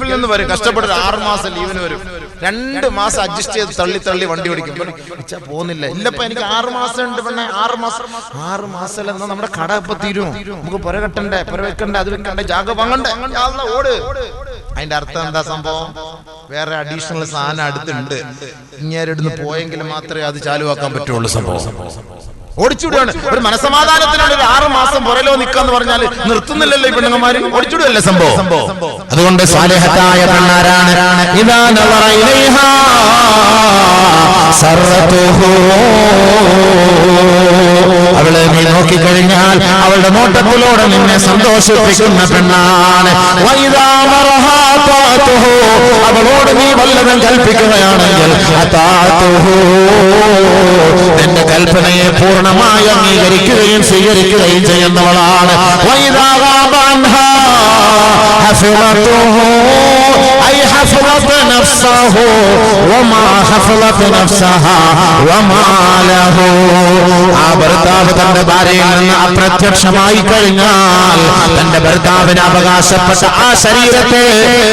ഗൾഫിൽ നിന്ന് വരും, കഷ്ടപ്പെട്ട് 6 മാസം ലീവിന് വരും. 2 മാസം അഡ്ജസ്റ്റ് ചെയ്ത് തള്ളി വണ്ടി ഓടിക്കും. പോകുന്നില്ല. ഇല്ലപ്പോ എനിക്ക് 6 മാസം ഉണ്ട് പെണ്ണെ. 6 മാസം എന്നാ നമ്മുടെ കട ഇപ്പൊ തീരും. നമുക്ക് പുര കെട്ടണ്ടേ, പുര വെക്കണ്ടേ, അത് വെക്കണ്ടേ, ജാഗ വാങ്ങണ്ടേ, ഓട്. അതിന്റെ അർത്ഥം എന്താ? സംഭവം വേറെ അഡീഷണൽ സാധനം അടുത്തുണ്ട്. ഇങ്ങേരെടുന്ന് പോയെങ്കിൽ മാത്രമേ അത് ചാലുവാക്കാൻ പറ്റുള്ളൂ. സംഭവം ഓടിച്ചുവിടുകയാണ്. ഒരു മനസമാധാനത്തിനാണ് ഒരു 6 മാസം പുറലോ നിക്കാന്ന് പറഞ്ഞാൽ നിർത്തുന്നില്ലല്ലോ ഈ പെണ്ണുങ്ങന്മാര്, ഓടിച്ചുവിടുകയല്ലേ സംഭവം. അതുകൊണ്ട് സാലിഹത്തായ പെണ്ണാരാണ്? ഇദാ നളറ ഇലൈഹാ സറതുഹു, അവളെ നീ നോക്കിക്കഴിഞ്ഞാൽ അവളുടെ നോട്ടത്തിലൂടെ നിന്നെ സന്തോഷിപ്പിക്കുന്ന പെണ്ണാണ്. വഇദാ മറഹാ തഅതുഹു, അവളോട് നീ വല്ലതും കൽപ്പിക്കുകയാണെങ്കിൽ അതാതുഹു, നിന്റെ കൽപ്പനയെ പൂർണ്ണമായി അംഗീകരിക്കുകയും സ്വീകരിക്കുകയും ചെയ്യുന്നവളാണ്. വഇദാ ഗാബ അൻഹാ ഹഫളതുഹു, ഐ ഹഫളത നഫ്സഹു വമാ ഹഫളത നഫ്സഹാ വമാ ലഹു. ആ ഭർത്താവ് തന്റെ ഭാര്യയിൽ നിന്ന് അപ്രത്യക്ഷമായി കഴിഞ്ഞാൽ തന്റെ ഭർത്താവിന് അവകാശപ്പെട്ട ആ ശരീരത്തെ,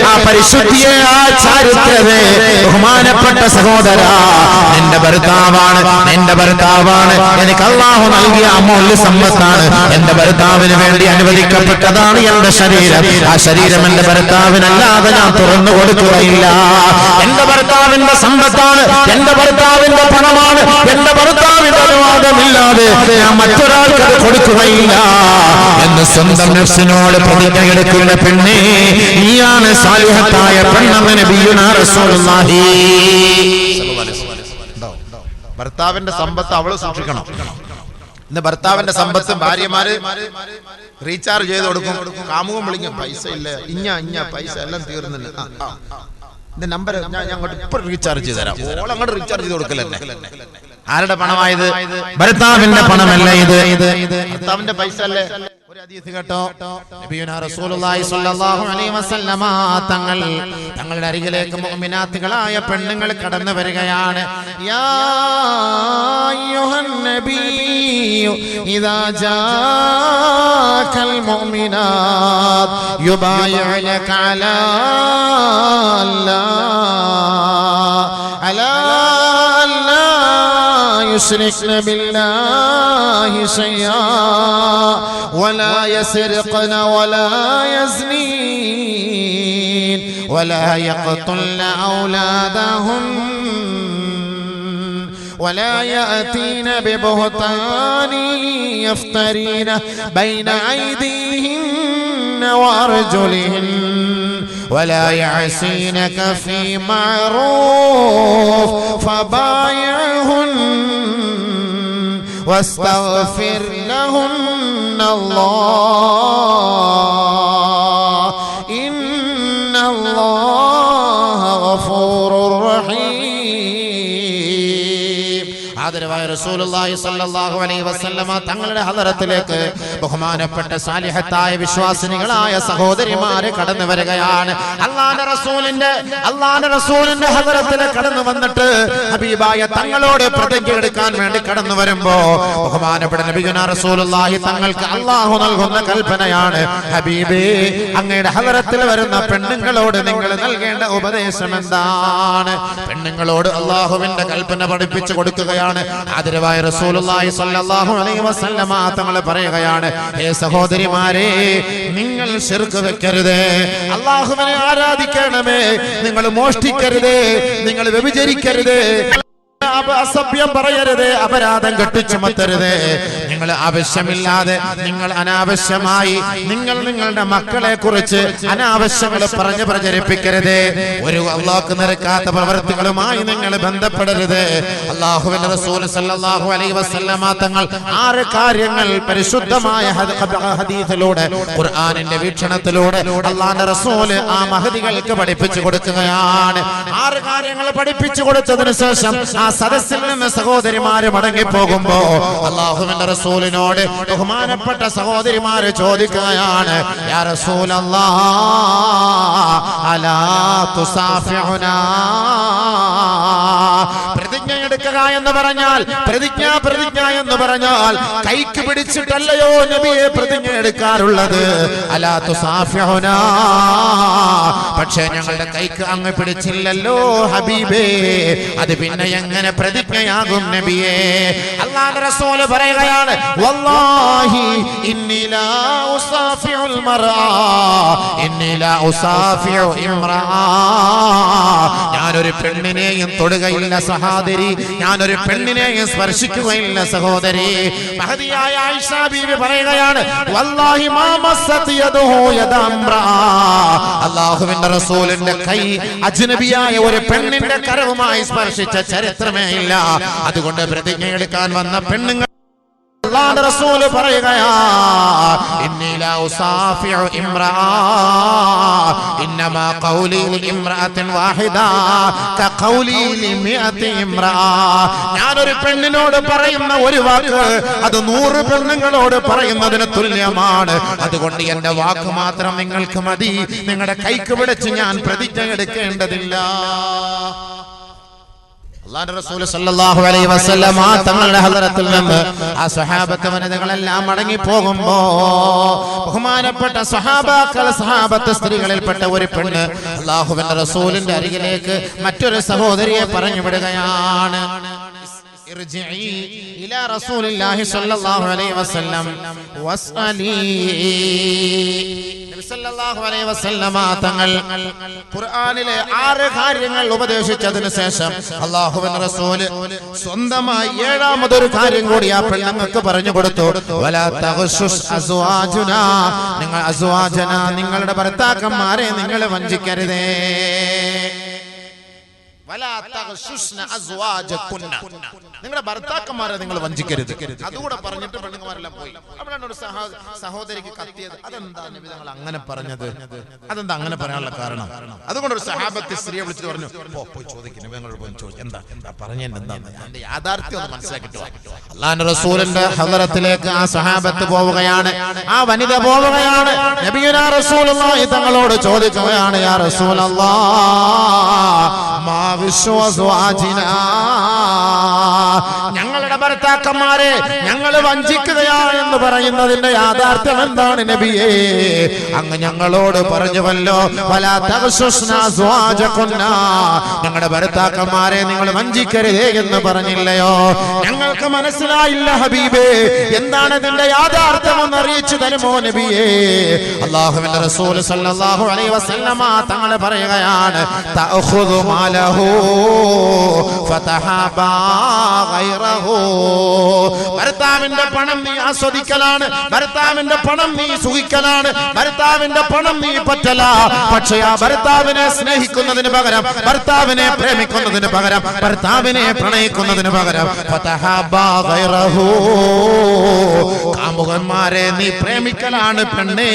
ആ പരിശുദ്ധിയെ, ആ ചാരിത്രത്തെ, ബഹുമാനപ്പെട്ട സഹോദര, നിന്റെ ഭർത്താവാണ്, എനിക്ക് അല്ലാഹു നൽകിയ അമൂല്യ സമ്പത്താണ്. എന്റെ ഭർത്താവിന് വേണ്ടി അനുവദിക്കപ്പെട്ടതാണ് എന്റെ ശരീരം. ആ ശരീരം എന്റെ ഭർത്താവിനല്ലാതെ ഞാൻ തുറന്നു കൊടുക്കുകയില്ല. എന്റെ ഭർത്താവിന്റെ സമ്പത്താണ്, എന്റെ ഭർത്താവിന്റെ പണമാണ്, എന്റെ ഭർത്താവിന്റെ അനുവാദമില്ലാതെ ഞാൻ മറ്റൊരാൾക്ക് അത് കൊടുക്കുകയില്ല എന്ന് സ്വന്തം നഫ്സിനോട് പ്രതിജ്ഞ എടുക്കുന്ന പെണ്ണേ, നീയാണ് സാലിഹത്തായ പെണ്ണെന്ന് നബിയുനാ റസൂലുള്ളാഹി. ഭർത്താവിന്റെ സമ്പത്ത് അവള് സൂക്ഷിക്കണം. ഇന്ന് ഭർത്താവിന്റെ സമ്പത്ത് ഭാര്യമാര് റീചാർജ് ചെയ്ത് കൊടുക്കും. കാമുകം വിളിക്കും, പൈസ ഇല്ല, ഇഞ്ഞ പൈസ എല്ലാം തീർന്നില്ല, എന്റെ നമ്പർ ഞാൻ അങ്ങോട്ട് ഇപ്പൊ റീചാർജ് ചെയ്ത് തരാം. ഓൾ അങ്ങോട്ട് റീചാർജ് ചെയ്ത് കൊടുക്കലെന്നെ. ആരുടെ പണമായത്? ഭർത്താവിന്റെ പണമല്ല ഇത്, ഭർത്താവിന്റെ പൈസ അല്ലേ. ഒരു ഹദീസ് കേട്ടോ, നബിയുനാ റസൂലുള്ളാഹി സ്വല്ലല്ലാഹു അലൈഹി വസല്ലമ തങ്ങളുടെ അരികിലേക്ക് മുഅ്മിനാത്തുകളായ പെണ്ണുങ്ങൾ കടന്നു വരികയാണ്. യാ അയ്യുഹൻ നബിയ്യു ഇദാ ജാഅകൽ മുഅ്മിനാത്ത് യുബായിഉനക അലാ يشركن بالله شيئا ولا يسرقن ولا يزنين ولا يقتلن أولادهن ولا يأتين ببهتان يفترينه بين أيديهن وأرجلهن ولا يعصينك في معروف فبايعهن واستغفر لهن الله إن الله غفور رحيم. ആദരവായ റസൂലുള്ളാഹി സ്വല്ലല്ലാഹു അലൈഹി വസല്ലമ തങ്ങളുടെ ഹദറത്തിലേക്ക് ബഹുമാനപ്പെട്ട സാലിഹത്തായ വിശ്വാസിനികളായ സഹോദരിമാരെ കടന്നു വരികയാണ്. അല്ലാഹുവിന്റെ റസൂലിന്റെ ഹദറത്തിലേക്ക് കടന്നു വന്നിട്ട് ഹബീബായ തങ്ങളോട് പ്രതിജ്ഞ എടുക്കാൻ വേണ്ടി കടന്നു വരുമ്പോ ബഹുമാനപ്പെട്ട നബിയുനാ റസൂലുള്ളാഹി തങ്ങൾക്ക് അല്ലാഹു നൽകുന്ന കൽപ്പനയാണ്, ഹബീബേ, അങ്ങയുടെ ഹദറത്തിൽ വരുന്ന പെണ്ണുങ്ങളോട് നിങ്ങൾ നൽകേണ്ട ഉപദേശം എന്താണ്? പെണ്ണുങ്ങളോട് അല്ലാഹുവിന്റെ കൽപ്പന പഠിപ്പിച്ചു കൊടുക്കുകയാണ്. ആദരവായ റസൂലുള്ളാഹി സ്വല്ലല്ലാഹു അലൈഹി വസല്ലമ തങ്ങൾ പറയുകയാണ്, ഹേ സഹോദരിമാരെ, നിങ്ങൾ ശിർക്ക് വെക്കരുത്, അല്ലാഹുവിനെ ആരാധിക്കണമേ, നിങ്ങൾ മോഷ്ടിക്കരുത്, നിങ്ങൾ വ്യഭിചരിക്കരുത്, അസഭ്യം പറയരുത്, അപരാധം കെട്ടിച്ചുമത്തരുത്, നിങ്ങൾ ആവശ്യമില്ലാതെ, നിങ്ങൾ അനാവശ്യമായി നിങ്ങളുടെ മക്കളെ കുറിച്ച് അനാവശ്യങ്ങൾ പറഞ്ഞ് പ്രചരിപ്പിക്കരുത്, ഒരു അല്ലാഹുക്ക് നിരക്കാത്ത പ്രവൃത്തികളുമായി നിങ്ങൾ ബന്ധപ്പെടരുത്. അല്ലാഹുവിന്റെ റസൂൽ സല്ലല്ലാഹു അലൈഹി വസല്ലമ തങ്ങൾ 6 കാര്യങ്ങൾ പരിശുദ്ധമായ ഹദീസിലൂടെ, ഖുർആനിന്റെ വീക്ഷണത്തിലൂടെ അല്ലാഹുവിന്റെ റസൂൽ ആ മഹദികൾക്ക് പഠിപ്പിച്ചു കൊടുക്കുകയാണ്. 6 കാര്യങ്ങൾ പഠിപ്പിച്ചു കൊടുത്തതിനു ശേഷം ആ സദസ്സിൽ നിന്ന് സഹോദരിമാര് മടങ്ങിപ്പോകുമ്പോ അല്ലാഹുവിന്റെ റസൂലിനോട് ബഹുമാനപ്പെട്ട സഹോദരിമാര് ചോദിക്കുകയാണ്, യാ റസൂലല്ലാഹ് അലാ തുസാഫിഉനാ, പ്രതിജ്ഞ എടുക്കുക എന്ന് പറഞ്ഞാൽ, പ്രതിജ്ഞ എന്ന് പറഞ്ഞാൽ കൈക്ക് പിടിച്ചിട്ടല്ലയോ നബിയെ പ്രതിജ്ഞ എടുക്കാറുള്ളത്. അലാ തുസാഫിഹുനാ, പക്ഷേ ഞങ്ങളുടെ കൈക്ക് അങ്ങ് പിടിച്ചില്ലല്ലോ ഹബീബേ, അത് പിന്നെ എങ്ങനെ പ്രതിജ്ഞയാകും നബിയേ? അല്ലാഹുവിന്റെ റസൂൽ പറയുകയാണ്, വല്ലാഹി ഇന്നി ലാ ഉസാഫിഉൽ മർആ ഇന്നി ലാ ഉസാഫിഉ ഇംറാ, ഞാനൊരു പെണ്ണിനെയും തൊടുകയില്ല സഹോദരി, ഞാനൊരു പെണ്ണിനെയും സ്പർശിക്കുകയില്ല സഹോദരി. മഹദിയായ ആയിഷ ബീവി പറയുകയാണ്, വല്ലാഹി മാ മസ്സത് യദഹു യദംറാ, അല്ലാഹുവിന്റെ റസൂലിന്റെ കൈ അജ്നബിയായ ഒരു പെണ്ണിന്റെ കരവുമായി സ്പർശിച്ച ചരിത്രമേ ഇല്ല. അതുകൊണ്ട് പ്രതിജ്ഞ എടുക്കാൻ വന്ന പെണ്ണുങ്ങൾ അല്ലാഹുവിന്റെ റസൂൽ പറയുകയാ, ഇന്നി ലാ ഉസാഫിഉ ഇംറാ ഇന്നമാ ഖൗലി ലിംറഅത്തിൻ വാഹിദ കഖൗലി ലിമിഅതി ഇംറാ, ഞാനൊരു പെണ്ണിനോട് പറയുന്ന ഒരു വാക്ക് അത് 100 പെണ്ണുങ്ങളോട് പറയുന്നതിന് തുല്യമാണ്. അതുകൊണ്ട് എന്റെ വാക്ക് മാത്രം നിങ്ങൾക്ക് മതി, നിങ്ങളുടെ കൈക്ക് പിടിച്ച് ഞാൻ പ്രതിജ്ഞ എടുക്കേണ്ടതില്ല. അല്ലാഹുവിന്റെ റസൂൽ സല്ലല്ലാഹു അലൈഹി വസല്ലം തങ്ങളുടെ ഹളറത്തിൽ നിന്ന് ആ സ്വഹാബത്ത് വനിതകളെല്ലാം മടങ്ങി പോകുമ്പോ ബഹുമാനപ്പെട്ട സ്വഹാബത്ത് സ്ത്രീകളിൽപ്പെട്ട ഒരു പെണ്ണ് അല്ലാഹുവിന്റെ റസൂലിന്റെ അരികിലേക്ക് മറ്റൊരു സഹോദരിയെ പറഞ്ഞു വിടുകയാണ്. ഇർജിഇ ഇലാ റസൂലില്ലാഹി സ്വല്ലല്ലാഹു അലൈഹി വസല്ലം വസ്അലി. നബി സല്ലല്ലാഹു അലൈഹി വസല്ലം തങ്ങൾ ഖുർആനിലെ 6 കാര്യങ്ങൾ ഉപദേശിച്ചതിനു ശേഷം അല്ലാഹുവിന്റെ റസൂൽ സ്വന്തമായി 7ാമതൊരു കാര്യം കൂടി ആ പെണ്ണുങ്ങൾക്ക് പറഞ്ഞു കൊടുത്തു. വലാ തഗ്ശുസ് അസ്വാജുനാ, നിങ്ങൾ അസ്വാജന, നിങ്ങളുടെ ഭർത്താക്കന്മാരെ നിങ്ങൾ വഞ്ചിക്കരുതേ. നിങ്ങളുടെ ഭർത്താക്കന്മാരെ നിങ്ങൾ വഞ്ചിക്കരുത്. അതുകൂടെ പറഞ്ഞിട്ട് പെണ്ണുങ്ങന്മാരെല്ലാം പോയി. അവിടെയാണ് ഒരു സഹോദരിക്ക് കത്തിയത്. അതെന്താ നബി തങ്ങൾ അങ്ങനെ പറഞ്ഞത്? അതെന്താ അങ്ങനെ പറയാനുള്ള കാരണം? അതുകൊണ്ട് ഒരു സഹാബത്ത് സ്ത്രീയെ വിളിച്ചിട്ട് പറഞ്ഞു, പോയി ചോദിക്കുന്നു, നിങ്ങളോട് പോയി ചോദിച്ചു, എന്താ പറഞ്ഞത്, എന്താ അതിന്റെ യാഥാർത്ഥ്യം ഒന്ന് മനസ്സിലാക്കിട്ട് വാ. അല്ലാഹുവിന്റെ റസൂലിന്റെ ഹളറത്തിലേക്ക് ആ സഹാബത്ത് പോവുകയാണ്, ആ വനിത പോവുകയാണ്. നബിയുനാ റസൂലുള്ളാഹി തങ്ങളോട് ചോദിക്കുകയാണ്, യാ റസൂലല്ലാഹ് ഞങ്ങളുടെ ഭർത്താക്കന്മാരെ ഞങ്ങൾ വഞ്ചിക്കുകയാണെന്ന് പറയുന്നതിന്റെ യാഥാർത്ഥ്യം എന്താണ് നബിയേ? അങ്ങ് ഞങ്ങളോട് പറഞ്ഞുവല്ലോ, വലാ തഗ്ശുസ്നാ അസ്വാജകുന്നാ, ഞങ്ങളുടെ ഭർത്താക്കന്മാരെ നിങ്ങൾ വഞ്ചിക്കരുതേ എന്ന് പറഞ്ഞില്ലയോ? ഞങ്ങൾക്ക് മനസ്സിലായില്ല ഹബീബേ, എന്താണ് ഇതിന്റെ യാഥാർത്ഥ്യം എന്ന് അറിയിച്ചു തരുമോ നബിയേ? അല്ലാഹുവിന്റെ റസൂൽ സല്ലല്ലാഹു അലൈഹി വസല്ലമ തങ്ങൾ പറയുകയാണ്, തഅഖുദു മാലഹു ഫതഹബാ ഗൈറഹു, ഭർത്താവിന്റെ പണം നീ ആസ്വദിക്കലാണ്, ഭർത്താവിന്റെ പണം നീ സുഖിക്കലാണ്, ഭർത്താവിന്റെ പണം നീ പറ്റല. പക്ഷേ ആ ഭർത്താവിനെ സ്നേഹിക്കുന്നതിന് പകരം, ഭർത്താവിനെ പ്രേമിക്കുന്നതിന് പകരം, ഭർത്താവിനെ പ്രണയിക്കുന്നതിന് പകരം ഫതഹബാ ഗൈറഹു, കാമുകന്മാരെ നീ പ്രേമിക്കലാണ് പെണ്ണേ.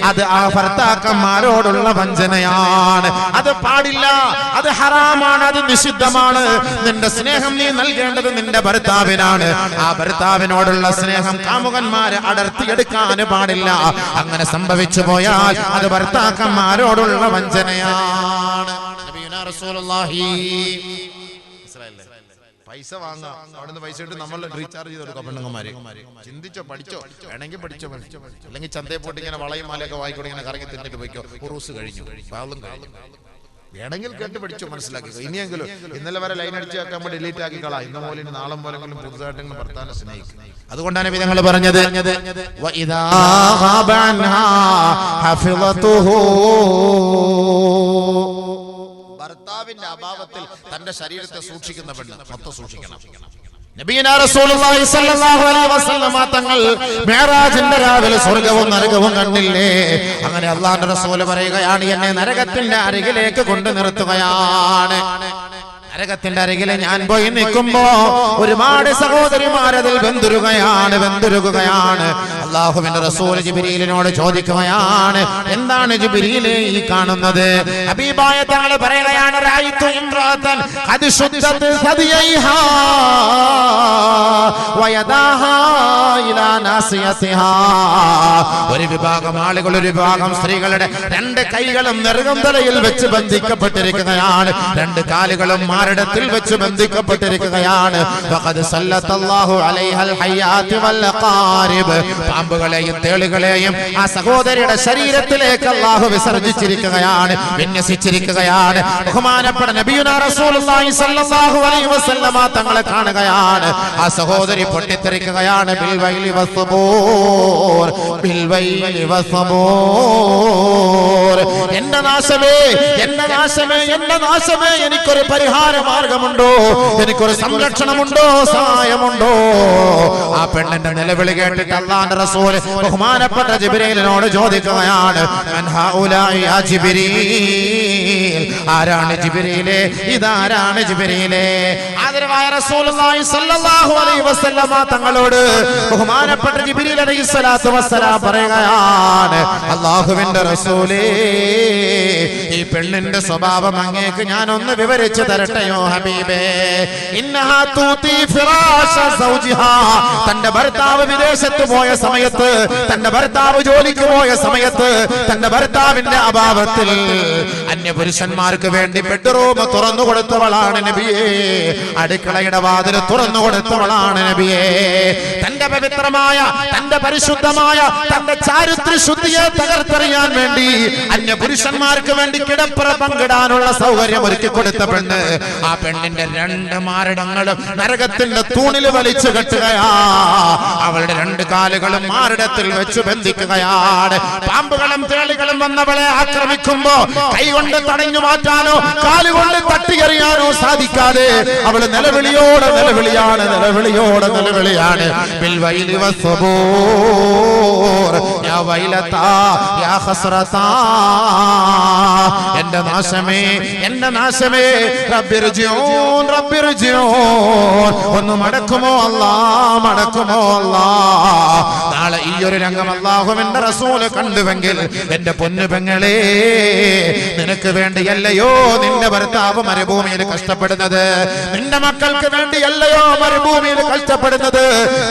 അത് ആ ഭർത്താക്കന്മാരോടുള്ള വഞ്ചനയാണ്. അത് പാടില്ല, അത് ഹറാമാണ്, അത് നിഷിദ്ധമാണ്. നിന്റെ സ്നേഹം നീ നൽകേണ്ടത് നിന്റെ ഭർത്താവിനാണ്. ആ ഭർത്താവിനോടുള്ള സ്നേഹം കാമുകന്മാരെ അടർത്തിയെടുക്കാൻ പാടില്ല. അങ്ങനെ സംഭവിച്ചു പോയാൽ അത് ഭർത്താക്കന്മാരോടുള്ള വഞ്ചനയാണ്. നബിയുനാ റസൂലുള്ളാഹി പൈസ വാങ്ങാം, അവിടുന്ന് പൈസ ഇട്ട് നമ്മൾ റീചാർജ് ചെയ്ത് കൊടുക്കാം പെണ്ണുങ്ങന്മാരെ. ചിന്തിച്ചോ, പഠിച്ചോ, വേണമെങ്കിൽ പഠിച്ചോ, അല്ലെങ്കിൽ ചന്തയിൽ പോയിട്ട് ഇങ്ങനെ വളയും മാലയൊക്കെ വായിക്കൂടെ ഇങ്ങനെ കറങ്ങി തിന്നിട്ട് പോയിക്കോ. ഉറൂസ് കഴിഞ്ഞു, പാവലും കഴിഞ്ഞു. വേണമെങ്കിൽ കേട്ട് പഠിച്ചോ, മനസ്സിലാക്കിക്കോ. ഇനിയെങ്കിലും ഇന്നലെ വരെ ലൈൻ അടിച്ച് വെക്കാൻ വേണ്ടി ഡിലീറ്റ് ആക്കി കളാ. ഇന്ന് പോലെ നാളെ പോലെങ്കിലും പുതുതായിട്ടെങ്കിലും ഭർത്താവിനെ സ്നേഹിക്കും. അതുകൊണ്ടാണ് വിധങ്ങൾ പറഞ്ഞത്, ഭർത്താവിന്റെ അഭാവത്തിൽ തന്റെ ശരീരത്തെ സൂക്ഷിക്കുന്ന പെണ്ണ് മൊത്തം സൂക്ഷിക്കണം. നബിയുനാ റസൂലുള്ളാഹി സ്വല്ലല്ലാഹു അലൈഹി വസല്ലം തങ്ങൾ മിഅ്റാജിന്റെ രാവിലെ സ്വർഗ്ഗവും നരകവും കണ്ടില്ലേ? അങ്ങനെ അല്ലാഹുവിന്റെ റസൂൽ പറയുകയാണ്, എന്നെ നരകത്തിന്റെ അരികിലേക്ക് കൊണ്ടു നിർത്തുകയാണ്. നരകത്തിന്റെ അരികിൽ ഞാൻ പോയി നിൽക്കുമ്പോ ഒരുപാട് സഹോദരിമാരതിൽ വെന്തുരുകയാണ്. അല്ലാഹുവിന്റെ റസൂൽ ജിബ്രീലിനോട് ചോദിക്കുകയാണ്, എന്താണ് ജിബ്രീലേ ഈ കാണുന്നത്? ഹബീബായ തങ്ങൾ പറയുകയാണ്, റഅയ്തു ഇംറഅതൻ ഖദ് ശുദ്ദത് സദിയൈഹാ വയദാഹാ ഇലാ നാസിയതിഹാ. ഒരു വിഭാഗം ആളുകൾ, ഒരു വിഭാഗം സ്ത്രീകളുടെ രണ്ട് കൈകളും നെറുകംതലയിൽ വെച്ച് ബന്ധിക്കപ്പെട്ടിരിക്കുകയാണ്, രണ്ട് കാലുകളും മാറിടത്തിൽ വെച്ച് ബന്ധിക്കപ്പെട്ടിരിക്കുകയാണ്. വഖദ് സല്ലത്തല്ലാഹു അലൈഹൽ ഹയ്യാതി വൽ ഖാരിബ്. പാമ്പുകളെയും തേളുകളെയും ആ സഹോദരിയുടെ ശരീരത്തിലേക്ക് അല്ലാഹു വിസർജിച്ചിരിക്കുകയാണ്, വിന്യസിച്ചിരിക്കുകയാണ്. ബഹുമാനപ്പെട്ട നബിയുനാ റസൂലുള്ളാഹി സ്വല്ലല്ലാഹു അലൈഹി വസല്ലമ തങ്ങളെ കാണുകയാണ്. ആ സഹോദരി പൊട്ടിത്തെറിക്കുകയാണ്, ബിൽ വൈലി വസ്ബൂർ, ബിൽ വൈലി വസ്ബൂർ. എന്റെ നാശമേ, എന്റെ നാശമേ, എന്റെ നാശമേ, എനിക്കൊരു പരിഹാര മാർഗമുണ്ടോ? എനിക്കൊരു സംരക്ഷണമുണ്ടോ? സഹായമുണ്ടോ? ആ പെണ്ണിന്റെ നിലവിളി കേട്ടിട്ട് അല്ലാഹുവിന്റെ റസൂൽ ബഹുമാനപ്പെട്ട ജിബ്രീലിനോട് ചോദിക്കുകയാണ്, മൻ ഹൗലാഇ യാ ജിബ്രീൽ. ആരാണ് ജിബ്രീലേ? ഇതാരാണ് ജിബ്രീലേ? ആദരവായ റസൂലുള്ളാഹി സ്വല്ലല്ലാഹു അലൈഹി വസല്ലമ തങ്ങളോട് ബഹുമാനപ്പെട്ട ജിബ്രീൽ അലൈഹിസ്സലാത്തു വസ്സലാം പറയുകയാണ്, അല്ലാഹുവിന്റെ റസൂലേ, ഈ പെണ്ണിന്റെ സ്വഭാവം അങ്ങേക്ക് ഞാനൊന്ന് വിവരിച്ചു തരട്ടെയോ ഹബീബേ? ഇന്നഹാ തൂതി ഫിറാശ സൗജിഹാ. തന്റെ ഭർത്താവ് വിദേശത്ത് പോയ സമയത്ത്, തന്റെ ഭർത്താവ് ജോലിക്ക് പോയ സമയത്ത്, തന്റെ ഭർത്താവിന്റെ അഭാവത്തിൽ അന്യപുരുഷന്മാർക്ക് വേണ്ടി ബെഡ്റൂം തുറന്നു കൊടുത്തവളാണ് നബിയേ. അടുക്കളയുടെ വാതിൽ തുറന്നു കൊടുത്തവളാണ് നബിയേ. തന്റെ പവിത്രമായ, തന്റെ പരിശുദ്ധമായ, തന്റെ ചാരിത്ര ശുദ്ധിയെ തകർത്തെറിയാൻ വേണ്ടി അന്യപുരുഷന്മാർക്ക് വേണ്ടി കിടപ്പറ പങ്കിടാനുള്ള സൗകര്യം ഒരുക്കി കൊടുത്ത പെണ്ണ്. ആ പെണ്ണിന്റെ രണ്ട് മാറിടങ്ങളും നരകത്തിന്റെ തൂണിൽ വലിച്ചു കെട്ടുകയാ. അവളുടെ രണ്ട് കാലുകളും മാറിടത്തിൽ വെച്ച് ബന്ധിക്കുകയാണ്. പാമ്പുകളും തേളികളും വന്നവളെ ആക്രമിക്കുമ്പോ കൈകൊണ്ട് തടഞ്ഞു മാറ്റാനോ കാലുകൊണ്ട് തട്ടിയെറിയാനോ സാധിക്കാതെ അവള് നിലവിളിയോടെ നിലവിളിയാണ്, നിലവിളിയോടെ നിലവിളിയാണ്. ബിൽ വൈലി വസ്ബൂർ, യാ വൈലതാ യാ ഖസ്റതാ. എന്റെ നാശമേ, എന്റെ നാശമേ, റബ്ബിർജിഊൻ, റബ്ബിർജിഊൻ. ഒന്ന് മടക്കുമോ അല്ലാ, മടക്കുമോ അല്ലാ. നാളെ ഈ ഒരു രംഗം അല്ലാഹുവിന്റെ റസൂല് കണ്ടുവെങ്കിൽ എന്റെ പൊന്നു പെങ്ങളെ, നിനക്ക് വേണ്ടിയല്ലയോ നിന്റെ ഭർത്താവ് മരുഭൂമിയിൽ കഷ്ടപ്പെടുന്നത്? നിന്റെ മക്കൾക്ക് വേണ്ടിയല്ലയോ മരുഭൂമിയിൽ കഷ്ടപ്പെടുന്നത്?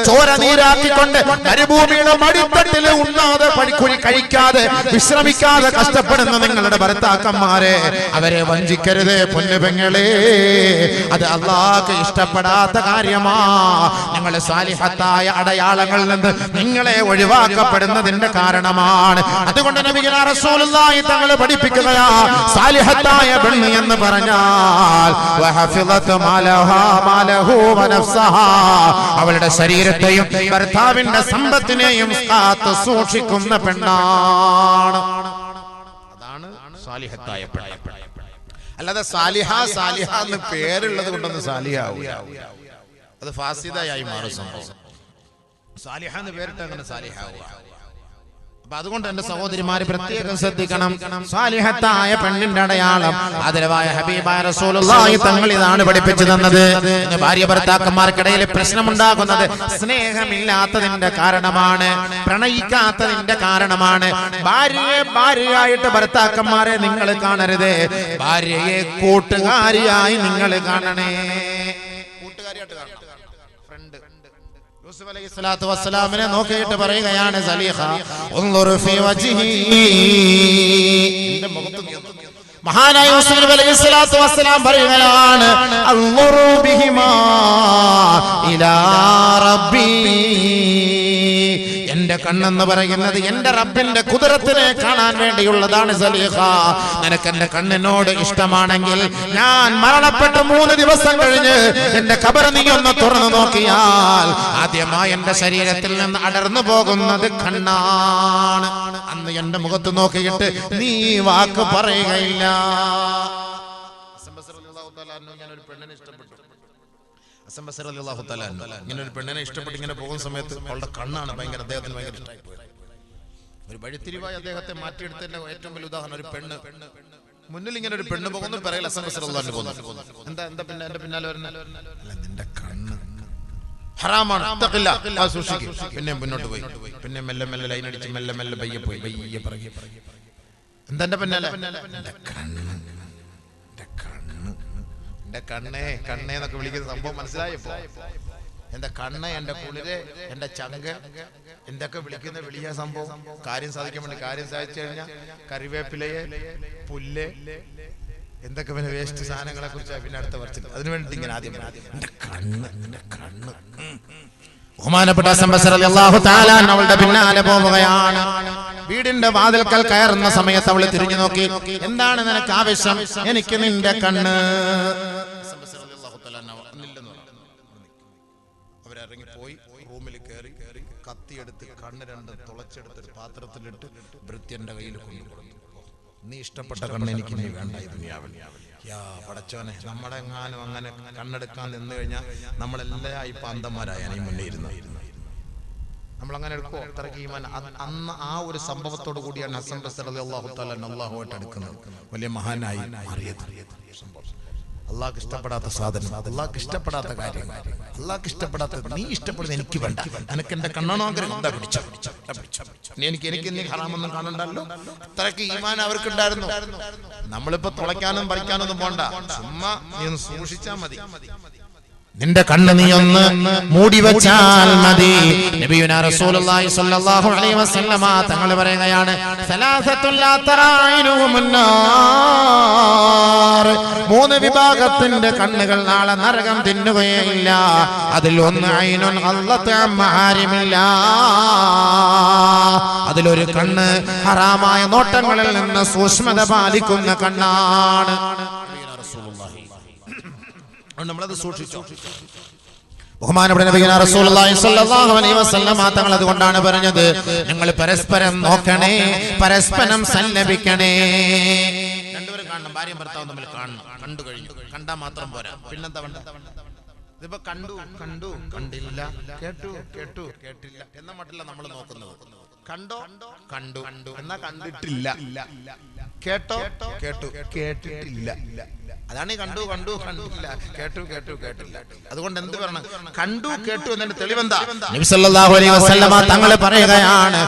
ചോര നീരാക്കിക്കൊണ്ട് മരുഭൂമിയുടെ മടിത്തട്ടിൽ ഉണ്ണാതെ പണിക്കുഴി കഴിക്കാതെ വിശ്രമിക്കാതെ കഷ്ടപ്പെടുന്ന നിങ്ങളുടെ ഭർത്താക്കന്മാരെ, അവരെ വഞ്ചിക്കരുത് പൊന്നു പെങ്ങളെ. അത് അല്ലാഹുവിന് ഇഷ്ടപ്പെടാത്ത കാര്യമാ. നിങ്ങൾ സാലിഹത്തായ അടയാളങ്ങളിൽ നിന്ന് നിങ്ങളെ ഒഴിവാക്കപ്പെടുന്നതിന്റെ കാരണമാണ്. അതുകൊണ്ട് നബിയുനാ റസൂലുള്ളാഹി തങ്ങൾ പഠിപ്പിക്കുകയാ, സാലിഹത്തായ പെണ്ണ് എന്ന് പറഞ്ഞാൽ വഹഫിളത് മാലഹാ മാലഹു വനഫ്സഹാ. അവളുടെ ശരീരത്തെയും ഭർത്താവിന്റെ സമ്പത്തിനെയും കാത്തു സൂക്ഷിക്കുന്ന പെണ്ണാണ്. അതാണ് സാലിഹത്തായ പെണ്ണ്. അല്ലാതെ സാലിഹ സാലിഹ എന്ന് പേരുള്ളത് കൊണ്ടൊന്നും സാലിഹാവൂല. അത് ഫാസിദയായി മാറും സംഭവം. സാലിഹ എന്ന് പേരിട്ട് അങ്ങനെ സാലിഹാവൂല. അപ്പൊ അതുകൊണ്ട് എന്റെ സഹോദരിമാര് പ്രത്യേകം ശ്രദ്ധിക്കണം. സാലിഹത്തായ പെണ്ണിന്റെ അടയാളം ആദരവായ ഹബീബായ റസൂലുള്ളാഹി തങ്ങൾ ഇതാണ് പഠിപ്പിച്ചു തന്നത്. ഭാര്യ ഭർത്താക്കന്മാർക്കിടയിൽ പ്രശ്നമുണ്ടാകുന്നത് സ്നേഹമില്ലാത്തതിന്റെ കാരണമാണ്, പ്രണയിക്കാത്തതിന്റെ കാരണമാണ്. ഭാര്യയെ ഭാര്യയായിട്ട് ഭർത്താക്കന്മാരെ നിങ്ങൾ കാണരുത്, ഭാര്യയെ കൂട്ടുകാരിയായി നിങ്ങൾ കാണണേ. കൂട്ടുകാരിയായിട്ട് കാണണം. ഫ്രണ്ട് യൂസുഫ് അലൈഹിസ്സലാത്തു വസ്സലാമിനെ നോക്കിയിട്ട് പറയുകയാണ്, സലീഹ ഉൻദുർ ഫീ വജ്ഹി. മഹാനായ യൂസുഫ് നബി അലൈഹിസ്സലാത്തു വസ്സലാം പറയുകയാണ്, അൻദുറു ബിഹിമാ ഇലാ റബ്ബി. എന്റെ കണ്ണെന്ന് പറയുന്നത് എന്റെ റബ്ബിന്റെ കുദറത്തിനെ കാണാൻ വേണ്ടിയുള്ളതാണ് സലീഹ. നിനക്ക് എന്റെ കണ്ണിനോട് ഇഷ്ടമാണെങ്കിൽ ഞാൻ മരണപ്പെട്ട 3 ദിവസം കഴിഞ്ഞ് എന്റെ ഖബർ നീ ഒന്ന് തുറന്നു നോക്കിയാൽ ആദ്യമായി എന്റെ ശരീരത്തിൽ നിന്ന് അടർന്നു പോകുന്നത് കണ്ണാണ്. അന്ന് എന്റെ മുഖത്ത് നോക്കിയിട്ട് നീ വാക്ക് പറയുകയില്ല. ഇങ്ങനെ ഒരു പെണ്ണിനെ ഇഷ്ടപ്പെട്ട് ഇങ്ങനെ പോകുന്ന സമയത്ത് അവളുടെ കണ്ണാണ് ഭയങ്കര, അദ്ദേഹത്തിന് ഭയങ്കര ഇഷ്ടമായി പോയത്. ഒരു വഴിത്തിരിവായി അദ്ദേഹത്തെ മാറ്റിയെടുത്തതിന്റെ ഏറ്റവും വലിയ ഉദാഹരണം ഒരു പെണ്ണ്. മുന്നിൽ ഇങ്ങനെ ഒരു പെണ്ണ് പോകുന്നു, പറയൽ എന്താ എന്താ പിന്നെ എന്റെ പിന്നാലെ വരുന്ന നിന്റെ കണ്ണ്. ഹറാമാണ്, ഇത്തഖില്ല, അത് സൂക്ഷിക്കും. പിന്നെ മുന്നോട്ട് പോയി, പിന്നെ മെല്ലെ മെല്ലെ ലൈൻ അടിച്ച് മെല്ലെ മെല്ലെ പയ്യെ പോയി, പയ്യെ പറയും. എന്താ പിന്നാലെ? എന്റെ കണ്ണേ കണ്ണേ എന്നൊക്കെ വിളിക്കുന്ന സംഭവം മനസ്സിലായപ്പോ എന്റെ കണ്ണ്, എന്റെ കുളിര്, എന്റെ ചങ്ക്, എന്തൊക്കെ വിളിക്കുന്ന വിളിയ സംഭവം. കാര്യം സാധിക്കാൻ വേണ്ടി, കാര്യം സാധിച്ചു കഴിഞ്ഞാൽ കറിവേപ്പിലയെ, പുല്ല്, എന്തൊക്കെ പിന്നെ വേസ്റ്റ് സാധനങ്ങളെ കുറിച്ച് പിന്നെ അടുത്ത വർഷം അതിനു വേണ്ടി ഇങ്ങനെ ആദ്യം എന്റെ കണ്ണ്, എന്റെ കണ്ണ്. ബഹുമാനപ്പെട്ട റളിയല്ലാഹു തആല അവളുടെ പിന്നാലെ പോവുകയാണ്. വീടിന്റെ വാതിൽക്കൽ കയറുന്ന സമയത്ത് അവൾ തിരിഞ്ഞു നോക്കി. എന്താണ് നിനക്ക് ആവശ്യം? എനിക്ക് നിന്റെ കണ്ണ്. അവരിറങ്ങി പോയി, റൂമിൽ കയറി കത്തിയെടുത്ത് കണ്ണ് രണ്ടും തുളച്ചെടുത്ത് ഒരു പാത്രത്തിലിട്ട് ഭൃത്യന്റെ കയ്യിൽ കൊണ്ടുകൊടുത്തു. നീ ഇഷ്ടപ്പെട്ട കണ്ണ് എനിക്ക് നീ വേണ്ട, ഇത് നീയാവില്ല. യാ പടച്ചോനെ, നമ്മുടെ എങ്ങാനും അങ്ങനെ കണ്ണെടുക്കാൻ നിന്ന് കഴിഞ്ഞാൽ നമ്മളെല്ലാം ഇപ്പൊ അന്ധന്മാരായ നീ മുന്നേ ഇരുന്നു. നമ്മളങ്ങനെ എടുക്കുമോ? അത്രയ്ക്ക് ഈമാൻ. അന്ന് ആ ഒരു സംഭവത്തോടു കൂടിയാണ് ഹസൻ ബസ്രി റളിയല്ലാഹു തആല അല്ലാഹുവായിട്ട് അടുക്കുന്നത്, വലിയ മഹാനായി മാറിയത്. അള്ളാഹ്ക്ക് ഇഷ്ടപ്പെടാത്ത സാധനം, അള്ളാഹ്ക്ക് ഇഷ്ടപ്പെടാത്ത കാര്യം, അള്ളാഹ്ക്ക് ഇഷ്ടപ്പെടാത്ത, നീ ഇഷ്ടപ്പെടുന്ന എനിക്ക് വേണ്ട. എനിക്ക് എന്റെ കണ്ണാണോ ആഗ്രഹം, എന്താ പിടിച്ച എനിക്ക് നീ ഹറാമൊന്നും കാണണ്ടല്ലോ. അത്രയ്ക്ക് ഈമാൻ അവർക്കുണ്ടായിരുന്നു. നമ്മളിപ്പോ തുളയ്ക്കാനും പറിക്കാനൊന്നും പോണ്ട, ചുമ്മാ നീ ഒന്ന് സൂക്ഷിച്ചാ മതി. നിന്റെ കണ്ണ് നീ ഒന്ന് മൂടി വെച്ചാൽ മതി. നബിയുനാ റസൂലുള്ളാഹി സ്വല്ലല്ലാഹു അലൈഹി വസല്ലമ തങ്ങൾ പറയുകയാണ്, സലാസത്തുൽ ലാ തറായിനുഹുമുൻ നാർ. 3 വിഭാഗത്തിന്റെ കണ്ണുകൾ നാളെ നരകം തിന്നുകയില്ല. അതിൽ ഒന്ന് ഐനുൻ ഖല്ലത്ത് മഹാരിമില്ലാ, അതിലൊരു കണ്ണ് ഹറാമായ നോട്ടങ്ങളിൽ നിന്ന് സൂക്ഷ്മത പാലിക്കുന്ന കണ്ണാണ്. നമ്മളത് സൂക്ഷിച്ചു. ബഹുമാനപ്പെട്ട നബിയുനാ റസൂലുള്ളാഹി സ്വല്ലല്ലാഹു അലൈഹി വസല്ലം തങ്ങൾ അതുകൊണ്ടാണ് പറഞ്ഞത്, നിങ്ങൾ പരസ്പരം നോക്കണേ, പരസ്പരം സല്ലപിക്കണേ. രണ്ടുപേരും കാണണം, ഭാര്യയും ഭർത്താവും തമ്മിൽ കാണണം. കണ്ടു കഴിഞ്ഞു, കണ്ടാ മാത്രം പോരാ, പിന്നെന്താ വേണ്ട? ഇതിപ്പോ കണ്ടു കണ്ടു കണ്ടില്ല, കേട്ടു കേട്ടു കേട്ടില്ല എന്ന മട്ടില്ല നമ്മൾ നോക്കുന്നത്. കണ്ടോ കണ്ടു എന്നാ കണ്ടിട്ടില്ല, കേട്ടോ കേട്ടു കേട്ടിട്ടില്ല. അതാണ് കണ്ടു കണ്ടു കണ്ടില്ല, കേട്ടു കേട്ടു കേട്ടില്ല. അതുകൊണ്ട് എന്ത് പറയണം? കണ്ടു കേട്ടു എന്നതിന്റെ തെളിവെന്താ? നബി സല്ലല്ലാഹു അലൈഹി വസല്ലമ തങ്ങൾ പറയുകയാണ്,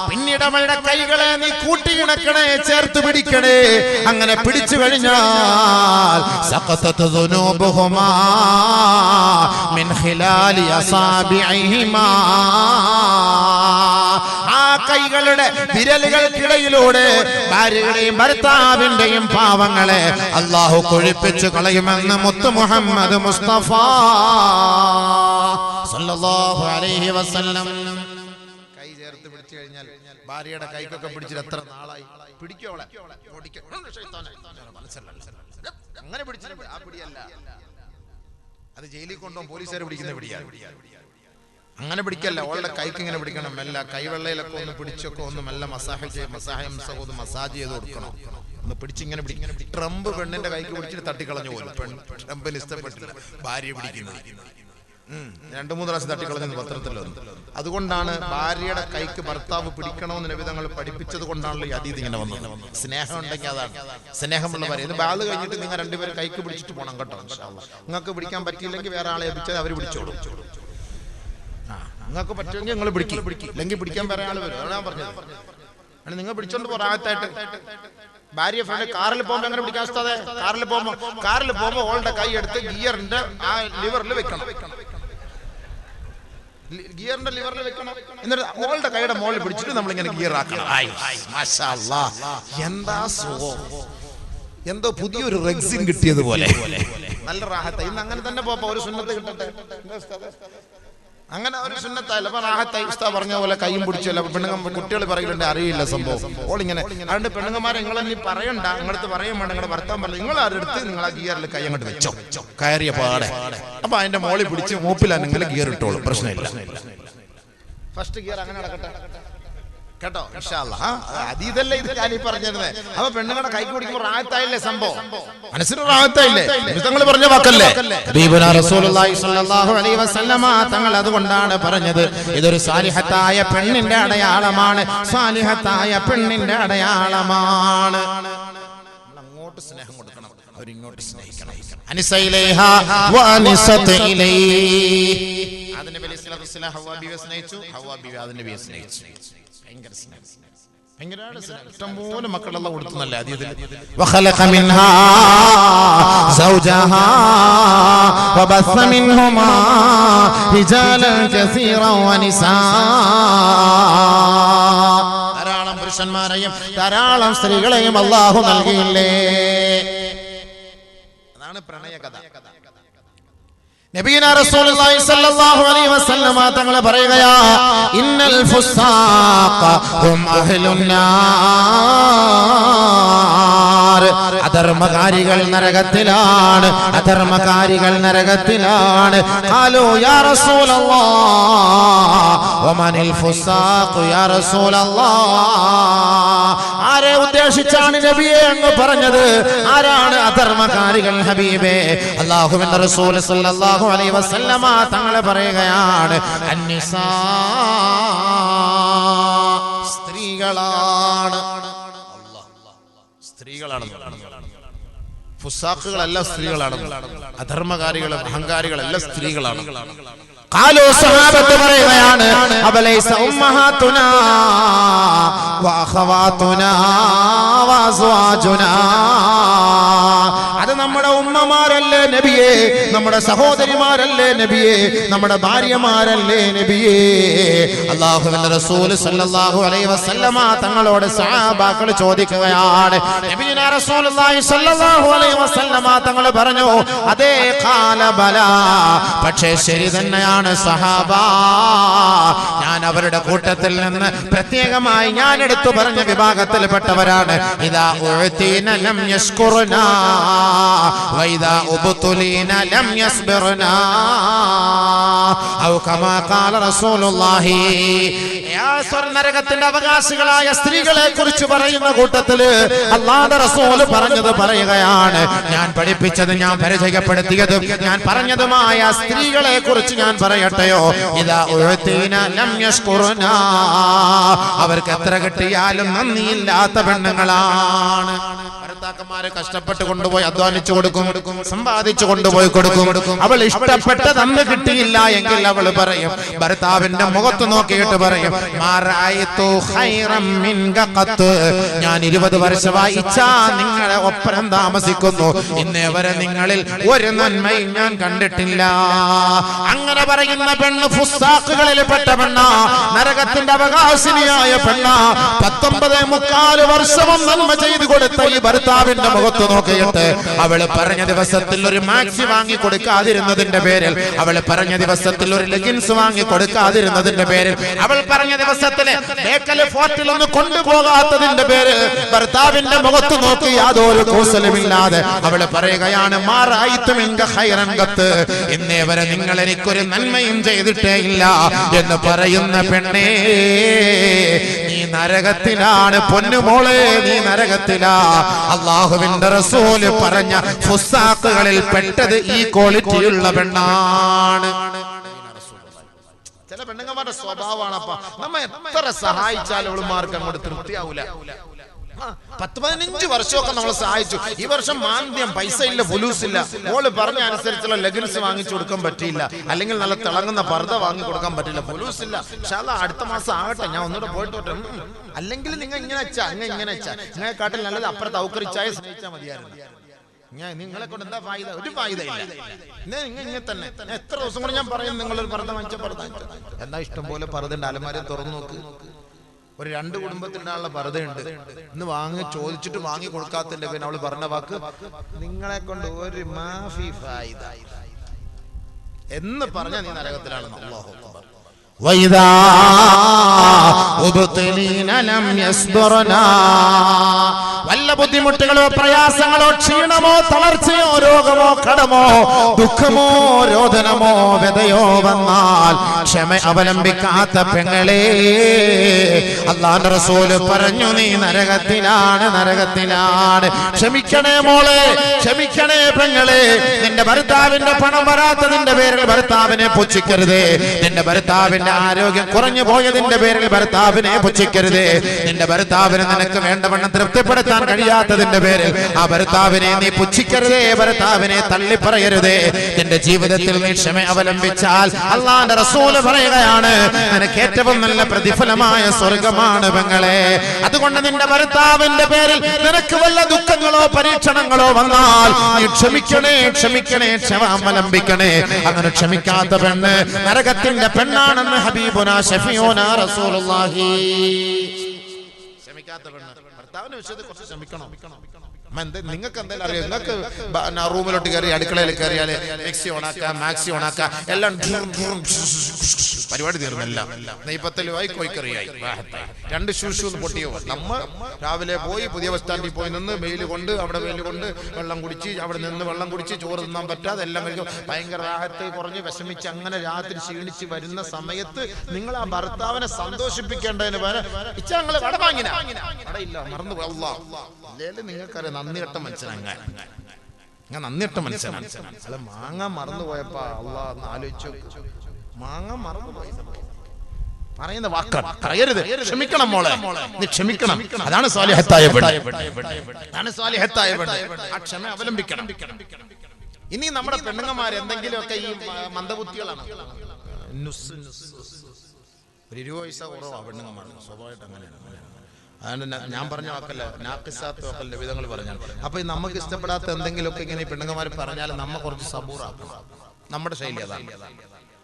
പിന്നീട് അവളുടെ കൈകളെ നീ കൂട്ടിയിണക്കണേ, ചേർത്ത് പിടിക്കണേ. അങ്ങനെ പിടിച്ചു കഴിഞ്ഞാൽ സഖതത് ദുനൂബുഹുമാ മിൻ ഖിലാലി അസാബിഇഹിമാ, ആ കൈകളുടെ വിരലുകൾക്കിടയിലൂടെ ഭാര്യയുടെയും ഭർത്താവിന്റെയും പാവങ്ങളെ അല്ലാഹു കൊഴിപ്പിച്ചു കളയുമെന്ന് മുത്ത് മുഹമ്മദ് മുസ്തഫ സല്ലല്ലാഹു അലൈഹി വസല്ലം. കൈ ചേർത്ത് പിടിച്ചു കഴിഞ്ഞാൽ ഭാര്യയുടെ കൈക്കൊക്കെ പിടിച്ചിട്ട് എത്ര നാളായി? പിടിക്കോളെ അങ്ങനെ പിടിച്ചിട്ട് ആ പിടിയല്ല, അത് ജയിലിൽ കൊണ്ടുപോകും പോലീസുകാർ പിടിക്കുന്ന പിടിയാണ്. അങ്ങനെ പിടിക്കല്ല, ഓളുടെ കൈക്ക് ഇങ്ങനെ പിടിക്കണം. മെല്ലെ കൈവെള്ളയിലൊക്കെ ഒന്ന് പിടിച്ചൊക്കെ ഒന്ന് മെല്ലെ മസാജ് ചെയ്ത് കൊടുക്കണം. ഒന്ന് പിടിച്ചിങ്ങനെ പിടിക്കണം. ട്രംപ് പെണ്ണിന്റെ കൈക്ക് പിടിച്ചിട്ട് തട്ടിക്കളഞ്ഞു പോലും. ട്രംപിന് ഇഷ്ടപ്പെട്ടില്ല ഭാര്യ പിടിക്കുന്നത്. 2-3 പ്രാവശ്യം തട്ടിക്കളഞ്ഞു പത്രത്തിലോ. അതുകൊണ്ടാണ് ഭാര്യയുടെ കൈക്ക് ഭർത്താവ് പിടിക്കണമെന്ന് നബി തങ്ങൾ പഠിപ്പിച്ചത് കൊണ്ടാണല്ലോ ഈ ഹദീസ് ഇങ്ങനെ വന്നത്. സ്നേഹം ഉണ്ടെങ്കിൽ അതാണ് സ്നേഹമുള്ള ഭാര്യ. ഇത് ബാല് കഴിഞ്ഞിട്ട് നിങ്ങൾ 2 പേരും കൈക്ക് പിടിച്ചിട്ട് പോകണം കേട്ടോ. നിങ്ങൾക്ക് പിടിക്കാൻ പറ്റിയില്ലെങ്കിൽ വേറെ ആളെ ഏൽപ്പിച്ചാൽ അവർ പിടിച്ചോളും. നിങ്ങൾക്ക് പറ്റുമെങ്കിൽ നിങ്ങൾ പിടിക്കും, അല്ലെങ്കിൽ പിടിക്കാൻ വേറെ ആൾ വരും. അതാണ് ഞാൻ പറഞ്ഞത്. നിങ്ങൾ പിടിച്ചോണ്ട് പോറാകത്തായിട്ട് ഭാര്യ ഫ്രണ്ട് കാറിൽ പോകുമ്പോൾ എങ്ങനെ പിടിക്കാൻ അവസ്ഥ? കാറിൽ പോകുമ്പോൾ ഓളുടെ കൈ എടുത്ത് ഗിയറിന്റെ ആ ലിവറിൽ വെക്കണം. ഗിയറിന്റെ ലിവറിൽ വെക്കണം. എന്നിട്ട് ഓളുടെ കൈയുടെ മുകളിൽ പിടിച്ചിട്ട് നമ്മളിങ്ങനെ ഗിയർ ആക്കണം. എന്താ സുഖം! എന്തോ പുതിയൊരു റെക്സിൻ കിട്ടിയതുപോലെ നല്ല റാഹത്ത. ഇന്ന് അങ്ങനെ തന്നെ പോപ്പോ ഒരു സുന്നത്ത് കിട്ടട്ടെ. അങ്ങനെ ഒരു സുന്നത്തായില്ല, അപ്പൊ റാഹത്തായി. ഉസ്താദ് പറഞ്ഞ പോലെ കൈയും പിടിച്ചല്ല. പെണ്ണുങ്ങൾ കുട്ടികൾ പറയുന്നുണ്ട്, അറിയില്ല സംഭവം. ഓളിങ്ങനെ അതുകൊണ്ട് പെണ്ണുങ്ങന്മാരെ നിങ്ങളെന്നീ പറയണ്ട, നിങ്ങളടുത്ത് പറയും വേണ്ട. നിങ്ങളുടെ ഭർത്താവ് പറഞ്ഞു നിങ്ങൾ ആരെടുത്ത് നിങ്ങൾ ആ ഗിയറിൽ കൈ അങ്ങോട്ട് വെച്ചോ, കയറിയ പാടെ. അപ്പൊ അതിന്റെ മോളിൽ പിടിച്ച് മൂപ്പിലാണെങ്കിൽ ഗിയർ ഇട്ടോളൂ, പ്രശ്നമില്ല. ഫസ്റ്റ് ഗിയർ അങ്ങനെ നടക്കട്ടെ കേട്ടോ, ഇൻഷാ അല്ലാഹ്. അതീതല്ലേ ഇത് ഞാൻ ഈ പറഞ്ഞിരുന്നത്. അപ്പൊ പെണ്ണുങ്ങളുടെ കൈ കുടിക്കുമ്പോൾ റാഹത്തായില്ലേ സംഭവം? മനസ്സിന് റാഹത്തായില്ലേ? തങ്ങൾ പറഞ്ഞ വാക്കല്ലേ ഹബീബുനാ റസൂലുള്ളാഹി സ്വല്ലല്ലാഹു അലൈഹി വസല്ലമ തങ്ങൾ അതുകൊണ്ടാണ് പറഞ്ഞത്, ഇതൊരു സാലിഹത്തായ പെണ്ണിന്റെ അടയാളമാണ്, സാലിഹത്തായ പെണ്ണിന്റെ അടയാളമാണ്. അങ്ങോട്ട് സ്നേഹം കൊടുക്കണം, അവരിങ്ങോട്ട് സ്നേഹിക്കണം. അനിസ ഇലൈഹാ വഅനിസത ഇലൈഹി. ആദം നബി അലൈഹി സ്വലാത്തു വസ്സലാം ഹവ്വ ബീവിയെ സ്നേഹിച്ചു, ഹവ്വ ബീവി ആദം നബിയെ സ്നേഹിച്ചു. ഭയങ്കര സ്നേഹം, ഭയങ്കര സ്നേഹം. ഇഷ്ടംപോലെ മക്കളെല്ലാം കൊടുക്കുന്നല്ല ആദ്യത്തിൽ. വഖലഖ മിൻഹാ സൗജഹാ വബസ്സ മിൻഹുമാ റിജാലൻ കസീറൻ വനിസാ. ധാരാളം പുരുഷന്മാരെയും ധാരാളം സ്ത്രീകളെയും അല്ലാഹു നൽകിയില്ലേ. അതാണ് പ്രണയകഥ. നബിയുനാ റസൂലുള്ളാഹി സ്വല്ലല്ലാഹു അലൈഹി വസല്ലമ തങ്ങൾ പറയുകയാ, ഇന്നൽ ഫുസാഖ ഹും അഹ്ലുൻ നാർ. അധർമ്മകാരികൾ നരകത്തിലാണ്, അധർമ്മകാരികൾ നരകത്തിലാണ്. ഖാലൂ യാ റസൂലല്ലാഹ് വമനിൽ ഫുസാഖ് യാ റസൂലല്ലാഹ്. ആരെ ഉദ്ദേശിച്ചാണ് നബിയെ അങ്ങ് പറഞ്ഞത്? ആരാണ് അധർമ്മകാരികൾ ഹബീബേ? അല്ലാഹുവിന്റെ റസൂൽ സല്ലല്ലാഹു അലൈഹി വസല്ലമ തങ്ങൾ പറയുകയാണ്, അന്നിസാ, സ്ത്രീകളാണ്. സ്ത്രീകളാണ്. ഫുസാഖുകളല്ല സ്ത്രീകളാണ്. അധർമ്മകാരികളും അഹങ്കാരികളല്ല സ്ത്രീകളാണ്. ഖാലൂ, സഹാബത്ത് പറയുകയാണ്, അബലൈസ ഉമ്മഹാതുനാ വഅഖവാതുനാ വഅസ്വാജുനാ. അത് നമ്മുടെ ഉമ്മമാരല്ലേ നബിയേ, നമ്മുടെ സഹോദരിമാരല്ലേ നബിയേ, നമ്മുടെ ഭാര്യമാരല്ലേ നബിയേ? അല്ലാഹുവിന്റെ റസൂൽ സല്ലല്ലാഹു അലൈഹി വസല്ലമ തങ്ങളോട് സഹാബാക്കൾ ചോദിക്കുകയാണ്. നബിയുനാ റസൂലുള്ളാഹി സല്ലല്ലാഹു അലൈഹി വസല്ലമ തങ്ങൾ പറഞ്ഞു, അതേ, ഖാല ബലാ, പക്ഷേ ശരി തന്നെയാണ് സഹാബ. ഞാൻ അവരുടെ കൂട്ടത്തിൽ നിന്ന് പ്രത്യേകമായി ഞാൻ എടുത്തു പറഞ്ഞ വിഭാഗത്തിൽപ്പെട്ടവരാണ്. ഇദാ ഉഅതീന ലം യശ്കുറുനാ വഇദാ ഉബ്തുലീന ലം യസ്ബിറുനാ ഔ കമാ ഖാല റസൂലുള്ളാഹി. നരകത്തിന്റെ അവകാശികളായ സ്ത്രീകളെ കുറിച്ച് പറയുന്ന കൂട്ടത്തില് അല്ലാഹുവിന്റെ റസൂൽ പറഞ്ഞത് പറയുകയാണ്. ഞാൻ പഠിപ്പിച്ചത്, ഞാൻ പരിചയപ്പെടുത്തിയത്, ഞാൻ പറഞ്ഞതുമായ സ്ത്രീകളെ കുറിച്ച് ഞാൻ പറയട്ടെയോ? ഇദാ ഉഅതീന ലം യശ്കുറുനാ, അവർക്ക് എത്ര കിട്ടിയാലും നന്ദിയില്ലാത്ത പെണ്ണുങ്ങളാണ്. ഭർത്താക്കന്മാരെ കഷ്ടപ്പെട്ട് കൊണ്ടുപോയി അധ്വാനിച്ചു കൊടുക്കും, സമ്പാദിച്ചു കൊണ്ടുപോയി കൊടുക്കും. അവൾ ഇഷ്ടപ്പെട്ടത് അന്ന് കിട്ടിയില്ല എങ്കിൽ അവൾ പറയും, ഭർത്താവിന്റെ മുഖത്ത് നോക്കിയിട്ട് പറയും, ഞാൻ 20 വർഷമായി ഇച്ഛാ നിങ്ങളെ ഒപ്പം താമസിക്കുന്നു, ഇന്നേ വരെ നിങ്ങളിൽ ഒരു നന്മയും ഞാൻ കണ്ടിട്ടില്ല. അങ്ങനെ പറയുന്ന പെണ്ണ് ഫുസാഖുകളിൽ പെട്ട പെണ്ണ, നരകത്തിന്റെ അവകാശിനിയായ പെണ്ണ. 19.25 വർഷവും നന്മ ചെയ്തു കൊടുത്ത ഈ ഭർത്താവിന്റെ മുഖത്ത് നോക്കിയിട്ട് അവള് പറഞ്ഞ ദിവസത്തിൽ ഒരു മാക്സി വാങ്ങി കൊടുക്കാതിരുന്നതിന്റെ പേരിൽ, അവൾ പറഞ്ഞ ദിവസത്തിൽ ഒരു ലെഗിൻസ് വാങ്ങി കൊടുക്കാതിരുന്നതിന്റെ പേരിൽ, അവൾ പറഞ്ഞ ദിവസത്തില് ബേക്കൽ ഫോർട്ടിൽ ഒന്ന് കൊണ്ടുപോകാത്തതിന്റെ പേരിൽ ഭർത്താവിന്റെ മുഖത്ത് നോക്കി യാതൊരു കൂസലുമില്ലാതെ അവൾ പറയുകയാണ്, ഇന്നേ വരെ നിങ്ങൾ എനിക്കൊരു നന്മയും ചെയ്തിട്ടേ ഇല്ല എന്ന് പറയുന്ന പെണ്ണേ, നീ നരകത്തിലാണ് പൊന്നുമോളെ, നീ നരകത്തിലാ. അല്ലാഹുവിന്റെ റസൂല് പറഞ്ഞ ഫുസാഖുകളിൽ പെട്ടത് ഈ ക്വാളിറ്റിയുള്ള പെണ്ണാണ്. ചില പെണ്ണുങ്ങന്മാരുടെ സ്വഭാവമാണപ്പ, നമ്മ എത്ര സഹായിച്ചാലും അവളുമാർക്ക് അങ്ങോട്ട് തൃപ്തിയാവൂല. 10-15 വർഷമൊക്കെ നമ്മൾ സഹായിച്ചു. ഈ വർഷം മാന്ദ്യം, പൈസ ഇല്ല, ഫുലൂസ് ഇല്ല. മോള് പറഞ്ഞ അനുസരിച്ചുള്ള ലെഗിൻസ് വാങ്ങിച്ചു കൊടുക്കാൻ പറ്റിയില്ല, അല്ലെങ്കിൽ നല്ല തിളങ്ങുന്ന പർദ്ദ വാങ്ങി കൊടുക്കാൻ പറ്റില്ല, ഫുലൂസ് ഇല്ല. പക്ഷെ അടുത്ത മാസം ആകട്ടെ, ഞാൻ ഒന്നുകൂടെ പോയിട്ട് വട്ടെ. അല്ലെങ്കിൽ നിങ്ങൾ ഇങ്ങനെ വെച്ചാ, ഇങ്ങനെ വെച്ചാ, നിങ്ങളെ കാട്ടിൽ നല്ലത് അപ്പുറത്ത് ഔക്കറിച്ചായ സ്നേഹിച്ചാൽ മതിയായിരുന്നു. ഞാൻ നിങ്ങളെ കൊണ്ട് എന്താ ഫായിദ? ഒരു ഫായിദ ഇല്ല. ഇങ്ങനെ തന്നെ എത്ര ദിവസം കൊണ്ട് ഞാൻ പറയും, നിങ്ങളൊരു പർദ്ദ വാങ്ങിച്ച പർദ്ദ എന്താ ഇഷ്ടം പോലെ പർദ്ദയുണ്ട്, അലമാര തുറന്നു നോക്ക്. ഒരു 2 കുടുംബത്തിനുള്ള പർദ്ദയുണ്ട്. ഇന്ന് വാങ്ങി ചോദിച്ചിട്ട് വാങ്ങി കൊടുക്കാത്തതിന്റെ പിന്നെ അവള് പറഞ്ഞ വാക്ക്, നിങ്ങളെ കൊണ്ട് ഒരു മാഫി ഫായിദ എന്ന് പറഞ്ഞാൽ നീ നരകത്തിലാണെന്ന്. അല്ലാഹു അക്ബർ. وَإِذَا أُبْتِلِينَ لَمْ يَصْبِرْنَا. വല്ല ബുദ്ധിമുട്ടുകളോ പ്രയാസങ്ങളോ ക്ഷീണമോ തളർച്ചയോ രോഗമോ കടമോ ദുഃഖമോ രോദനമോ വ്യതയോ വന്നാൽ ക്ഷമ അവലംബിക്കാത്ത പെങ്ങളെ, അല്ലാഹുവിന്റെ റസൂൽ പറഞ്ഞു, നീ നരകത്തിലാണ്, നരകത്തിലാണ്. ക്ഷമിക്കണേ മോളെ, ക്ഷമിക്കണേ പെങ്ങളെ. നിന്റെ ഭർത്താവിന്റെ പണം വരാത്തതിന്റെ പേരിൽ ഭർത്താവിനെ പുച്ഛിക്കരുതേ. നിന്റെ ഭർത്താവിന്റെ ഭർത്താവിന്റെ ആരോഗ്യം കുറഞ്ഞു പോയതിന്റെ പേരിൽ ഭർത്താവിനെ പുച്ഛിക്കരുത്. നിന്റെ ഭർത്താവിനെ നിനക്ക് വേണ്ടവണ്ണം തൃപ്തിപ്പെടുത്താൻ കഴിയാത്തതിന്റെ പേരിൽ ആ ഭർത്താവിനെ നീ പുച്ഛിക്കരുതേ, ഭർത്താവിനെ തള്ളിപ്പറയരുതേ. നിന്റെ ജീവിതത്തിൽ നീ ക്ഷമ അവലംബിച്ചാൽ അള്ളാന്റെ റസൂല് പറയുകയാണ്, നിനക്ക് ഏറ്റവും നല്ല പ്രതിഫലമായ സ്വർഗമാണ് പെങ്ങളെ. അതുകൊണ്ട് നിന്റെ ഭർത്താവിന്റെ പേരിൽ നിനക്ക് വല്ല ദുഃഖങ്ങളോ പരീക്ഷണങ്ങളോ വന്നാൽ നീ ക്ഷമിക്കണേ, ക്ഷമിക്കണേ, ക്ഷമ അവലംബിക്കണേ. അങ്ങനെ ക്ഷമിക്കാത്ത പെണ്ണ് നരകത്തിന്റെ പെണ്ണാണെന്ന് ഹബീബുനാ ശഫീഉനാ റസൂലുള്ളാഹി. ക്ഷമിക്കാത്ത പെണ്ണ് ഭർത്താവിന്റെ വിഷയത്തിൽ കുറച്ച് ക്ഷമിക്കണം. നിങ്ങൾക്ക് എന്തായാലും അറിയാം, നിങ്ങൾക്ക് റൂമിലോട്ട് കയറി അടുക്കളയിൽ കയറിയാല് മിക്സി ഓണാക്കാം, മാക്സി ഓണാക്കാം, എല്ലാം പരിപാടി തീർന്നല്ല. നെയ്പത്തലുമായി കോഴിക്കറിയായി, 2 ഷൂസ് പൊട്ടിയോ. നമ്മ രാവിലെ പോയി പുതിയ ബസ് സ്റ്റാൻഡിൽ പോയി നിന്ന് വെയിൽ കൊണ്ട് അവിടെ വെയിൽ കൊണ്ട് വെള്ളം കുടിച്ച്, അവിടെ നിന്ന് വെള്ളം കുടിച്ച് ചോറ് തിന്നാൻ പറ്റാതെ എല്ലാം കഴിക്കും. ഭയങ്കര റാഹത്ത് കുറഞ്ഞ് വിഷമിച്ച് അങ്ങനെ രാത്രി ക്ഷീണിച്ച് വരുന്ന സമയത്ത് നിങ്ങൾ ആ ഭർത്താവിനെ സന്തോഷിപ്പിക്കേണ്ടതിന് ഞങ്ങള് വട വാങ്ങിന വടയില്ല മറന്നു നിങ്ങൾക്കറിയാം. നന്ദി കെട്ട മനുഷ്യനാണ് ഞാൻ, നന്ദി കെട്ട മനുഷ്യനാണ്. അല്ല മാങ്ങ മറന്നുപോയപ്പാ അള്ളാ ഒന്ന് ആലോചിച്ചു. മാങ്ങ മറന്നുപോയി പറയുന്ന വാക്കാണ്, പറയരുത്. ക്ഷമിക്കണം മോളെ, നീ ക്ഷമിക്കണം. അതാണ് സ്വാലിഹത്തായ പെണ്ണ്, അതാണ് സ്വാലിഹത്തായ പെണ്ണ്. ആ ക്ഷമ അവലംബിക്കണം. ഇനി നമ്മുടെ പെണ്ണുങ്ങന്മാർ എന്തെങ്കിലുമൊക്കെ ഈ മന്ദബുദ്ധികളാണ്. ഒരു 20 പൈസ കുറവാ പെണ്ണുങ്ങന്മാർ സ്വാഭാവികമായിട്ട് അങ്ങനെയാണ്. അതുകൊണ്ട് ഞാൻ പറഞ്ഞ വാക്കല്ല, നാക്കിസാത്ത് വാക്കല്ല വിധങ്ങൾ പറഞ്ഞാൽ. അപ്പൊ നമുക്ക് ഇഷ്ടപ്പെടാത്ത എന്തെങ്കിലുമൊക്കെ ഇങ്ങനെ പെണ്ണുങ്ങന്മാർ പറഞ്ഞാൽ നമ്മ കുറച്ച് സബൂറാക്കും. നമ്മുടെ ശൈലി അതാണ്.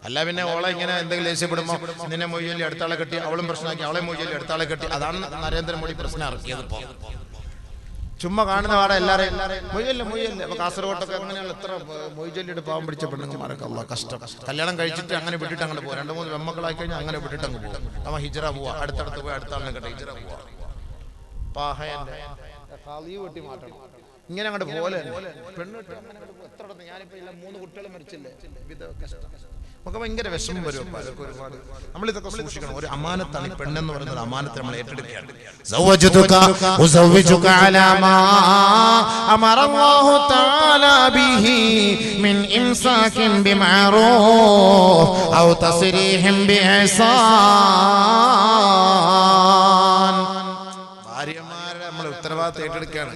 അല്ല പിന്നെ ഓളെ ഇങ്ങനെ എന്തെങ്കിലും ദേഷ്യപ്പെടുമ്പോ നിന്നെ മൊയ്യലി അടുത്താളെ കെട്ടി, അവളും പ്രശ്നമാക്കി, അവളെ മൊയ്യലി അടുത്താളെ കെട്ടി. അതാണ് നരേന്ദ്രമോദി പ്രശ്നം ഇറക്കിയത്. ഇപ്പോ ചുമ്മാ കാണുന്ന പാടെ എല്ലാരെയും മൊയ്യല്ല. അപ്പൊ കാസർഗോട്ടൊക്കെ അങ്ങനെയുള്ള എത്ര മൊയ്യല്ലിയുടെ പാവം പിടിച്ച പെണ്ണുങ്ങന്മാരൊക്കെ ഉള്ള കഷ്ടം. കല്യാണം കഴിച്ചിട്ട് അങ്ങനെ വിട്ടിട്ട് അങ്ങനെ പോകും. 2-3 വെമ്മക്കളായി കഴിഞ്ഞാൽ അങ്ങനെ വിട്ടിട്ട് അങ്ങ് പോകും. നമ്മ ഹിജറ പോവാ, അടുത്തടുത്ത് പോയി അടുത്താളിനെ കെട്ടി ഹിജറ പോവാ. വെട്ടി മാറ്റണം ഇങ്ങനെ അങ്ങോട്ട് പോലെ പെണ്ണിട്ട് എത്ര ഞാനിപ്പോ 3 കുട്ടികൾ മരിച്ചില്ലേ. നമുക്ക് ഭയങ്കര വിഷമം വരും. ഒരുപാട് നമ്മളിതൊക്കെ സൂക്ഷിക്കണം. ഒരു അമാനത്താണ് ഈ പെണ്ണെന്ന് പറയുന്നത്. അമാനത്തെ നമ്മൾ ഏറ്റെടുക്കുകയാണ്. ഭാര്യമാരെ നമ്മൾ ഉത്തരവാദിത്തം ഏറ്റെടുക്കുകയാണ്.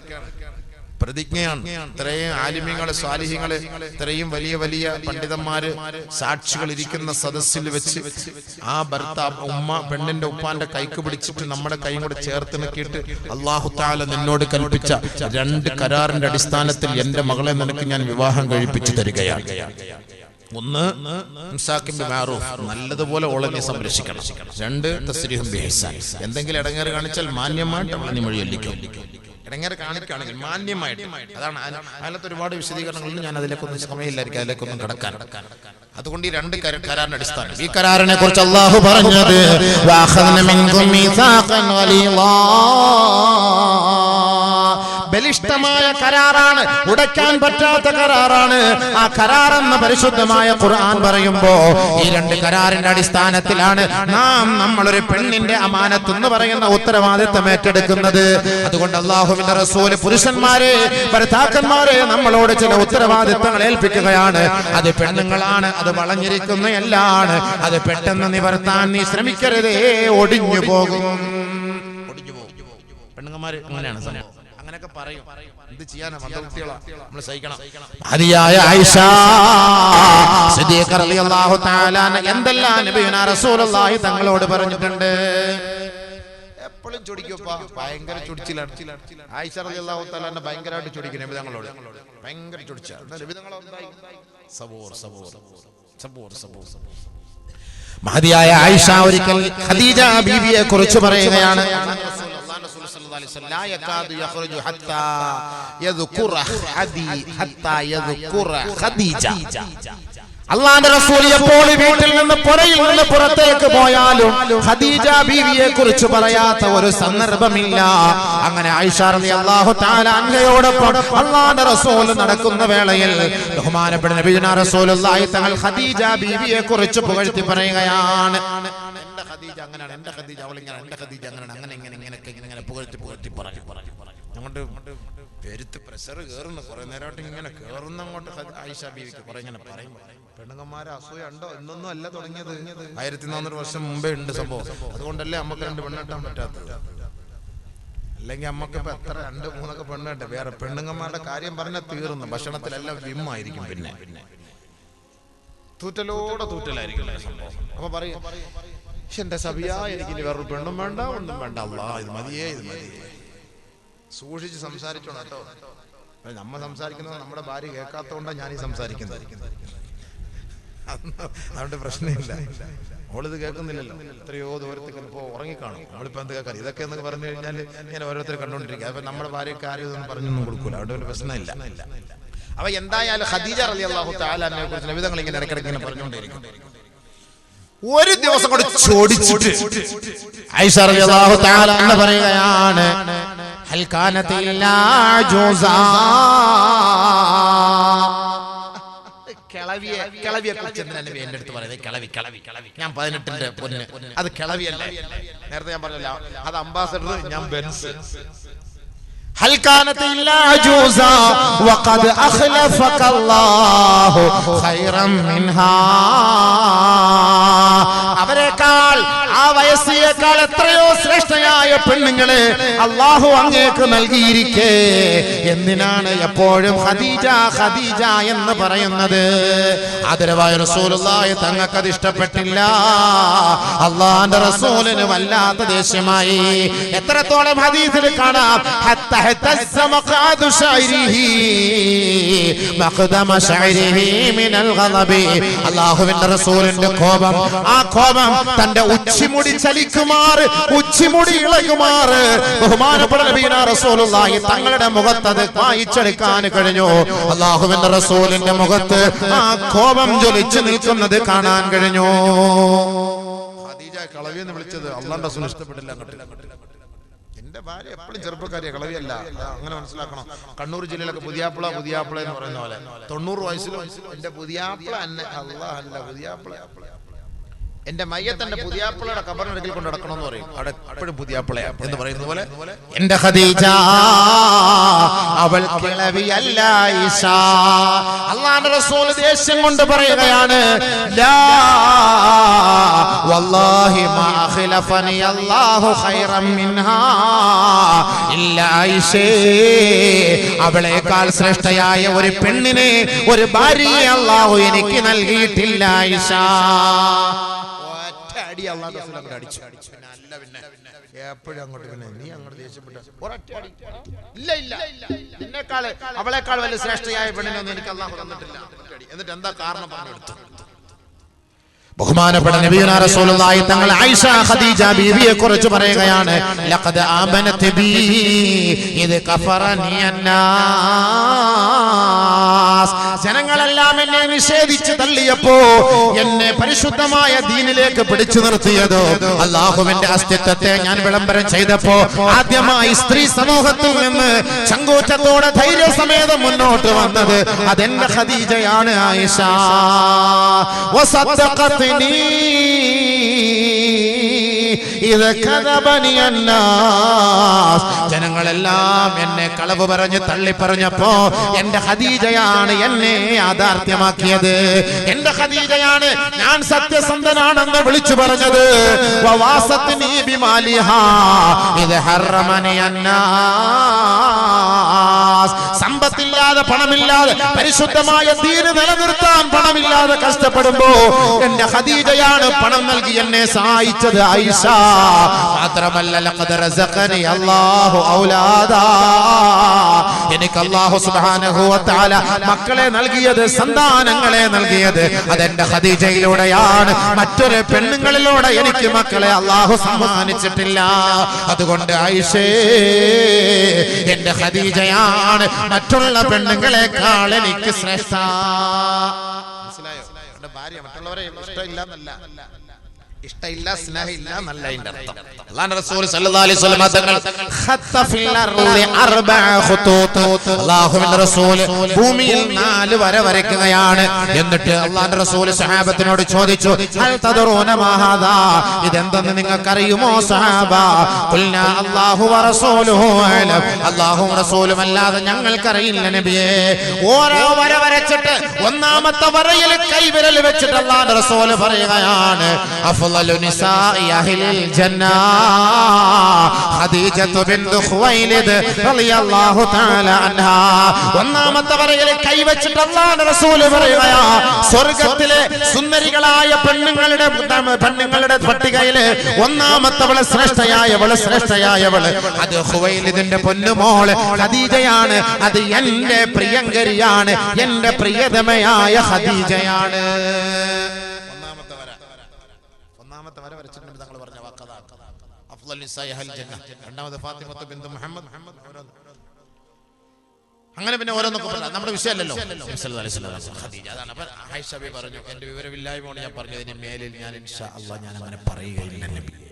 പ്രതിജ്ഞയാണ്. ഇത്രയും ആലിമ്യങ്ങള് സ്വാലിഹ്യങ്ങള് ഇത്രയും വലിയ വലിയ പണ്ഡിതന്മാര് സാക്ഷികൾ ഇരിക്കുന്ന സദസ്സിൽ വെച്ച് ആ ഭർത്താവ് ഉമ്മ പെണ്ണിന്റെ ഉപ്പാന്റെ കൈക്ക് പിടിച്ചിട്ട് നമ്മുടെ കൈയും കൂടെ ചേർത്ത് നിൽക്കിയിട്ട് അല്ലാഹു തആല നിന്നോട് കൽപ്പിച്ച 2 കരാറിന്റെ അടിസ്ഥാനത്തിൽ എന്റെ മകളെ നിനക്ക് ഞാൻ വിവാഹം കഴിപ്പിച്ചു തരികയാണ്. ഒന്ന് നല്ലതുപോലെ ഓളനെ സംരക്ഷിക്കണം. 2 തസ്രീഹും ബിഹിസാൻ. എന്തെങ്കിലും ഇടങ്ങേറ് കാണിച്ചാൽ മാന്യമായിട്ട് അവളെ മൊഴിയൊല്ലിക്കും. ഇടങ്ങേറ് കാണിക്കുകയാണെങ്കിൽ മാന്യമായിട്ട്. അതാണ് അതിനകത്ത് ഒരുപാട് വിശദീകരണങ്ങളുണ്ട്. ഞാൻ അതിലേക്കൊന്നും സമയമില്ലായിരിക്കും അതിലേക്കൊന്നും കടക്കാൻ. അതുകൊണ്ട് ഈ 2 കരാറിന്റെ അടിസ്ഥാനം. ഈ കരാറിനെ കുറിച്ച് അല്ലാഹു പറഞ്ഞത് ബലിഷ്ഠമായ കരാറാണ്, ഉടയ്ക്കാൻ പറ്റാത്ത കരാറാണ്. ആ കരാർ എന്ന പരിശുദ്ധമായ ഖുർആൻ പറയുമ്പോ ഈ 2 കരാറിന്റെ അടിസ്ഥാനത്തിലാണ് നമ്മളൊരു പെണ്ണിന്റെ അമാനത്ത് എന്ന് പറയുന്ന ഉത്തരവാദിത്തം ഏറ്റെടുക്കുന്നത്. അതുകൊണ്ട് അല്ലാഹുവിന്റെ റസൂൽ പുരുഷന്മാരെ, ഭർത്താക്കന്മാരെ നമ്മളോട് ചില ഉത്തരവാദിത്തങ്ങൾ ഏൽപ്പിക്കുകയാണ്. അത് പെണ്ണുങ്ങളാണ്, അത് വളഞ്ഞിരിക്കുന്ന എല്ലാണ്. അത് പെട്ടെന്ന് നിവർത്താൻ നീ ശ്രമിക്കരുതേ, ഒടിഞ്ഞു പോകും. പെണ്ണുങ്ങന്മാര് അങ്ങനെയാണ് സംഭവം. അങ്ങനെയൊക്കെ പറയും. എന്ത് ചെയ്യാനാ, മന്ദബുദ്ധികളാ, നമ്മൾ സഹിക്കണം. അതിയായ ആയിഷ സിദ്ദീഖ റളിയല്ലാഹു തആല എന്തെല്ലാം നബിയുനാ റസൂലുള്ളാഹി തങ്ങളോട് പറഞ്ഞിട്ടുണ്ട്. എപ്പോഴും ചൊടിക്കുപ്പാ, ഭയങ്കര ചൊടിച്ചിലാണ്. ആയിഷ റളിയല്ലാഹു തആല ഭയങ്കരമായിട്ട് ചൊടിക്കും നബി തങ്ങളോട്. ഭയങ്കര ചൊടിച്ച നബി തങ്ങളോ മഹദിയായ ആയിഷ ഒരിക്കൽ ഖദീജ ബീവിയെ കുറിച്ച് പറയുകയാണ്. അല്ലാഹുവിന്റെ റസൂൽ എപ്പോൾ വീട്ടിൽ നിന്ന് പുറയിൽ നിന്ന് പുറത്തേക്ക് പോയാലും ഖദീജ ബീവിയെ കുറിച്ച് പറയാത്ത ഒരു സന്ദർഭമില്ല. അങ്ങനെ ആയിഷ റളിയല്ലാഹു തആല അൻഹയോടൊപ്പം അല്ലാഹുവിന്റെ റസൂൽ നടക്കുന്ന വേളയിൽ ബഹുമാനപ്പെട്ട നബിയുനാ റസൂലുള്ളാഹി തങ്ങൾ ഖദീജ ബീവിയെ കുറിച്ച് പുകഴ്ത്തി പറയുകയാണ്. എന്റെ ഖദീജ അങ്ങനെയാണ്, എന്റെ ഖദീജ അവളിങ്ങനെ, എന്റെ ഖദീജ അങ്ങനെയാണ്, അങ്ങനെ ഇങ്ങനെ ഇങ്ങനെയൊക്കെ ഇങ്ങനെ പുകഴ്ത്തി പറഞ്ഞു. അങ്ങോട്ട് പെരുത്ത് പ്രഷർ കയറുന്നു. കുറെ നേരമായിട്ട് ഇങ്ങനെ കയറുന്ന അങ്ങോട്ട് ആയിഷ ബീവിക്ക് കുറെ ഇങ്ങനെ പറയും. പെണ്ണുങ്ങന്മാരെ അസൂയ ഉണ്ടോ എന്നൊന്നും അല്ല തുടങ്ങിയത്. 1400 വർഷം മുമ്പേ ഉണ്ട് സംഭവം. അതുകൊണ്ടല്ലേ നമുക്ക് 2 പെണ്ണെട്ടാൻ പറ്റാത്തത്. അല്ലെങ്കിൽ അമ്മക്കിപ്പോ എത്ര 2, 3 പെണ്ണെട്ടെ. വേറെ പെണ്ണുങ്ങന്മാരുടെ കാര്യം പറഞ്ഞാൽ തീർന്നു. ഭക്ഷണത്തിലെല്ലാം വിമ്മായിരിക്കും. പിന്നെ തൂറ്റലായിരിക്കും സംഭവം. അപ്പൊ പറയും, എന്റെ സബിയ എനിക്ക് ഇനി വേറൊരു പെണ്ണും വേണ്ട, ഒന്നും വേണ്ട, അല്ലാ ഇത് മതിയേ, ഇത് മതിയേ. സൂക്ഷിച്ച് സംസാരിച്ചോണം കേട്ടോ. നമ്മ സംസാരിക്കുന്നത് നമ്മുടെ ഭാര്യ കേൾക്കാത്തോണ്ടാണ് ഞാനീ സംസാരിക്കുന്നത്. അതുകൊണ്ട് പ്രശ്നമില്ല. അവളിത് കേൾക്കുന്നില്ലല്ലോ. എത്രയോ ദൂരത്തേക്ക് ഇപ്പോ ഉറങ്ങിക്കാണും. അവളിപ്പോ എന്ത് കേൾക്കാൻ? ഇതൊക്കെ എന്ന് പറഞ്ഞു കഴിഞ്ഞാൽ ഇങ്ങനെ ഓരോരുത്തർ കണ്ടോണ്ടിരിക്കുക. അപ്പൊ നമ്മുടെ ഭാര്യക്ക് ആരും ഇതൊന്നും പറഞ്ഞൊന്നും കൊടുക്കൂല. അതുകൊണ്ട് ഒരു പ്രശ്നമില്ല. അപ്പൊ എന്തായാലും ഖദീജ റളിയല്ലാഹു തആല അൻഹയെ കുറിച്ച് നബിതങ്ങൾ ഇങ്ങനെ ഇടയ്ക്കിടയ്ക്ക് ഇങ്ങനെ പറഞ്ഞുകൊണ്ടിരിക്കും. ഒരു ദിവസം കൂടി ചോദിച്ചിട്ട് ആയിഷ റളിയല്ലാഹു തആല അൻഹ പറയുകയാണ്, ഹൽ കാനത ഇല്ലാ ജുസാ. കിളവിയെ കുറിച്ച് എന്തിനാ നബി എന്റെ അടുത്ത് പറയുന്നത്? കിളവി ഞാൻ 18ന്റെ പൊന്ന്, അത് കിളവിയല്ലേ? നേരത്തെ ഞാൻ പറഞ്ഞല്ലോ, അത് അംബാസഡർ, ഞാൻ ബെൻസ്. هل كانت إلا عجوزا وقد أخلفك الله خيرا منها. അവരെക്കാൾ ആ വയസ്സിയേക്കാൾ എത്രയോ ശ്രേഷ്ഠയായ പെണ്ണുങ്ങളെ അള്ളാഹു അങ്ങേക്ക് നൽകിയിരിക്കെ എന്തിനാണ് എപ്പോഴും ഖദീജ ഖദീജ എന്ന് പറയുന്നത്? ആദരവായ റസൂലുള്ളാഹി തങ്ങൾക്കത് ഇഷ്ടപ്പെട്ടില്ല. അള്ളാഹുവിന്റെ റസൂലിന് വല്ലാത്ത ദേഷ്യമായി. എത്രത്തോളം ഹദീസിൽ കാണാം, അള്ളാഹുവിന്റെ റസൂലിന്റെ കോപം, ആ കോപം തന്റെ ഉച്ചിമുടി ചലിക്കുമാറ്, ഉച്ചിമുടി ഇളകുമാറ് ബഹുമാനപ്പെട്ട നബിയുനാ റസൂലുള്ളാഹി തങ്ങളുടെ മുഖത്ത് അത് വായിച്ചെടുക്കാൻ കഴിഞ്ഞു. അള്ളാഹുവിന്റെ റസൂലിന്റെ മുഖത്ത് ആ കോപം ജ്വലിച്ചു നിൽക്കുന്നത് കാണാൻ കഴിഞ്ഞു. ഖദീജ കളവി എന്ന് വിളിച്ചത് അള്ളാഹുവിന്റെ റസൂൽ ഇഷ്ടപ്പെട്ടില്ല. എന്റെ ഭാര്യ എപ്പോഴും ചെറുപ്പക്കാരിയ, കളവിയല്ല. അങ്ങനെ മനസ്സിലാക്കണം. കണ്ണൂർ ജില്ലയിലൊക്കെ പുതിയാപ്പിള എന്ന് പറയുന്ന പോലെ 90 വയസ്സിലും എന്റെ പുതിയാപ്പിള എന്നെ അല്ല പുതിയാപ്പിള. എന്റെ മയ്യത്തന്റെ പുതിയാപ്പിളയുടെ കബറിനടുക്കൽ കൊണ്ട് നടക്കണമെന്ന് പറയും. അവിടെ എപ്പോഴും പുതിയാപ്പിള എന്ന് പറയുന്ന പോലെ എന്റെ ഖദീജ അവൾ കിളവിയല്ല ആയിഷ. അല്ലാഹുവിന്റെ റസൂൽ ദേഷ്യം കൊണ്ട് പറയുകയാണ്, ലാ വല്ലാഹി മാ ഖലഫനി അല്ലാഹു ഖൈറൻ മിൻഹാ ഇല്ല ആയിഷ. അവളേക്കാൾ ശ്രേഷ്ഠയായ ഒരു പെണ്ണിനെ, ഒരു ഭാര്യയെ അല്ലാഹു എനിക്ക് നൽകിയിട്ടില്ല ആയിഷ. എപ്പോഴും അങ്ങോട്ട് നീ അങ്ങോട്ട് ദേഷ്യപ്പെട്ട നിന്നെക്കാള് അവളെക്കാൾ വലിയ ശ്രേഷ്ഠയായ പെണ്ണിനൊന്നും എനിക്ക് അല്ലാഹു തന്നിട്ടില്ല. എന്നിട്ട് എന്താ കാരണം പറഞ്ഞെടുത്തു. ബഹുമാനപ്പെട്ട നബിയുനാ റസൂലുള്ളാഹി തങ്ങൾ ആയിഷ ഖദീജ ബീവിയെ കുറിച്ച് പറയുകയാണ്, ലഖദ് ആമനത് ബി ഇദ് കഫറനി അന്നാസ്. ജനങ്ങളെല്ലാം എന്നെ നിഷേധിച്ച് തള്ളിയപ്പോ എന്നെ പരിശുദ്ധമായ ദീനിലേക്ക് പിടിച്ചു നിർത്തിയത്, അല്ലാഹുവിന്റെ അസ്തിത്വത്തെ ഞാൻ വിളംബരം ചെയ്തപ്പോ ആദ്യമായി സ്ത്രീ സമൂഹത്തിൽ നിന്ന് ചങ്കൂറ്റത്തോടെ ധൈര്യസമേതം മുന്നോട്ട് വന്നത് അതെന്റെ ഖദീജയാണ് ആയിഷ. വസദ്ദഖത് ജനങ്ങളെല്ലാം എന്നെ കളവ് പറഞ്ഞ് തള്ളി പറഞ്ഞപ്പോ എന്റെ ഖദീജയാണ് എന്നെ യാഥാർത്ഥ്യമാക്കിയത്. എന്റെ ഖദീജയാണ് ഞാൻ സത്യസന്ധനാണെന്ന് വിളിച്ചു പറഞ്ഞത്. സമ്പത്തില്ലാതെ പണമില്ലാതെ പരിശുദ്ധമായ ദീന് നിലനിർത്താൻ പണമില്ലാതെ കഷ്ടപ്പെടുമ്പോ എന്റെ ഖദീജയാണ് പണം നൽകി എന്നെ സഹായിച്ചത് ആയിഷ. മാത്രമല്ല ലഖദ് റസഖനി അല്ലാഹു ഔലാദാ. എനിക്ക് അല്ലാഹു സുബ്ഹാനഹു വ തആല മക്കളെ നൽകിയത്, സന്താനങ്ങളെ നൽകിയത് അതെന്റെ ഖദീജയിലൂടെയാണ്. മറ്റൊരു പെണ്ണുങ്ങളിലൂടെ എനിക്ക് മക്കളെ അല്ലാഹു സമ്മാനിച്ചിട്ടില്ല. അതുകൊണ്ട് ആയിഷേ എന്റെ ഖദീജയാണ് മറ്റുള്ള പെണ്ണുങ്ങളെക്കാൾ എനിക്ക് ശ്രേഷ്ഠ. മനസ്സിലായോ? എന്റെ ഭാര്യ മറ്റുള്ളവരെ ഇഷ്ടമില്ല എന്നല്ല, ഇഷ്ടമില്ല, സ്നേഹമില്ല എന്നല്ല അതിന്റെ അർത്ഥം. അല്ലാഹുവിന്റെ റസൂൽ സല്ലല്ലാഹു അലൈഹി വസല്ലം തങ്ങൾ ഖത്ത ഫിൽ അർളി അർബഅ ഖുതൂത്, അല്ലാഹുവിന്റെ റസൂൽ ഭൂമിയിൽ 4 വര വരയ്ക്കുകയാണ്. എന്നിട്ട് അല്ലാഹുവിന്റെ റസൂൽ സഹാബത്തിനോട് ചോദിച്ചു, ഹൽ തദറൂന മാ ഹാദാ, ഇതെന്തെന്ന് നിങ്ങൾക്കറിയുമോ സഹാബ? ഖുൽനാ അല്ലാഹു വ റസൂലുഹു അലം, അല്ലാഹുവും റസൂലും അല്ലാതെ ഞങ്ങൾക്കറിയില്ല നബിയേ. ഓരോ വര വരച്ചിട്ട് ഒന്നാമത്തെ വരയിൽ കൈവിരൽ വെച്ചിട്ട് അല്ലാഹുവിന്റെ റസൂൽ പറയുകയാണ്, അഫ്ളലു നിസാഇ അഹ്ലിൽ ജന്ന ഖദീജത്തു ബിൻതു ഖുവൈലിദ് റളിയല്ലാഹു തആല അൻഹാ. ഒന്നാമത്തെ വരയിൽ കൈവച്ചിട്ട് അല്ലാഹുവിന്റെ റസൂൽ പറയുകയാ, സ്വർഗ്ഗത്തിലെ സുന്ദരികളായ പെണ്ണുങ്ങളുടെ പട്ടികയില് ഒന്നാമത്തവള് ശ്രേഷ്ഠയായവള് അത് ഖുവൈലിദിന്റെ പൊന്നുമോള് ഖദീജയാണ്. അത് എന്റെ പ്രിയങ്കരിയാണ്, എന്റെ പ്രിയതമയായ ഖദീജയാണ്. ഒന്നാമത്തെ വര വരച്ചിട്ടുണ്ട് തങ്ങൾ പറഞ്ഞ വാക്കതാ, അഫ്ളൽ നിസാഇ അഹ്ലിൽ ജന്ന. രണ്ടാമത് ഫാത്തിമത്തു ബിൻതു മുഹമ്മദ്. അങ്ങനെ പിന്നെ ഓരോന്നൊക്കെ പറഞ്ഞു. നമ്മുടെ വിഷയമല്ലല്ലോ. ഖദീജ അതാണ്. അപ്പോൾ ആയിഷ ബി പറഞ്ഞു, എന്റെ വിവരമില്ലായ്മ കൊണ്ട് ഞാൻ പറഞ്ഞതിന് മേലിൽ ഞാൻ ഇൻഷാ അല്ലാഹ് ഞാൻ അങ്ങനെ പറയുകയില്ല നബിയേ.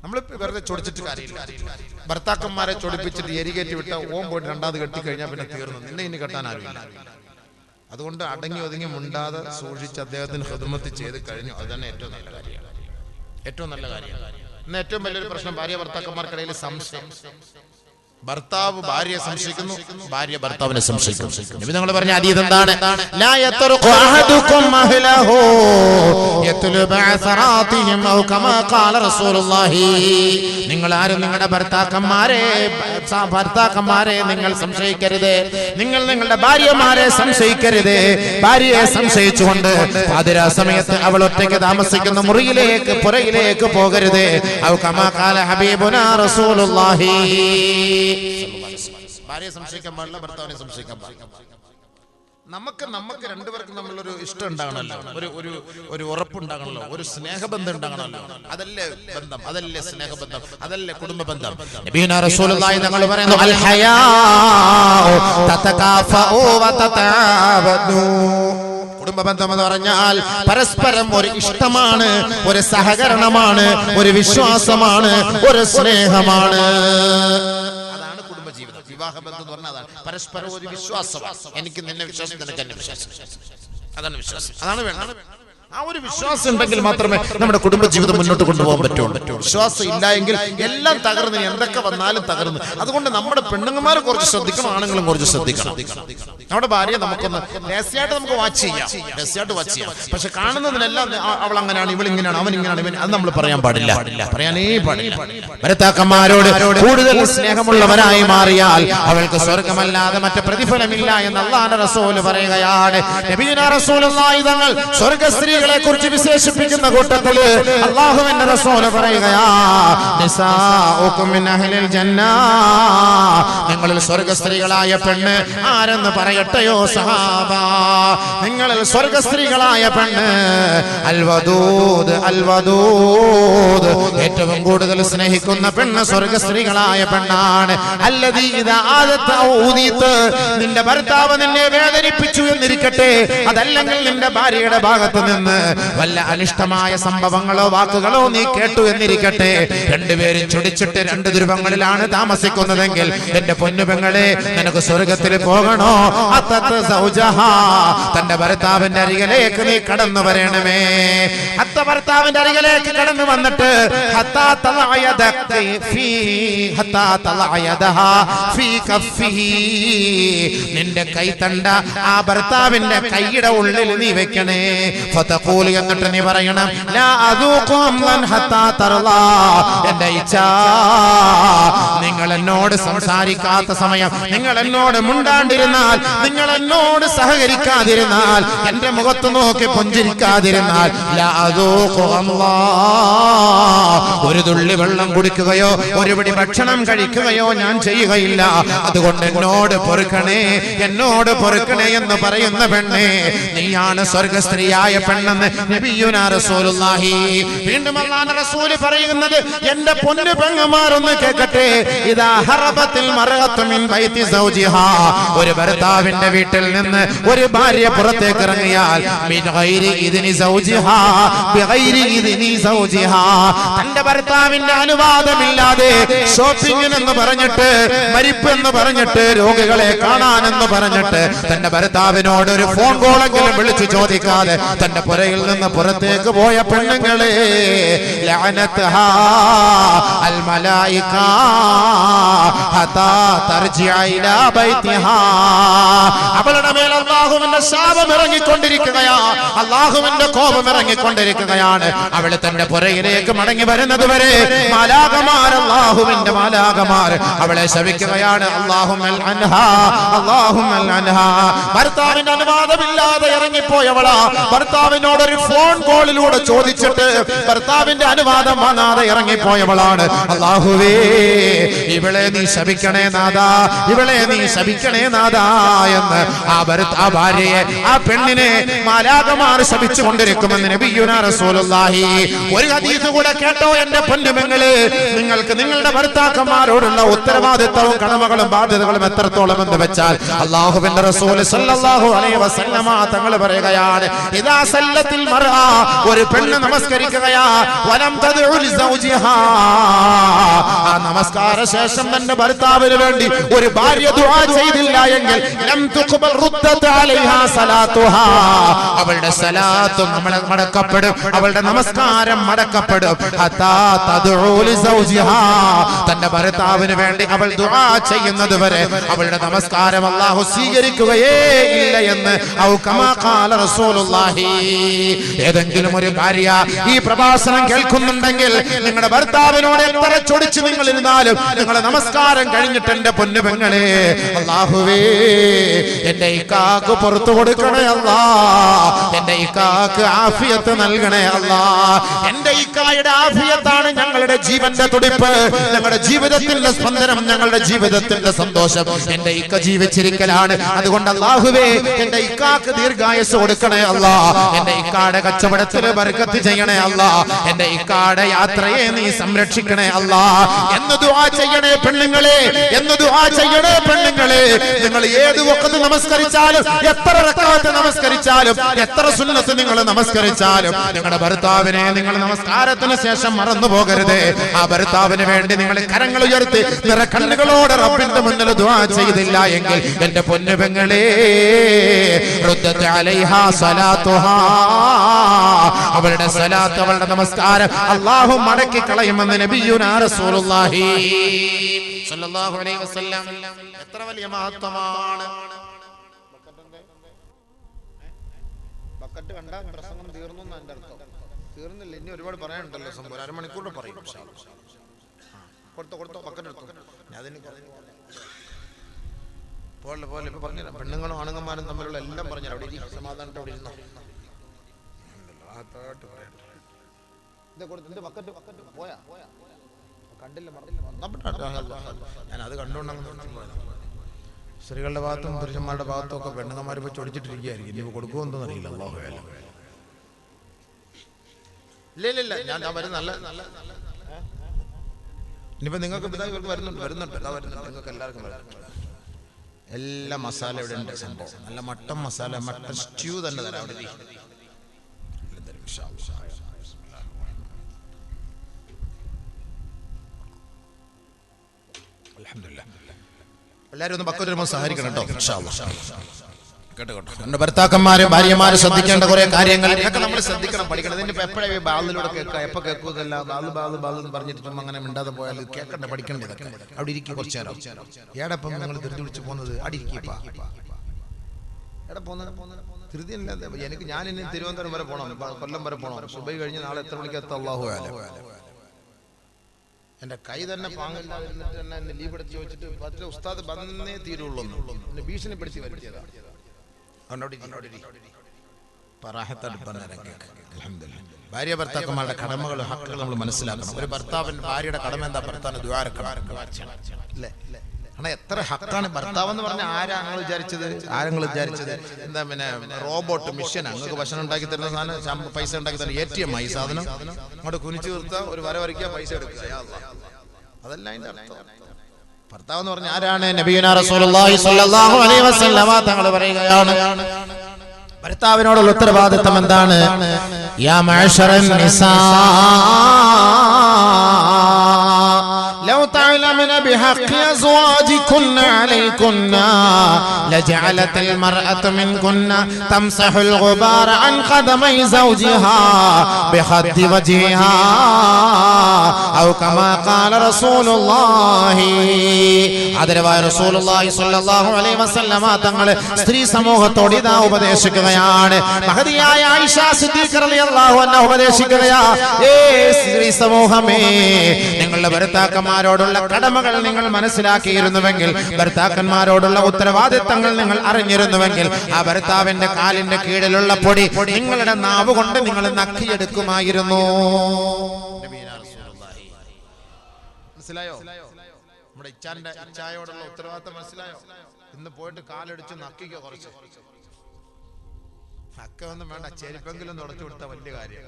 നമ്മൾ വെറുതെ ചൊടിച്ചിട്ട് കാര്യമില്ല. ഭർത്താക്കന്മാരെ ചൊടിപ്പിച്ചിട്ട് എരികേറ്റി വിട്ട ഓം പോയിട്ട് രണ്ടാമത് കെട്ടി കഴിഞ്ഞാൽ പിന്നെ തീർന്നു. നിന്നെ ഇനി കെട്ടാൻ ആരുമില്ല. അതുകൊണ്ട് അടങ്ങി ഒതുങ്ങി മുണ്ടാതെ സൂക്ഷിച്ച് അദ്ദേഹത്തിന് ഖിദ്മത്ത് ചെയ്ത് കഴിഞ്ഞു. അത് തന്നെ ഏറ്റവും നല്ല കാര്യമാണ്. ഏറ്റവും നല്ല കാര്യമാണ്. ഇന്ന് ഏറ്റവും വലിയൊരു പ്രശ്നം ഭാര്യ ഭർത്താക്കന്മാർക്കിടയിൽ സംശയം. ഭർത്താവ് ഭാര്യയെ സംശയിക്കുന്നു, ഭാര്യ ഭർത്താവിനെ സംശയിക്കുന്നു. നബി തങ്ങൾ പറഞ്ഞ ഹദീസ് എന്താണ്? ലാ യത്റുഖു അഹദുകും അഹ്ലഹു യത്ലുബ അസറാതിഹിം ഔ കമാ ഖാല റസൂലുള്ളാഹി. നിങ്ങൾ ആരും നിങ്ങളുടെ ഭർത്താക്കന്മാരെ നിങ്ങൾ സംശയിക്കരുത്. നിങ്ങൾ നിങ്ങളുടെ ഭാര്യമാരെ സംശയിക്കരുത്. ഭാര്യയെ സംശയിച്ചുകൊണ്ട് പാതിരാ സമയത്ത് അവൾ ഒറ്റയ്ക്ക് താമസിക്കുന്ന മുറിയിലേക്ക് പുറയിലേക്ക് പോകരുത്. ഔ കമാ ഖാല ഹബീബുനാ റസൂലുള്ളാഹി. ഭാര്യയെ സംശയിക്കാൻ പാടില്ല, ഭർത്താവിനെ സംശയിക്കാൻ പാടില്ല. നമുക്ക് രണ്ടുപേർക്കും നമ്മളൊരു ഇഷ്ടം ഉണ്ടാകണമല്ലോ, ഒരു ഉറപ്പുണ്ടാകണമല്ലോ, ഒരു സ്നേഹബന്ധം ഉണ്ടാകണമല്ലോ. അതല്ലേ ബന്ധം, അതല്ലേ സ്നേഹബന്ധം, അതല്ലേ കുടുംബ ബന്ധം. നബിയുനാ റസൂലുള്ളാഹി തങ്ങൾ പറയുന്നു, അൽ ഹയാഉ തതകാഫഉ വ തതആബദു. കുടുംബബന്ധം എന്ന് പറഞ്ഞാൽ പരസ്പരം ഒരു ഇഷ്ടമാണ്, ഒരു സഹകരണമാണ്, ഒരു വിശ്വാസമാണ്, ഒരു സ്നേഹമാണ്. അതാണ് കുടുംബജീവിതം. വിവാഹബന്ധം എന്ന് പറഞ്ഞാൽ അതാണ് പരസ്പരം ഒരു വിശ്വാസമാണ്. എനിക്ക് നിന്നെ വിശ്വാസം, നിനക്ക് എന്നെ വിശ്വാസം. അതാണ് വിശ്വാസം. അതാണ് വേണ്ടത്. ആ ഒരു വിശ്വാസം ഉണ്ടെങ്കിൽ മാത്രമേ നമ്മുടെ കുടുംബജീവിതം മുന്നോട്ട് കൊണ്ടുപോകാൻ പറ്റുള്ളൂ. വിശ്വാസം ഇല്ല എങ്കിൽ എല്ലാം തകർന്ന്, എന്തൊക്കെ വന്നാലും തകർന്ന്. അതുകൊണ്ട് നമ്മുടെ പെണ്ണുങ്ങന്മാർ കുറച്ച് ശ്രദ്ധിക്കണം, ആണുങ്ങളും കുറച്ച് ശ്രദ്ധിക്കണം. നമ്മുടെ ഭാര്യ നമുക്കൊന്ന് രഹസ്യമായിട്ട് നമുക്ക് വാച്ച് ചെയ്യാം. പക്ഷെ കാണുന്നതിനെല്ലാം അവൾ അങ്ങനെയാണ്, ഇവൾ ഇങ്ങനെയാണ്, അവൻ ഇങ്ങനെയാണ്, അത് നമ്മൾ പറയാൻ പാടില്ല, പറയാനേ പാടില്ല. ഭർത്താക്കന്മാരോട് കൂടുതൽ സ്നേഹമുള്ളവരായി മാറിയാൽ അവൾക്ക് സ്വർഗമല്ലാതെ മറ്റ് പ്രതിഫലമില്ല എന്ന് അല്ലാഹുവിന്റെ റസൂൽ പറയുകയാണ്. നബിയുനാ റസൂലുള്ളാഹി തങ്ങൾ സ്വർഗ്ഗസ്ത്രീ കുറിച്ച് വിശേഷിപ്പിക്കുന്ന കൂട്ടത്തില് അല്ലാഹുവിന്റെ റസൂൽ പറയുകയാ, നിസാഉകും മിൻ അഹ്ലിൽ ജന്ന. നിങ്ങളിൽ സ്വർഗ്ഗസ്ത്രീകളായ പെണ്ണ് ആരെന്ന് പറയട്ടെയോ സഹാബ? നിങ്ങളിൽ സ്വർഗ്ഗസ്ത്രീകളായ പെണ്ണ് അൽ വദൂദ്, ഏറ്റവും കൂടുതൽ സ്നേഹിക്കുന്ന പെണ്ണ് സ്വർഗ്ഗസ്ത്രീകളായ പെണ്ണാണ്. അല്ലദീ ഇദാ ആദത ഊദീത്, നിന്റെ ഭർത്താവ് നിന്നെ വേദനിപ്പിച്ചു എന്നിരിക്കട്ടെ, അതല്ലെങ്കിൽ നിന്റെ ഭാര്യയുടെ ഭാഗത്ത് നിന്ന് വല്ല അനിഷ്ടമായ സംഭവങ്ങളോ വാക്കുകളോ നീ കേട്ടു എന്നിരിക്കട്ടെ, രണ്ടുപേരും ചുടിച്ചിട്ട് 2 ധ്രുവങ്ങളിലാണ് താമസിക്കുന്നതെങ്കിൽ എന്റെ പൊന്നുപെങ്ങളെ, നിനക്ക് സ്വർഗത്തിൽ പോകണോ? തന്റെ ഭർത്താവിന്റെ അരികിലേക്ക് നീ കടന്നു വരണമേ. ഭർത്താവിന്റെ അരികിലേക്ക് കടന്നു വന്നിട്ട് നിന്റെ കൈത്തണ്ട ആ ഭർത്താവിന്റെ കൈയുടെ ഉള്ളിൽ നീ വെക്കണേ. എന്നിട്ട് നീ പറയണം, എന്റെ ഇച്ഛ, നിങ്ങൾ എന്നോട് സംസാരിക്കാത്ത സമയം, നിങ്ങൾ എന്നോട് മുണ്ടാണ്ടിരുന്നാൽ, നിങ്ങൾ എന്നോട് സഹകരിക്കാതിരുന്നാൽ, എന്റെ മുഖത്ത് നോക്കി പുഞ്ചിരിക്കാതിരുന്നാൽ, ഒരു തുള്ളി വെള്ളം കുടിക്കുകയോ ഒരു പിടി ഭക്ഷണം കഴിക്കുകയോ ഞാൻ ചെയ്യുകയില്ല. അതുകൊണ്ട് എന്നോട് പൊറുക്കണേ എന്ന് പറയുന്ന പെണ്ണേ, നീയാണ് സ്വർഗസ്ത്രീയായ പെണ്ണ്. പറയണമെന്ന് നബിയുനാ റസൂലുള്ളാഹി. വീണ്ടും അല്ലാഹുവിന്റെ റസൂൽ പറയുന്നത്, എന്റെ പൊന്നു പെങ്ങന്മാരൊന്ന് കേൾക്കട്ടെ. ഇദാ ഹറബത്തിൽ മർഅത്തു മിൻ ബൈതി സൗജിഹാ, ഒരു ഭർത്താവിന്റെ വീട്ടിൽ നിന്ന് ഒരു ഭാര്യ പുറത്തേക്ക് ഇറങ്ങിയാൽ മിൻ ഗൈരി ഇദ്നി സൗജിഹാ ബിഗൈരി ഇദ്നി സൗജിഹാ, തന്റെ ഭർത്താവിന്റെ അനുവാദമില്ലാതെ ഷോപ്പിംഗ് എന്ന് പറഞ്ഞിട്ട്, മരിപ്പ് എന്ന് പറഞ്ഞിട്ട്, രോഗികളെ കാണാനെന്ന് പറഞ്ഞിട്ട് തന്റെ ഭർത്താവിനോട് ഒരു ഫോൺ കോളെങ്കിലും വിളിച്ചു ചോദിക്കാതെ തന്റെ പുരയിൽ നിന്ന് പുറത്തേക്ക് പോയ പെണ്ണുങ്ങളെ ലഅനത്ഹാ അൽ മലായിക ഹത്താ തർജിഅ ഇലാ ബൈതിഹാ, അവളുടെ മേൽ അല്ലാഹുവിന്റെ ശാപം ഇറങ്ങിക്കൊണ്ടിരിക്കുകയാ, അല്ലാഹുവിന്റെ കോപം ഇറങ്ങിക്കൊണ്ടിരിക്കുകയാണ്. അവൾ തന്റെ പുരയിലേക്ക് മടങ്ങി വരുന്നത് വരെ മാലാഖമാർ, അല്ലാഹുവിന്റെ മാലാഖമാർ അവളെ ശപിക്കുകയാണ്. അല്ലാഹുമ്മൽ അൻഹാ, അല്ലാഹുമ്മൽ അൻഹാ. ഭർത്താവിന്റെ അനുവാദമില്ലാതെ ഇറങ്ങിപ്പോയവളാ, ഭർത്താവിനോട് ഒരു ഫോൺ കോളിലൂടെ ചോദിച്ചിട്ട് ഭർത്താവിന്റെ അനുവാദം വാങ്ങാതെ ഇറങ്ങിപ്പോയവളാണ്. അല്ലാഹുവേ, ഇവളെ നീ ശപിക്കണേ നാഥാ, ഇവളെ നീ ശപിക്കണേ നാഥാ എന്ന് ആ ഭാര്യയെ, ആ പെണ്ണിനെ മാലാഖമാർ ശപിച്ചു കൊണ്ടിരിക്കുമെന്ന് നബിയുനാ റസൂലുള്ളാഹി. ഒരു ഹദീസ് കൂടെ കേട്ടോ എന്റെ പൊന്നുമങ്ങളെ, നിങ്ങൾക്ക് നിങ്ങളുടെ ഭർത്താക്കന്മാരോടുള്ള ഉത്തരവാദിത്തവും കടമകളും ബാധ്യതകളും എത്രത്തോളം എന്ന് വെച്ചാൽ അല്ലാഹുവിന്റെ റസൂൽ സല്ലല്ലാഹു അലൈഹി വസല്ലമ തങ്ങൾ പറയുകയാണ്, ഇദാ സല്ലത്തിൽ മർഅ, ഒരു പെണ്ണ് നമസ്കരിക്കുകയാ, വലം തദ്ഉ ലിസൗജിഹാ, ആ നമസ്കാര ശേഷം തന്റെ ഭർത്താവിന് വേണ്ടി ഒരു ഭാര്യ ദുആ ചെയ്തില്ല എങ്കിൽ ലം തുഖ്ബൽ റുദ്ദത അലൈഹാ സലാത്തുഹാ, അവളുടെ സലാത്ത് മടക്കപ്പെടും, അവളുടെ നമസ്കാരം മടക്കപ്പെടും. ഹത്താ തദ്ഉ ലിസൗജിഹാ, തന്റെ ഭർത്താവിന് വേണ്ടി അവൾ ദുആ ചെയ്യുന്നത് വരെ അവളുടെ നമസ്കാരം അല്ലാഹു സ്വീകരിക്കുകയേ ഇല്ല എന്ന് ഔ കമാ ഖാല റസൂലുള്ളാഹി. ഏതെങ്കിലും ഒരു ഭാര്യ ഈ പ്രഭാഷണം കേൾക്കുന്നുണ്ടെങ്കിൽ നിങ്ങളുടെ ഭർത്താവിനോട് എത്ര ചൊടിച്ച് നിങ്ങൾ ഇരുന്നാലും നിങ്ങളുടെ നമസ്കാരം കഴിഞ്ഞിട്ട് എന്റെ പൊന്നു പെങ്ങളെ, അല്ലാഹുവേ എന്റെ ഇക്കാക്ക് പുറത്തു കൊടുക്കണേ അല്ലാ, എന്റെ ഇക്കാക്ക് ആഫിയത്ത് നൽകണേ അല്ലാ. എന്റെ ഇക്കായുടെ ആഫിയത്താണ് ഞങ്ങളുടെ ജീവന്റെ തുടിപ്പ്, ഞങ്ങളുടെ ജീവിതത്തിന്റെ സ്പന്ദനം, ഞങ്ങളുടെ ജീവിതത്തിന്റെ സന്തോഷം. എന്റെ ഇക്ക ജീവിച്ചിരിക്കലാണ്. അതുകൊണ്ട് അല്ലാഹുവേ എന്റെ ഇക്കാക്ക് ദീർഘായുസ്സ് കൊടുക്കണേ അല്ലാ, എന്റെ ഇക്കാടെ കച്ചവടത്തിൽ ബർക്കത്ത് ചെയ്യണേ അല്ലാ, എന്റെ ഇക്കാടെ യാത്രയെ നീ സംരക്ഷിക്കണേ അല്ലാ എന്ന് ദുആ ചെയ്യണേ പെണ്ണുങ്ങളെ, എന്ന് ദുആ ചെയ്യണേ പെണ്ണുങ്ങളെ. നിങ്ങൾ ഏത് വഖത്ത് നമസ്കരിച്ചാലും, എത്ര റക്അത്ത് നമസ്കരിച്ചാലും, എത്ര സുന്നത്ത് നിങ്ങൾ നമസ്കരിച്ചാലും നിങ്ങളുടെ ഭർത്താവിനെ നിങ്ങൾ നമസ്കാരത്തിന് ശേഷം മറന്നു പോകരുത്. ആ ഭർത്താവിന് വേണ്ടി നിങ്ങൾ കരങ്ങൾ ഉയർത്തി നിറക്കണ്ണുകളോടെ റബ്ബിന്റെ മുന്നിൽ ദുആ ചെയ്തില്ല എങ്കിൽ എന്റെ പൊന്നു പെങ്ങളെ, റുദ്ദത അലൈഹാ സലാത്തുഹാ, അവളുടെ സലാത്ത്, അവളുടെ നമസ്കാരം അല്ലാഹു മടക്കി കളയുമെന്ന് നബിയുനാ റസൂലുള്ളാഹി സ്വല്ലല്ലാഹു അലൈഹി വസല്ലം. എത്ര വലിയ മഹത്വമാണ്. ബക്കറ്റ് കണ്ടാൽ പ്രസംഗം തീർന്നു എന്നാണ് എൻ്റെ അർത്ഥം. തീർന്നില്ല, ഇനി ഒരുപാട് പറയാനുണ്ടല്ലോ. സംഭവം അരമണിക്കൂറിൽ പറയും. കൊടുത്തോ ബക്കറ്റ് എടുത്തോ. ഞാൻ അതിന് പോലെ ഇപ്പൊ പറഞ്ഞുതരാം. പെണ്ണുങ്ങളും ആണുങ്ങന്മാരും തമ്മിലുള്ള എല്ലാം പറഞ്ഞുതരാം. അവിടെ ഇരി, സമാധാനത്തോടെ അവിടെ ഇരുന്നോ. ബക്കറ്റ് പോയാ കണ്ടില്ല, ഞാൻ അത് കണ്ടുകൊണ്ടാണ്. സ്ത്രീകളുടെ ഭാഗത്തും പുരുഷന്മാരുടെ ഭാഗത്തും ഒക്കെ പെണ്ണുങ്ങന്മാർ പോയി ചൊടിച്ചിട്ടിരിക്കുകയായിരിക്കും. ഇനി കൊടുക്കുമെന്നൊന്നും അറിയില്ല. അല്ലാഹു അഅലം. ഇല്ല ഞാൻ വരുന്ന നല്ല ഇനിയിപ്പോ നിങ്ങൾക്ക് ഇവർക്ക് വരുന്നുണ്ട് നിങ്ങൾക്ക് എല്ലാവർക്കും വരുന്നുണ്ട്. എല്ലാ മസാല ഇവിടെ ഉണ്ട്. സംഭവം നല്ല മട്ടൻ മസാല, മട്ടൻ സ്റ്റ്യൂ തന്നെ തരാം. അവിടെ എല്ലാവരും ഒന്ന് ബക്കറ്റ് വരുമ്പോൾ സഹായിക്കണം കേട്ടോ. എന്റെ ഭർത്താക്കന്മാരും ഭാര്യമാരും ശ്രദ്ധിക്കേണ്ട കുറെ കാര്യങ്ങൾ ഇതൊക്കെ നമ്മൾ ശ്രദ്ധിക്കണം, പഠിക്കണം. ഇതിനിപ്പോ എപ്പോഴേ ബാലിലൂടെ കേൾക്കാം, എപ്പോ കേൾക്കൂതല്ല. ബാല് പറഞ്ഞിട്ട് ചുമ്മാ അങ്ങനെ മിണ്ടാതെ പോയാൽ കേൾക്കണ്ട, പഠിക്കണ്ട. ഇതൊക്കെ അവിടെ ഇരിക്കും കുറച്ചു നേരം. ഏടപ്പം നിങ്ങൾ ധൃതി പിടിച്ച് പോകുന്നത്? അടിയിരിക്കപ്പാ എവിടെ പോകുന്നത്? ധൃതി അല്ലാതെ എനിക്ക് ഞാൻ ഇനി തിരുവനന്തപുരം വരെ പോകണം, കൊല്ലം വരെ പോകണം. സുബൈ കഴിഞ്ഞ് നാളെ എത്ര മണിക്ക് എത്താം? അല്ലാഹു അഅലം. എന്റെ കൈ തന്നെ പാങ്ങില്ലാതിരുന്നിട്ട് തന്നെ എന്നെ ലീവ് എടുത്ത് ചോദിച്ചിട്ട് പറ്റില്ല ഉസ്താദ് വന്നേ തീരുള്ളൂ എന്നെ ഭീഷണിപ്പെടുത്തി വരുത്തിയതാ. ഭാര്യ ഭർത്താക്കന്മാരുടെ കടമകളും ഹക്കുകളും നമ്മൾ മനസ്സിലാക്കണം. ഒരു ഭർത്താവിന്റെ ഭാര്യയുടെ കടമ എന്താ? ഭർത്താവിന് ദുആ അല്ലേ? അങ്ങനെ എത്ര ഹക്കാണ് ഭർത്താവ് എന്ന് പറഞ്ഞാൽ ആരാങ്ങൾ വിചാരിച്ചത്? എന്താ പിന്നെ റോബോട്ട് മിഷൻ അങ്ങക്ക് ഭക്ഷണം ഉണ്ടാക്കി തരുന്ന സാധനം, പൈസ ഉണ്ടാക്കി തരുന്ന ATM ഈ സാധനം അങ്ങോട്ട് കുനിച്ചു നിർത്താ, ഒരു വര വരയ്ക്കുക, പൈസ എടുക്കുക. അതല്ല അതിന്റെ അർത്ഥം. ഭർത്താവ് എന്ന് പറഞ്ഞാൽ ആരാണ്? നബിയുനാ റസൂലുള്ളാഹി സ്വല്ലല്ലാഹു അലൈഹി വസല്ലമ തങ്ങൾ പറയുകയാണ്, ഭർത്താവിനോടുള്ള ഉത്തരവാദിത്തം എന്താണ്? യാ മഅശറൻ നിസാ لو تعلمن بحق أزواجكن عليكن لجعلت المرأة منكن تمسح الغبار عن قدمي زوجها بخد وجهها أو كما قال رسول الله. ആദരവായ റസൂലുള്ളാഹി സ്വല്ലല്ലാഹു അലൈഹി വസല്ലമ തങ്ങൾ സ്ത്രീ സമൂഹത്തോട് ഇതാ ഉപദേശിക്കുകയാണ്. മഹദിയായ ആയിഷ സിദ്ദീഖ റളിയല്ലാഹു അൻഹ ഉപദേശിക്കുകയാ, സ്ത്രീ സമൂഹമേ, നിങ്ങളുടെ ഭർത്താക്കന്മാരോടുള്ള കടമകൾ നിങ്ങൾ മനസ്സിലാക്കിയിരുന്നുവെങ്കിൽ, ഭർത്താക്കന്മാരോടുള്ള ഉത്തരവാദിത്തങ്ങൾ നിങ്ങൾ അറിഞ്ഞിരുന്നുവെങ്കിൽ, ആ ഭർത്താവിന്റെ കാലിന്റെ കീഴിലുള്ള പൊടി നിങ്ങളുടെ നാവ് കൊണ്ട് നിങ്ങൾ നക്കിയെടുക്കുമായിരുന്നു. മനസ്സിലായോ? നമ്മുടെ ഇച്ഛായോടുള്ള ഉത്തരവാദിത്തം മനസ്സിലായോ? ഇന്ന് പോയിട്ട് കാലടിച്ച് നക്കിക്കോ, കുറച്ച് നക്കൊന്നും വേണ്ട, ചെരുപ്പെങ്കിലും തുടച്ചു കൊടുത്താൽ വലിയ കാര്യം.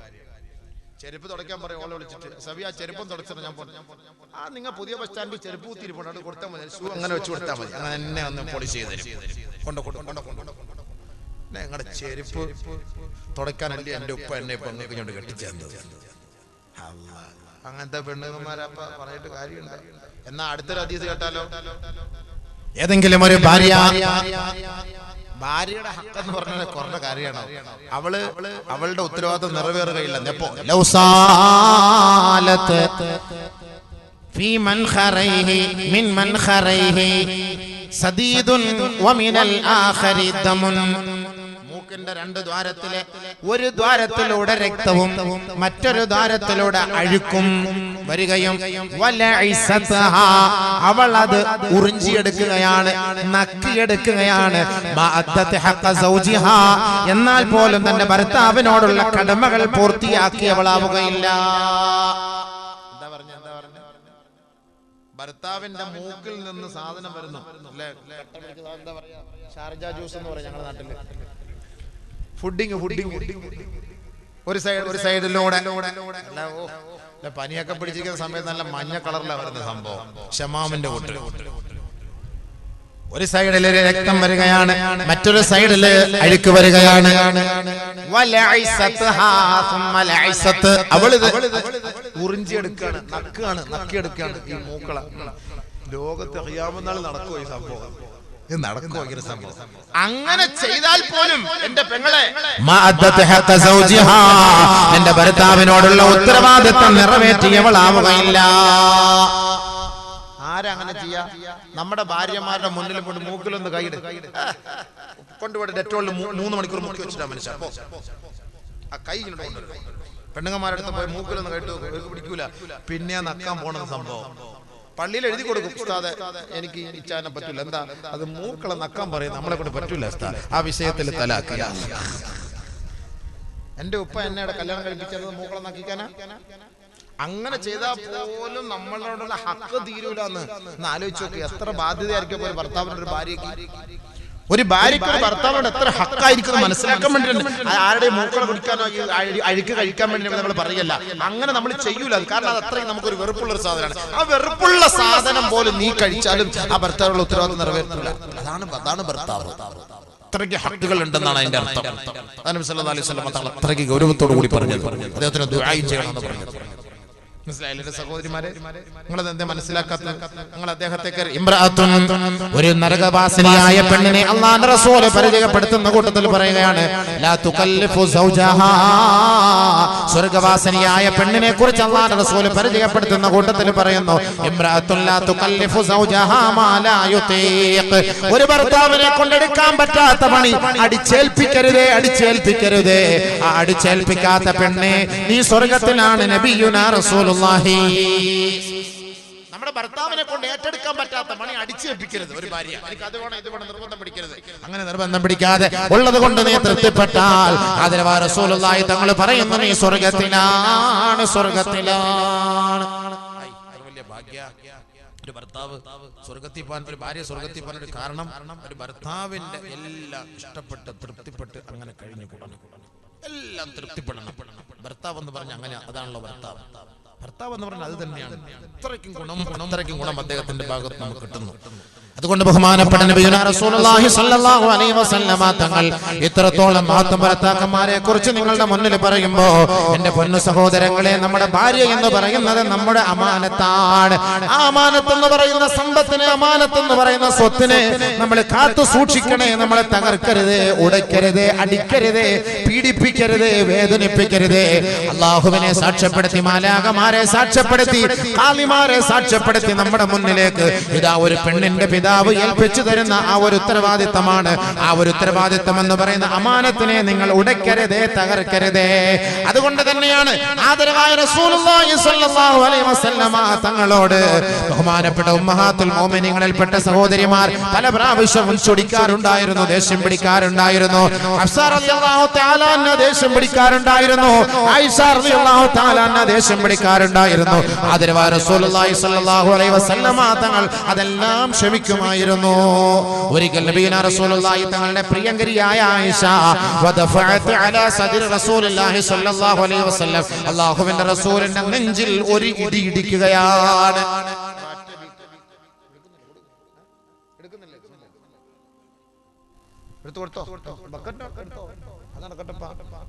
ചെരുപ്പ് തുടയ്ക്കാൻ പറയും ഓളെ വിളിച്ചിട്ട്, സബി ആ ചെരുപ്പം തുടച്ചിട്ട് ഞാൻ നിങ്ങൾ പുതിയ ബസ് സ്റ്റാൻഡിൽ ചെരുപ്പ് കുത്തിരിപ്പുണ്ട്, അത് കൊടുത്താൽ മതി, ഷൂ അങ്ങനെ വെച്ച് കൊടുത്താൽ മതി, അങ്ങനെ എന്നെ ഒന്ന് പോളിഷ് ചെയ്ത് തരും. നിങ്ങളുടെ ചെരുപ്പ് തുടയ്ക്കാനല്ലേ എൻ്റെ ഉപ്പ എന്നെ ഇപ്പൊ നിങ്ങൾക്ക് ഇങ്ങോട്ട് കെട്ടിച്ചേർന്നത്. അങ്ങനത്തെ പെണ്ണുങ്ങന്മാരപ്പ പറഞ്ഞിട്ട് കാര്യമുണ്ട്. എന്നാ അടുത്തൊരു ഹദീസ് കേട്ടാലോ? ഏതെങ്കിലും ഒരു ഭാര്യയുടെ ഹക്ക് എന്ന് പറഞ്ഞാൽ കുറഞ്ഞ കാര്യമാണ്. അവളുടെ ഉത്തരവാദിത്വം നിറവേറുകയില്ല. മൂക്കിന്റെ രണ്ട് ദ്വാരത്തിലെ ഒരു ദ്വാരത്തിലൂടെ രക്തവും മറ്റൊരു ദ്വാരത്തിലൂടെ അഴുക്കും വരികയും അവൾ അത് ഉറിഞ്ചിയെടുക്കുകയാണ്, നക്കിയെടുക്കുകയാണ്. എന്നാൽ പോലും തന്റെ ഭർത്താവിനോടുള്ള കടമകൾ പൂർത്തിയാക്കിയവളാവുകയില്ല. എന്താ പറഞ്ഞ ഭർത്താവിന്റെ മൂക്കിൽ നിന്ന് സാധനം വരുന്നു അല്ലേ? എന്താ പറയാ, ഷാർജ ജ്യൂസ് എന്ന് പറയാം ഞങ്ങളുടെ നാട്ടില്. ഫുഡിങ് ഒരു സൈഡിലൂടെ പനിയൊക്കെ പിടിച്ചിരിക്കുന്ന സമയത്ത് നല്ല മഞ്ഞ കളറിലാണ് വരുന്ന സംഭവം, ഷമാമിന്റെ കൂട്ട്. ഒരു സൈഡില് രക്തം വരികയാണ്, മറ്റൊരു സൈഡില് അഴുക്ക് വരികയാണ്. അവള് ഉറിഞ്ചിയെടുക്കാണ്, നക്കിയെടുക്കാണ് ഈ മൂക്കള. ലോകത്ത് അറിയാവുന്ന നടക്കുമോ ഈ സംഭവം? നടക്കുമോ ഇങ്ങനെ സംഭവം? അങ്ങനെ ചെയ്താൽ പോലും എന്റെ പെങ്ങളെ എന്റെ ഭർത്താവിനോടുള്ള ഉത്തരവാദിത്തം നിറവേറ്റിയവളാവുകയില്ല. ആരങ്ങനെ ചെയ്യാ? നമ്മുടെ ഭാര്യമാരുടെ മുന്നിൽ കൊണ്ട് മൂക്കിലൊന്ന് കൈയിട്, കൊണ്ടുപോയിട്ട് ഡെറ്റോളിൽ 3 മണിക്കൂർ മുക്കി വെച്ചിട്ടാ മനുഷ്യ. ആ കൈ പെണ്ണുങ്ങന്മാരുടെ അടുത്ത് പോയി മൂക്കിലൊന്ന് കൈട്ട് പിടിക്കൂല, പിന്നെ നക്കാൻ പോണത് സംഭവം. പള്ളിയിൽ എഴുതി കൊടുക്കും, ഉസ്താദെ എനിക്ക് ഇച്ഛാനെ പറ്റൂല. എന്താ അത്? മൂക്കളെ നക്കാൻ പറയും, നമ്മളെ കൊണ്ട് പറ്റൂല ഉസ്താദ്. ആ വിഷയത്തിൽ തലാക്കിയ എന്റെ ഉപ്പ എന്നെ കല്യാണം കഴിപ്പിച്ചത് മൂക്കളെ നക്കിക്കാനാ. അങ്ങനെ ചെയ്താൽ പോലും നമ്മളോടുള്ള ഹക്ക് തീരൂലെന്ന് ആലോചിച്ച് നോക്കി. എത്ര ബാധ്യതയായിരിക്കും ഒരു ഭർത്താവിനൊരു ഭാര്യയ്ക്ക്. ഒരു ഭാര്യയ്ക്ക് ഭർത്താവിനോട് എത്ര ഹക്കായിരിക്കും മനസ്സിലാക്കാൻ വേണ്ടി. ആരുടെയും മൂക്കളെ കുടിക്കാനോ അഴുക്ക് കഴിക്കാൻ വേണ്ടി നമ്മൾ പറയല്ല. അങ്ങനെ നമ്മൾ ചെയ്യൂല. കാരണം അത് അത്രയും നമുക്കൊരു വെറുപ്പുള്ള ഒരു സാധനമാണ്. ആ വെറുപ്പുള്ള സാധനം പോലും നീ കഴിച്ചാലും ആ ഭർത്താവിനുള്ള ഉത്തരവാദിത്വം നിറവേറ്റില്ല. അതാണ് ഭർത്താവ്. അത്രയ്ക്ക് ഹക്കുകൾ ഉണ്ടെന്നാണ് അതിന്റെ അർത്ഥം. നബി സല്ലല്ലാഹു അലൈഹി വസല്ലം തങ്ങൾ അത്രയ്ക്ക് ഗൗരവത്തോടു കൂടി പറഞ്ഞത്, അദ്ദേഹത്തിന് ദുആ ചെയ്യണമെന്ന് പറഞ്ഞത്. മനസ്സിലായില്ലേ സഹോദരിമാരെ? നിങ്ങളത് എന്താ മനസ്സിലാക്കാത്ത? നിങ്ങൾ അദ്ദേഹത്തെ ഒരു നരകവാസിനിയായ പെണ്ണിനെ അല്ലാഹുവിന്റെ റസൂൽ പരിചയപ്പെടുത്തുന്ന കൂട്ടത്തിൽ പറയുകയാണ്, ലാ തുകല്ലിഫു സൗജഹാ. സ്വർഗ്ഗവാസിനിയായ പെണ്ണിനെ കുറിച്ച് അല്ലാഹുവിന്റെ റസൂൽ പരിചയപ്പെടുത്തുന്ന കൂട്ടത്തിൽ പറയുന്നു, ഇംറഅത്തുൻ ലാ തുകല്ലിഫു സൗജഹാ മാ ലാ യുതീഖ്. ഒരു ഭർത്താവിനെ കൊണ്ടെടുക്കാൻ പറ്റാത്ത പണി അടിച്ചേൽപ്പിക്കരുതേ. ആ അടിച്ചേൽപ്പിക്കാത്ത പെണ്ണെ, നീ സ്വർഗ്ഗത്തിലാണ്. നബിയുനാ റസൂൽ നമ്മുടെ ഭർത്താവിനെ കൊണ്ട് ഏറ്റെടുക്കാൻ പറ്റാത്ത പണി അടിച്ചേൽപ്പിക്കരുത്. ഒരു ഭാര്യ എനിക്ക് അത് വേണം ഇത് വേണം നിർബന്ധം പിടിക്കരുത്. അങ്ങനെ നിർബന്ധം പിടിക്കാതെ ഉള്ളത് കൊണ്ട് നീ തൃപ്തിപ്പെട്ടാൽ ആദരവായ റസൂലുള്ളാഹി തങ്ങൾ പറയുന്നു, നീ സ്വർഗ്ഗത്തിലാണ്. വലിയ ഭാഗ്യ. ഒരു ഭർത്താവ് സ്വർഗത്തിൽ പോകാൻ, ഒരു ഭാര്യ സ്വർഗത്തിൽ പോകാൻ ഒരു കാരണം ഒരു ഭർത്താവിന്റെ എല്ലാം ഇഷ്ടപ്പെട്ട് തൃപ്തിപ്പെട്ട് അങ്ങനെ കഴിഞ്ഞു കൂടണം, എല്ലാം തൃപ്തിപ്പെടണം. ഭർത്താവ് എന്ന് പറഞ്ഞ അങ്ങനെ അതാണല്ലോ ഭർത്താവ്. ഭർത്താവ് എന്ന് പറഞ്ഞാൽ അത് തന്നെയാണ്. അത്രയ്ക്കും ഗുണം അദ്ദേഹത്തിന്റെ ഭാഗത്ത് നമുക്ക് കിട്ടുന്നു. അതുകൊണ്ട് ബഹുമാനപ്പെട്ട നബിയുനാ റസൂലുള്ളാഹി സ്വല്ലല്ലാഹു അലൈഹി വസല്ലമ തങ്ങൾ ഇത്രത്തോളം മഹത്വം ഭർത്താക്കന്മാരെ കുറിച്ച് നിങ്ങളുടെ മുന്നിൽ പറയുമ്പോൾ എന്റെ പൊന്നു സഹോദരങ്ങളെ, നമ്മുടെ ഭാര്യ എന്ന് പറയുന്നത് നമ്മുടെ അമാനത്താണ്. ആ അമാനത്ത് എന്ന് പറയുന്ന സമ്പത്തിനെ, അമാനത്ത് എന്ന് പറയുന്ന സ്വത്തിനെ നമ്മൾ കാത്തു സൂക്ഷിക്കണേ. നമ്മളെ തകർക്കരുത്, ഉടയ്ക്കരുത്, അടിക്കരുത്, പീഡിപ്പിക്കരുത്, വേദനിപ്പിക്കരുത്. അള്ളാഹുവിനെ സാക്ഷ്യപ്പെടുത്തി, മാലാഖമാരെ സാക്ഷ്യപ്പെടുത്തി, ഖാലിമാരെ സാക്ഷ്യപ്പെടുത്തി നമ്മുടെ മുന്നിലേക്ക് ഇതാ ഒരു പെണ്ണിന്റെ പിതാവ് ഏൽപ്പിച്ചു തരുന്ന ആ ഒരു ഉത്തരവാദിത്തമാണ്. ആ ഒരു ഉത്തരവാദിത്തം എന്ന് പറയുന്ന അമാനത്തിനെ നിങ്ങൾ ഉടയ്ക്കരുതേ, തകർക്കരുതേ. അതുകൊണ്ട് തന്നെയാണ് ആദരവായ റസൂലുള്ളാഹി സ്വല്ലല്ലാഹു അലൈഹി വസല്ലമ തങ്ങളോട് ബഹുമാനപ്പെട്ട ഉമ്മഹാത്തുൽ മുഅ്മിനീങ്ങളിൽപ്പെട്ട സഹോദരിമാർ പല പ്രാവശ്യവും ചൊടിക്കാറുണ്ടായിരുന്നു, ദേഷ്യം പിടിക്കാറുണ്ടായിരുന്നു. ഹഫ്സ റളിയല്ലാഹു തആല അൻഹ ദേഷ്യം പിടിക്കാറുണ്ടായിരുന്നു. ആയിഷ റളിയല്ലാഹു തആല അൻഹ ദേഷ്യം പിടിക്കാറുണ്ടായിരുന്നു. ആദരവായ റസൂലുള്ളാഹി സ്വല്ലല്ലാഹു അലൈഹി വസല്ലമ തങ്ങൾ അതെല്ലാം ക്ഷമിക്കുമായിരുന്നു. ഒരിക്കൽ നബിയുനാ റസൂലുള്ളാഹി തങ്ങളുടെ പ്രിയങ്കരിയായ ആയിഷ വദഫഅത് അലാ സദ്രി റസൂലുള്ളാഹി സ്വല്ലല്ലാഹു അലൈഹി വസല്ലം, അല്ലാഹുവിന്റെ റസൂലിന്റെ നെഞ്ചിൽ ഒരു ഇടി ഇടിക്കുകയാണ്.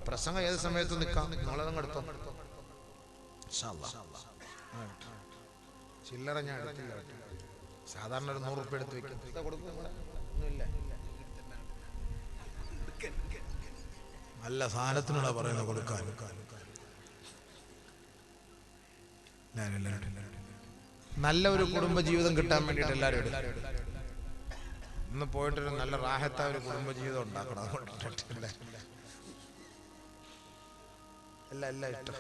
പ്രസംഗം ഏത് സമയത്ത് നിൽക്കാം, നിങ്ങളതങ്ങ് എടുത്തോ. ചില്ലറ ഞാൻ എടുത്തില്ല, സാധാരണ ഒരു 100 രൂപ എടുത്ത് വെക്കും. നല്ല സാധനത്തിനുള്ള പറയുന്നത് കൊടുക്കാൻ. നല്ല ഒരു കുടുംബജീവിതം കിട്ടാൻ വേണ്ടിയിട്ട് എല്ലാവരും എടുക്കും. ഇന്ന് പോയിട്ടൊരു നല്ല റാഹത്തായ ഒരു കുടുംബജീവിതം ഉണ്ടാക്കണം. എല്ലാം ഇഷ്ടം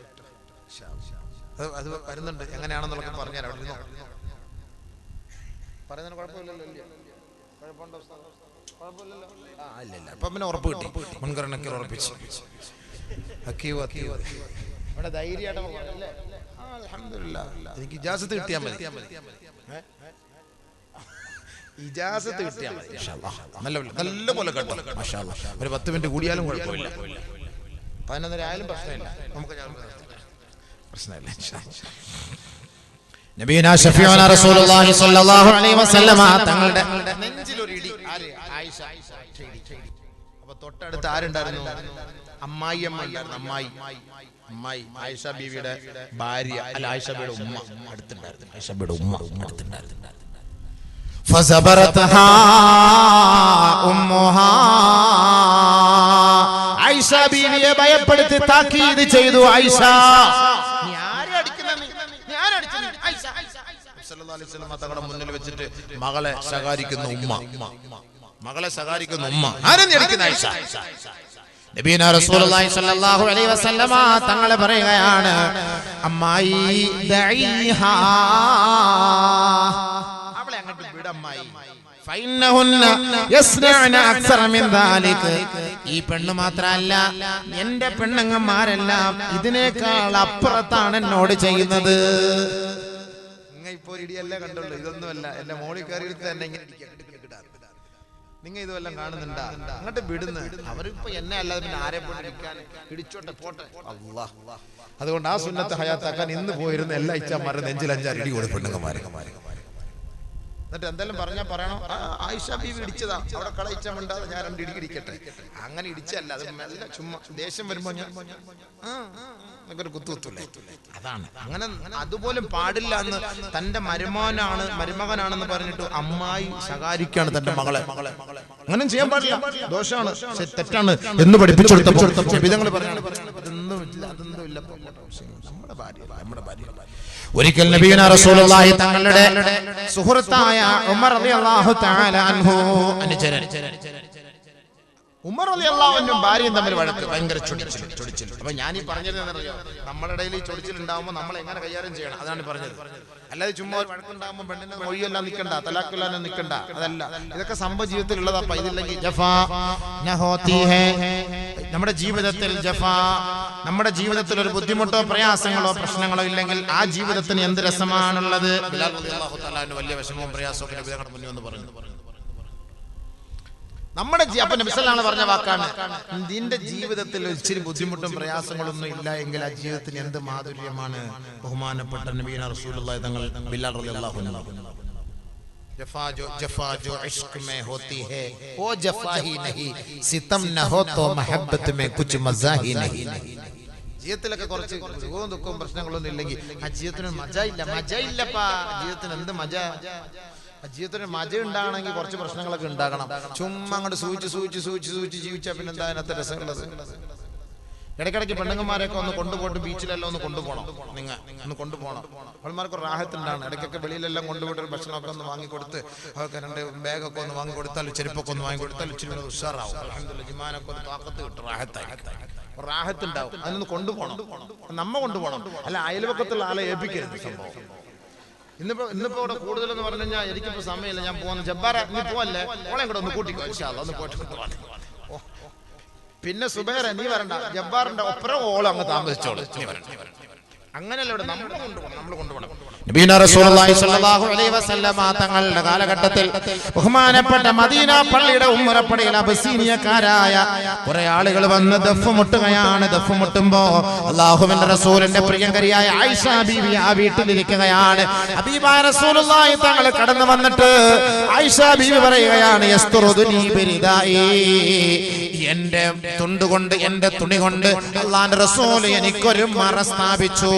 അത് വരുന്നുണ്ട്. എങ്ങനെയാണെന്നുള്ളത് പറഞ്ഞുതരാം. അവിടെ ഇരുന്നോ, പറയുന്നതിന് കുഴപ്പമില്ലല്ലോ, കുഴപ്പമുണ്ടോ? കുഴപ്പമില്ലല്ലോ. ഇല്ല. അപ്പൊ പിന്നെ ഉറപ്പ് കിട്ടി, മുൻഗണനയ്ക്ക് ഉറപ്പിച്ചു. ഇവിടെ ധൈര്യമായിട്ട് എനിക്ക് ഇജാസത്ത് കിട്ടിയാൽ മതി, ഇജാസത്ത് കിട്ടിയാൽ മതി. നല്ല പോലെ കേട്ടോ. ഒരു 10 മിനിറ്റ് കൂടിയാലും കുഴപ്പമില്ല, 11:30 ആയാലും പ്രശ്നമില്ല. നമുക്ക് പ്രശ്നമില്ല. നബിയുനാ ശഫീഉനാ റസൂലുള്ളാഹി സ്വല്ലല്ലാഹു അലൈഹി വസല്ലമ തങ്ങളുടെ നെഞ്ചിൽ ഒരു ഇടി. ആയിഷ. അപ്പൊ തൊട്ടടുത്ത് ആരുണ്ടായിരുന്നു? അമ്മായിയമ്മ ഉണ്ടായിരുന്നു. അമ്മായി ആയിഷ ബീവിയുടെ ഭാര്യ, അല്ല ആയിഷ ബീവിയുടെ ഉമ്മ അടുത്തുണ്ടായിരുന്നു. ആയിഷ ബീവിയുടെ ഉമ്മ അടുത്തുണ്ടായിരുന്നു. ഫസബറത്ഹാ ഉമ്മുഹാ, ആയിഷ ബീവിയെ ഭയപ്പെടുത്തി താക്കീത് ചെയ്തു. ആയിഷ, നീ ആരെ അടിക്കുന്നത്? സല്ലല്ലാഹു അലൈഹി വസല്ലം തങ്ങളുടെ മുന്നിൽ വെച്ചിട്ട് മകളെ ശകാരിക്കുന്ന ഉമ്മ. ആരെന്ന് അടിക്കുന്ന ആയിഷ? നബിയുനാ റസൂലുള്ളാഹി സ്വല്ലല്ലാഹു അലൈഹി വസല്ലമ തങ്ങൾ പറയുകയാണ്, അമ്മായി ദഈഹാ, അവളെ അങ്ങോട്ട് വിടമ്മായി. ഫൈന്നഹുന്ന യസ്നഅന അക്സറ മിൻ ദാലിക, ഈ പെണ്ണ് മാത്രമല്ല എന്റെ പെണ്ണുങ്ങന്മാരെല്ലാം ഇതിനേക്കാൾ അപ്പുറത്താണ് എന്നോട് ചെയ്യുന്നത്. ഇപ്പൊ ഇടിയല്ലേ കണ്ടുള്ളൂ, ഇതൊന്നുമല്ല. എന്റെ മോളിൽ കയറിയിട്ട് തന്നെ ഇങ്ങനെ നിങ്ങൾ ഇതുമെല്ലാം കാണുന്നുണ്ടാ? അങ്ങോട്ട് വിടുന്നു. അവരിപ്പോ എന്നെ അല്ലാതെ പിന്നെ ആരെ പോയിട്ട് ഇടിച്ചോട്ടെ, പോട്ടെ. അല്ലാഹ്. അതുകൊണ്ട് ആ സുന്നത്ത് ഹയാത്താക്കാൻ ഇന്ന് പോയിരുന്ന എല്ലാ ഇച്ചാമാരുടെ നെഞ്ചിൽ 5-6 ഇടി കൊടുപ്പെണ്ണുങ്ങന്മാരെ. എന്നിട്ട് എന്തെങ്കിലും പറഞ്ഞാൽ പറയണം, ആയിഷ ബീവി ഇടിച്ചതാ, അവിടെ കളയിച്ചാൽ ഞാൻ 2 ഇടി ഇടിക്കട്ടെ. അങ്ങനെ ഇടിച്ചല്ല, അത് നല്ല ചുമ്മാ ദേഷ്യം വരുമ്പോ ഞാൻ ഒരു കുത്തുകുത്തൂല്ലേ, അതാണ്. അങ്ങനെ അതുപോലും പാടില്ല എന്ന് തന്റെ മരുമകനാണെന്ന് പറഞ്ഞിട്ട് അമ്മായി ശകാരിക്കാണ് തന്റെ മകളെ. അങ്ങനെ ചെയ്യാൻ പാടില്ല, ദോഷമാണ്, തെറ്റാണ് എന്ന് പഠിപ്പിച്ചു കൊടുത്തപ്പോൾ വിധങ്ങൾ പറയാണ്, അതൊന്നുമില്ല. നമ്മുടെ ഭാര്യ. ഒരിക്കൽ നബിയുനാ റസൂലുള്ളാഹി തങ്ങളുടെ സുഹൃത്തായ ഉമർ റളിയല്ലാഹു തആല അൻഹു അനുചരൻ ഉമർ റളിയല്ലാഹു അൻഹും ഭാര്യയും തമ്മിൽ വഴക്ക്, ഭയങ്കര ചൊടിച്ചിൽ. അപ്പൊ ഞാൻ ഈ പറഞ്ഞത് എന്നറിയോ, നമ്മുടെ ഇടയിൽ ഈ ചൊടിച്ചിൽ ഉണ്ടാവുമ്പോൾ നമ്മൾ എങ്ങനെ കൈകാര്യം ചെയ്യണം, അതാണ് പറഞ്ഞത്. അല്ലാതെ ചുമ്മാ വഴക്കുണ്ടാകുമ്പോൾ പെണ്ണിന്റെ മൊഴിയെല്ലാം നിൽക്കണ്ട, തലാഖെല്ലാം നിൽക്കണ്ട, അതല്ല. ഇതൊക്കെ സംഭവ ജീവിതത്തിൽ ഉള്ളതാ. ഇതില്ലെങ്കിൽ നമ്മുടെ ജീവിതത്തിൽ ജഫാ നമ്മുടെ ജീവിതത്തിൽ ഒരു ബുദ്ധിമുട്ടോ പ്രയാസങ്ങളോ പ്രശ്നങ്ങളോ ഇല്ലെങ്കിൽ ആ ജീവിതത്തിന് എന്ത് രസമാണുള്ളത്. ബിലാൽ റളിയല്ലാഹു തആല അൻഹു വലിയ വിഷമവും പ്രയാസവും ഒക്കെ നബിയുടെ മുന്നിൽ വന്ന് പറഞ്ഞു. നമ്മുടെ അപ്പൊ നബി സല്ലല്ലാഹു അലൈഹി പറഞ്ഞ വാക്കാണ്, നിന്റെ ജീവിതത്തിൽ ഇച്ചിരി ബുദ്ധിമുട്ടും പ്രയാസങ്ങളൊന്നും ഇല്ല എങ്കിൽ ആ ജീവിതത്തിന് എന്ത് മാധുര്യമാണ്. ബഹുമാനപ്പെട്ട നബിയുനാ റസൂലുള്ളാഹി തങ്ങൾ ബിലാൽ റളിയല്ലാഹു അൻഹു जफा जो इश्क में होती है वो जफा ही नहीं, सितम न हो तो मोहब्बत में कुछ मजा ही नहीं. ജീവിതത്തിലൊക്കെ കുറച്ച് സുഖവും ദുഃഖവും പ്രശ്നങ്ങളൊന്നും ഇല്ലെങ്കിൽ ആ ജീവിതത്തിന് മജ ഇല്ലപ്പാ. ജീവിതത്തിന് എന്ത് മജ? ജീവിതത്തിന് മജ ഉണ്ടാകണമെങ്കിൽ കുറച്ച് പ്രശ്നങ്ങളൊക്കെ ഉണ്ടാകണം. ചുമ്മാ അങ്ങോട്ട് സൂചിച്ച് ജീവിച്ചാൽ പിന്നെ എന്താ അതിനകത്ത് രസമുള്ളത്? ഇടയ്ക്കിടയ്ക്ക് പെണ്ണുങ്ങന്മാരെയൊക്കെ ഒന്ന് കൊണ്ടുപോയിട്ട് ബീച്ചിലെല്ലാം ഒന്ന് കൊണ്ടുപോകണം. ഒന്ന് കൊണ്ടുപോകണം. അവന്മാർക്ക് റാഹത്തുണ്ടാണ്. ഇടയ്ക്കൊക്കെ വെളിയിലെല്ലാം കൊണ്ടുപോയിട്ട് ഭക്ഷണമൊക്കെ ഒന്ന് വാങ്ങിക്കൊടുത്ത് അവർക്ക് 2 ബാഗൊക്കെ ഒന്ന് വാങ്ങിക്കൊടുത്താൽ ചെരുപ്പൊക്കെ ഒന്ന് വാങ്ങിക്കൊടുത്താൽ ഇച്ചിരി ഉഷാറാവും. അൽഹംദുലില്ലാഹ് ജിമാനൊക്കെ ഒരു താക്കത്ത് കിട്ടും, റാഹത്തുണ്ടാവും. അതിനൊന്ന് കൊണ്ടുപോകണം. നമ്മ കൊണ്ടുപോകണം, അല്ല അയൽവക്കത്തുള്ള ആളെ ഏൽപ്പിക്കരുത് സംഭവം. ഇന്നിപ്പോ ഇവിടെ കൂടുതലെന്ന് പറഞ്ഞു കഴിഞ്ഞാൽ എനിക്കിപ്പോ സമയമില്ല, ഞാൻ പോകുന്നു. ജബ്ബാറ നീ പോവല്ലേ, ഓളെ കൂടെ ഒന്ന് കൂട്ടിക്കോ ഇൻഷാ അല്ലാഹ്, ഒന്ന് പോയിട്ട്. പിന്നെ സുബൈറ നീ വരണ്ട, ജബ്ബാറിന്റെ ഒപ്പരം ഓളം അങ്ങ് താമസിച്ചോളൂ, നീ വരണ്ട. അങ്ങനെയല്ല ഇവിടെ നമ്മൾ കൊണ്ടുപോകണം. നബിയുനാ റസൂലുള്ളാഹി സ്വല്ലല്ലാഹു അലൈഹി വസല്ലമ തങ്ങളുടെ കാലഘട്ടത്തിൽ ബഹുമാനപ്പെട്ട മദീന പള്ളിയുടെ ഉംറപ്പടിയിൽ അബസീനിയക്കാരായ കുറെ ആളുകൾ വന്ന് ദഫ് മുട്ടുകയാണ്. ദഫ് മുട്ടുമ്പോ അല്ലാഹുവിന്റെ റസൂലിന്റെ പ്രിയങ്കരിയായ ആയിഷ ബീവി ആ വീട്ടിലിരിക്കുകയാണ്. ഹബീബായ റസൂലുള്ളാഹി തങ്ങൾ കടന്നു വന്നിട്ട് ആയിഷ ബീവി പറയുകയാണ്, യസ്തുറുദുനി ബിരിദായി, എന്റെ തുണ്ടുകൊണ്ട് എന്റെ തുണി കൊണ്ട് അല്ലാഹുവിന്റെ റസൂൽ എനിക്കൊരു മറ സ്ഥാപിച്ചു.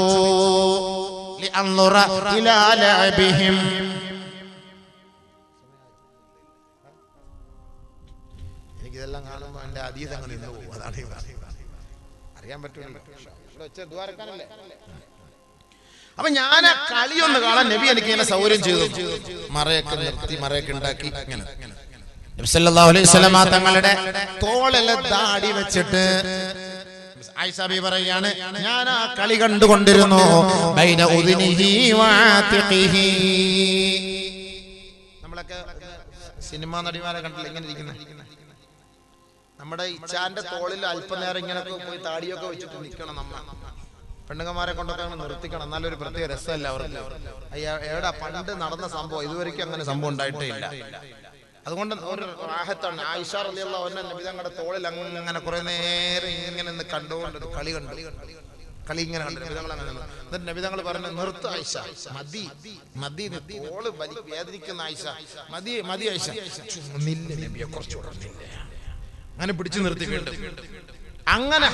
എനിക്കിതെല്ലാം കാണുമ്പോ എന്റെ അതീത് അങ്ങ് നിന്ന് പോകും. അതാണ് അറിയാൻ പറ്റുമല്ലോ. അപ്പൊ ഞാൻ ആ കളിയൊന്ന് കാണാൻ നബി എനിക്ക് ഇങ്ങനെ സൗകര്യം ചെയ്തു. മറയൊക്കെ നിർത്തി, മറയൊക്കെ ഉണ്ടാക്കി. ഇങ്ങനെ നബി സല്ലല്ലാഹു അലൈഹി വസല്ലം തങ്ങളുടെ തോളിലെ താടി വെച്ചിട്ട് ആയിഷ ബീവി പറയാണ്, ഞാൻ ആ കളി കണ്ടുകൊണ്ടിരുന്നു. ബൈന ഉദ്നിഹി വഅതിഖിഹി. നമ്മളൊക്കെ സിനിമാ നടിമാരെ കണ്ടില്ല ഇങ്ങനെ ഇരിക്കുന്നത്. നമ്മുടെ ഇച്ചാന്റെ തോളിൽ അല്പനേരം ഇങ്ങനെയൊക്കെ പോയി താടിയൊക്കെ വെച്ചിട്ട് നിൽക്കണം. നമ്മ പെണ്ണുങ്ങന്മാരെ കൊണ്ടൊക്കെ നിർത്തിക്കണം, നല്ലൊരു പ്രത്യേക രസമല്ല അവർക്ക്. എവിടെ പണ്ട് നടന്ന സംഭവം, ഇതുവരെയ്ക്കും അങ്ങനെ സംഭവം ഉണ്ടായിട്ടേ ഇല്ല. അതുകൊണ്ട് ഒരു റാഹത്താണ്. ആയിഷ റളിയല്ലാഹു അൻഹ നബി തങ്ങളുടെ തോളിൽ അങ്ങനെ കുറെ നേരം ഇങ്ങനെ നിന്ന് കണ്ടുകൊണ്ട് കളി ഇങ്ങനെ കണ്ടു. എന്നിട്ട് നബി തങ്ങൾ പറഞ്ഞു, നിർത്ത് ആയിഷ, മതി തോള് വേദനിക്കുന്ന ആയിഷ, മതി ആയിഷ. നബിയെ കുറച്ചുകൂടെ അങ്ങനെ പിടിച്ചു നിർത്തി. അങ്ങനെ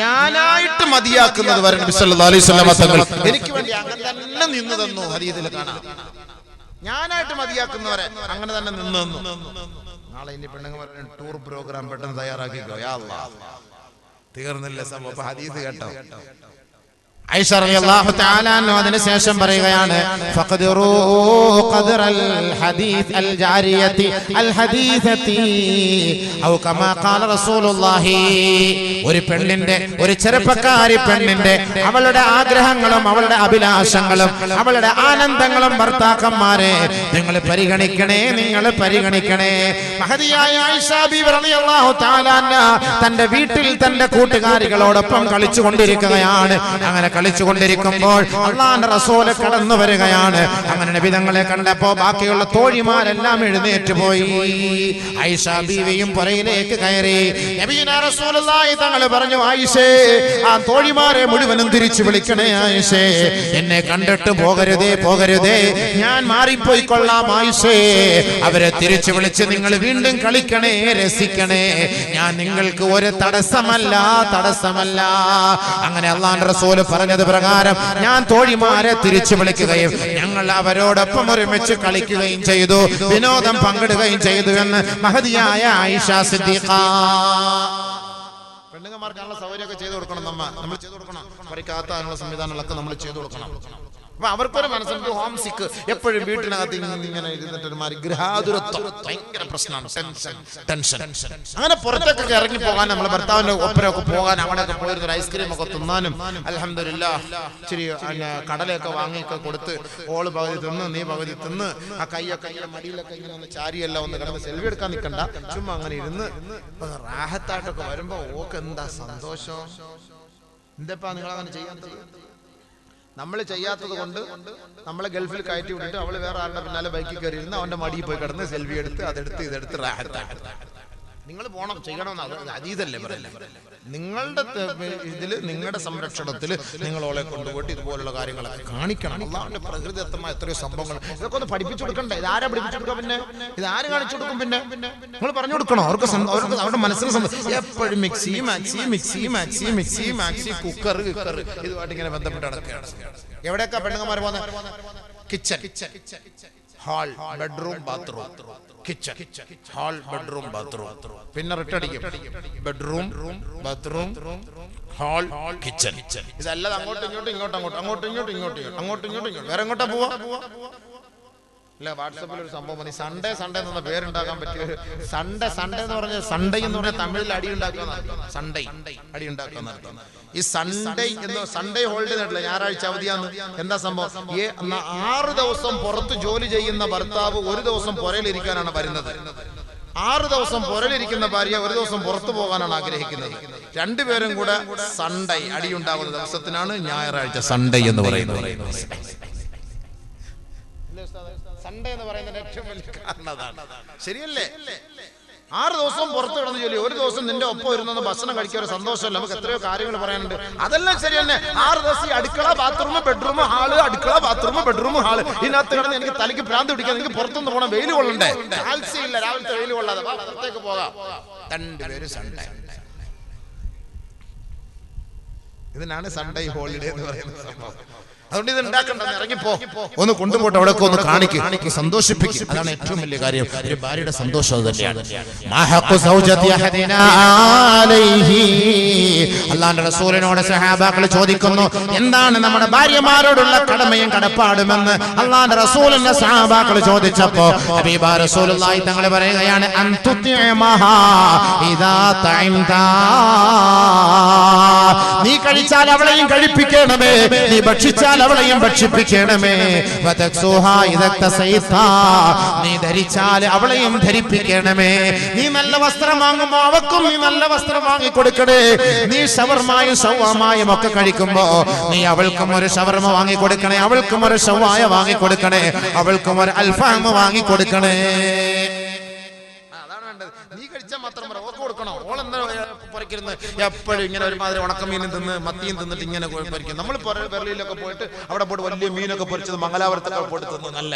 ഞാനായിട്ട് മതിയാക്കുന്നത് വരെ നബി സല്ലല്ലാഹു അലൈഹി വസല്ലം തങ്ങൾ എനിക്ക് വേണ്ടി അങ്ങനെ തന്നെ നിന്ന് തന്നു. ഹദീസിൽ കാണാം, ഞാനായിട്ട് മതിയാക്കുന്നവരെ അങ്ങനെ തന്നെ നിന്ന് തന്നു. നാളെ ഇനി പെണ്ണുങ്ങൾ ടൂർ പ്രോഗ്രാം പെട്ടെന്ന് തയ്യാറാക്കിക്കോ. യാ അല്ലാഹ്, തീർന്നില്ല സംഭവം. ഹദീസ് കേട്ടോ. ആയിഷ റളിയല്ലാഹു തആല അൻഹ അതിനുശേഷം പറയുകയാണ്, ഫഖദറൂ ഖദറൽ ഹദീസ് അൽ ജാരിയതി അൽ ഹദീസതി ഔ കമാ ഖാല റസൂലുള്ളാഹി. ഒരു പെണ്ണിന്റെ, ഒരു ചെറുപ്പക്കാരി പെണ്ണിന്റെ അവളുടെ ആഗ്രഹങ്ങളും അവളുടെ അഭിലാഷങ്ങളും അവളുടെ ആനന്ദങ്ങളും ഭർത്താക്കന്മാരെ നിങ്ങൾ പരിഗണിക്കണേ, നിങ്ങൾ പരിഗണിക്കണേ. മഹദിയായ ആയിഷ ബീവി റളിയല്ലാഹു തആല അൻഹ തന്റെ വീട്ടിൽ തന്റെ കൂട്ടുകാരികളോടൊപ്പം കളിച്ചുകൊണ്ടിരിക്കുകയാണ്. അങ്ങനെ കളിച്ചുകൊണ്ടിരിക്കുമ്പോൾ അല്ലാഹുവിന്റെ റസൂൽ കടന്നു വരികയാണ്. അങ്ങനെ നബി തങ്ങളെ കണ്ടപ്പോൾ ബാക്കിയുള്ള തോഴിമാരെല്ലാം എഴുന്നേറ്റ് പോയി. ആയിഷ ബീവിയും പുറയിലേക്ക് കയറി. നബിയുനാ റസൂലുള്ളാഹി തങ്ങൾ പറഞ്ഞു, ആയിഷേ, ആ തോഴിമാരെ മുഴുവനും തിരിച്ചു വിളിക്കണേ ആയിഷേ, എന്നെ കണ്ടിട്ട് പോകരുതേ, ഞാൻ മാറിപ്പോയിക്കൊള്ളാം ആയിഷേ. അവരെ തിരിച്ചു വിളിച്ച് നിങ്ങൾ വീണ്ടും കളിക്കണേ, രസിക്കണേ, ഞാൻ നിങ്ങൾക്ക് ഒരു തടസ്സമല്ല. അങ്ങനെ അല്ലാഹുവിന്റെ റസൂൽ പറഞ്ഞത് പ്രകാരം ഞാൻ തോഴിമാരെ തിരിച്ചു വിളിക്കുകയും ഞങ്ങൾ അവരോടൊപ്പം ഒരുമിച്ച് കളിക്കുകയും ചെയ്തു, വിനോദം പങ്കിടുകയും ചെയ്തു എന്ന് മഹദിയായ ആയിഷ സിദ്ദീഖ. പെണ്ണുങ്ങന്മാർക്കാനുള്ള സൗകര്യമൊക്കെ ചെയ്തു കൊടുക്കണം. നമ്മൾ ചെയ്തു കൊടുക്കണം. പരിക്കാത്ത സംവിധാനങ്ങളൊക്കെ നമ്മൾ ചെയ്തു കൊടുക്കണം. അപ്പൊ അവർക്കൊരു മനസ്സുണ്ട് ഹോം സിക്ക്, എപ്പോഴും വീട്ടിനകത്ത് ഇങ്ങനെ ഇരുന്നിട്ട് ഗൃഹാതുരത്വം ഭയങ്കര പ്രശ്നമാണ്, ടെൻഷൻ. അങ്ങനെ പുറത്തേക്കൊക്കെ ഇറങ്ങി പോകാൻ, നമ്മളെ ഭർത്താവിന്റെ ഒപ്പരൊക്കെ പോകാൻ, അവിടെയൊക്കെ പോയിരുന്ന ഐസ്ക്രീം ഒക്കെ തിന്നാനും അൽഹംദുലില്ലാഹ് ഇച്ചിരി കടലയൊക്കെ വാങ്ങിയൊക്കെ കൊടുത്ത് ഓള് പകുതി തിന്ന് നീ പകുതി തിന്ന് ആ കൈയൊക്കെ ഇങ്ങനെ മടിയിലൊക്കെ ഇങ്ങനെ ഒന്ന് ചാരിയല്ല ഒന്ന് കിടന്ന് സെൽഫി എടുക്കാൻ നിൽക്കണ്ട, ചുമ്മാ അങ്ങനെ ഇരുന്ന് റാഹത്തായിട്ടൊക്കെ വരുമ്പോ ഓക്ക് എന്താ സന്തോഷം. എന്താ നിങ്ങളങ്ങനെ ചെയ്യാത്തത്? നമ്മൾ ചെയ്യാത്തത് കൊണ്ട് നമ്മളെ ഗൾഫിൽ കയറ്റി വിട്ടിട്ട് അവള് വേറെ ആളുടെ പിന്നാലെ ബൈക്കിൽ കയറി ഇരുന്ന് അവന്റെ മടിയിൽ പോയി കിടന്ന് സെൽഫി എടുത്ത് അതെടുത്ത് ഇതെടുത്ത് റാഹത്തായിട്ട് നിങ്ങൾ പോണം, ചെയ്യണമെന്ന്. അത് അതീതല്ലേ പറയല്ലേ. നിങ്ങളുടെ ഇതില് നിങ്ങളുടെ സംരക്ഷണത്തില് നിങ്ങൾ ഓളെ കൊണ്ടുപോയിട്ട് ഇതുപോലുള്ള കാര്യങ്ങളൊക്കെ കാണിക്കണം. അള്ളാഹുവിന്റെ പ്രകൃതിദത്തമായ എത്രയോ സംഭവങ്ങൾ ഇതൊക്കെ ഒന്ന് പഠിപ്പിച്ചു കൊടുക്കണ്ടേ? ഇതാരാ പഠിപ്പിച്ചു കൊടുക്കുക? പിന്നെ ഇതാര് കാണിച്ചു കൊടുക്കും? പിന്നെ നിങ്ങൾ പറഞ്ഞു കൊടുക്കണോ? അവർക്ക് അവരുടെ മനസ്സിന് എപ്പോഴും മിക്സി കുക്കർ ഇതുമായിട്ട് ഇങ്ങനെ ബന്ധപ്പെട്ട് നടക്കുകയാണ്. എവിടെയൊക്കെ പെണ്ണുങ്ങന്മാർ പോകുന്നത്? Kitchen, hall, bedroom, bathroom. Kitchen, hall, bedroom, bathroom. പിന്നെ റിട്ടടിക്കും ബെഡ്റൂം, ബാത്റൂം, ഹാൾ, കിച്ചൺ. ഇതല്ലാതെ അങ്ങോട്ടും ഇങ്ങോട്ടും വേറെ എങ്ങോട്ടാ പോവാ? അല്ല, വാട്സപ്പിൽ ഒരു സംഭവം മതി. സൺഡേ എന്ന പേരുണ്ടാക്കാൻ പറ്റിയ സൺഡേ എന്ന് പറഞ്ഞ സൺഡേ എന്ന് പറഞ്ഞാൽ തമിഴിൽ അടി ഉണ്ടാക്കുന്ന അടി ഉണ്ടാക്കുന്ന. ഈ സൺഡേ ഹോളിഡേ നാട്ടില്ല, ഞായറാഴ്ച അവധിയാന്ന്. എന്താ സംഭവം? 6 ദിവസം പുറത്ത് ജോലി ചെയ്യുന്ന ഭർത്താവ് ഒരു ദിവസം പുരയിലിരിക്കാനാണ് വരുന്നത്. 6 ദിവസം പുരയിലിരിക്കുന്ന ഭാര്യ ഒരു ദിവസം പുറത്തു പോകാനാണ് ആഗ്രഹിക്കുന്നത്. രണ്ടുപേരും കൂടെ സൺഡേ അടിയുണ്ടാകുന്ന ദിവസത്തിനാണ് ഞായറാഴ്ച സൺഡേ എന്ന് പറയുന്നത്. സൺഡേ എന്ന് പറയുന്നതിന്റെ ഏറ്റവും വലിയ കാരണം അതാണ്. ശരിയല്ലേ? 6 ദിവസം പുറത്ത് കിടന്ന് ജോലി, ഒരു ദിവസം നിന്റെ ഒപ്പം ഇരുന്ന് ഭക്ഷണം കഴിക്കാൻ ഒരു സന്തോഷമല്ല. നമുക്ക് എത്രയോ കാര്യങ്ങൾ പറയാനുണ്ട്. അതെല്ലാം ശരി തന്നെ. 6 ദിവസം ഈ അടുക്കള, ബാത്റൂം, ബെഡ്റൂം, ഹാള്, അടുക്കള, ബാത്റൂം, ബെഡ്റൂം, ഹാള്, ഇതിനകത്ത് കിടന്ന് എനിക്ക് തലയ്ക്ക് ഭ്രാന്ത് പിടിക്കാൻ. എനിക്ക് പുറത്തുനിന്ന് പോകണം, വെയിൽ കൊള്ളണ്ടേ? ആൽസിയില്ല, രാവിലത്തെ വെയിൽ കൊള്ളാതെ പുറത്തേക്ക് പോകാം. രണ്ടുപേരും സൺഡേ. ഇതിനാണ് സൺഡേ ഹോളിഡേ എന്ന് പറയുന്നത് സംഭവം. അതുകൊണ്ട് ഇത് ഉണ്ടാക്കണ്ട, ഇറങ്ങിപ്പോ, ഒന്ന് കൊണ്ടുപോട്ടെ, അവിടെ ഒന്ന് കാണിക്കും, സന്തോഷിപ്പിക്കും. അതാണ് ഏറ്റവും വലിയ കാര്യം. ഒരു ഭാര്യയുടെ സന്തോഷം അത് തന്നെയാണ്. അല്ലാഹുവിന്റെ റസൂലിനോട് സഹാബാക്കൾ ചോദിക്കുന്നു, എന്താണ് നമ്മുടെ ഭാര്യമാരോടുള്ള കടമയും കടപ്പാടുമെന്ന് അല്ലാഹുവിന്റെ റസൂലിന്റെ സഹാബാക്കൾ ചോദിച്ചപ്പോ ഹബീബ റസൂലുള്ളാഹി തങ്ങൾ പറയുകയാണ്, നീ കഴിച്ചാൽ അവളെയും കഴിപ്പിക്കണമേ, നീ ഭക്ഷിച്ചാൽ അവളെയും ഭക്ഷിപ്പിക്കണമേ. നീ ധരിച്ചാൽ അവളെയും ധരിപ്പിക്കണമേ. നീ നല്ല വസ്ത്രം വാങ്ങുമ്പോ അവക്കും നീ നല്ല വസ്ത്രം വാങ്ങിക്കൊടുക്കണേ. നീ ഷവർമായും ഷവാമായും ഒക്കെ കഴിക്കുമ്പോ നീ അവൾക്കും ഒരു ഷവർമ വാങ്ങിക്കൊടുക്കണേ, അവൾക്കും ഒരു ഷവായ വാങ്ങിക്കൊടുക്കണേ, അവൾക്കും ഒരു അൽഫാം വാങ്ങിക്കൊടുക്കണേ. നീ കഴിച്ചാൽ മാത്രം കൊടുക്കണോ? ഓളെന്താ പൊറിക്കരുന്ന് എപ്പോഴും ഇങ്ങനെ ഒരുമാതിരി ഉണക്കമീനും തിന്ന് മത്തിയും തിന്നിട്ട് ഇങ്ങനെ പൊരിക്കും. നമ്മൾ ബെർലിയിലൊക്കെ പോയിട്ട് അവിടെ പോയിട്ട് വലിയ മീനൊക്കെ പൊരിച്ചത് മംഗലാപുരത്തൊക്കെ പോയിട്ട് തിന്നു. നല്ല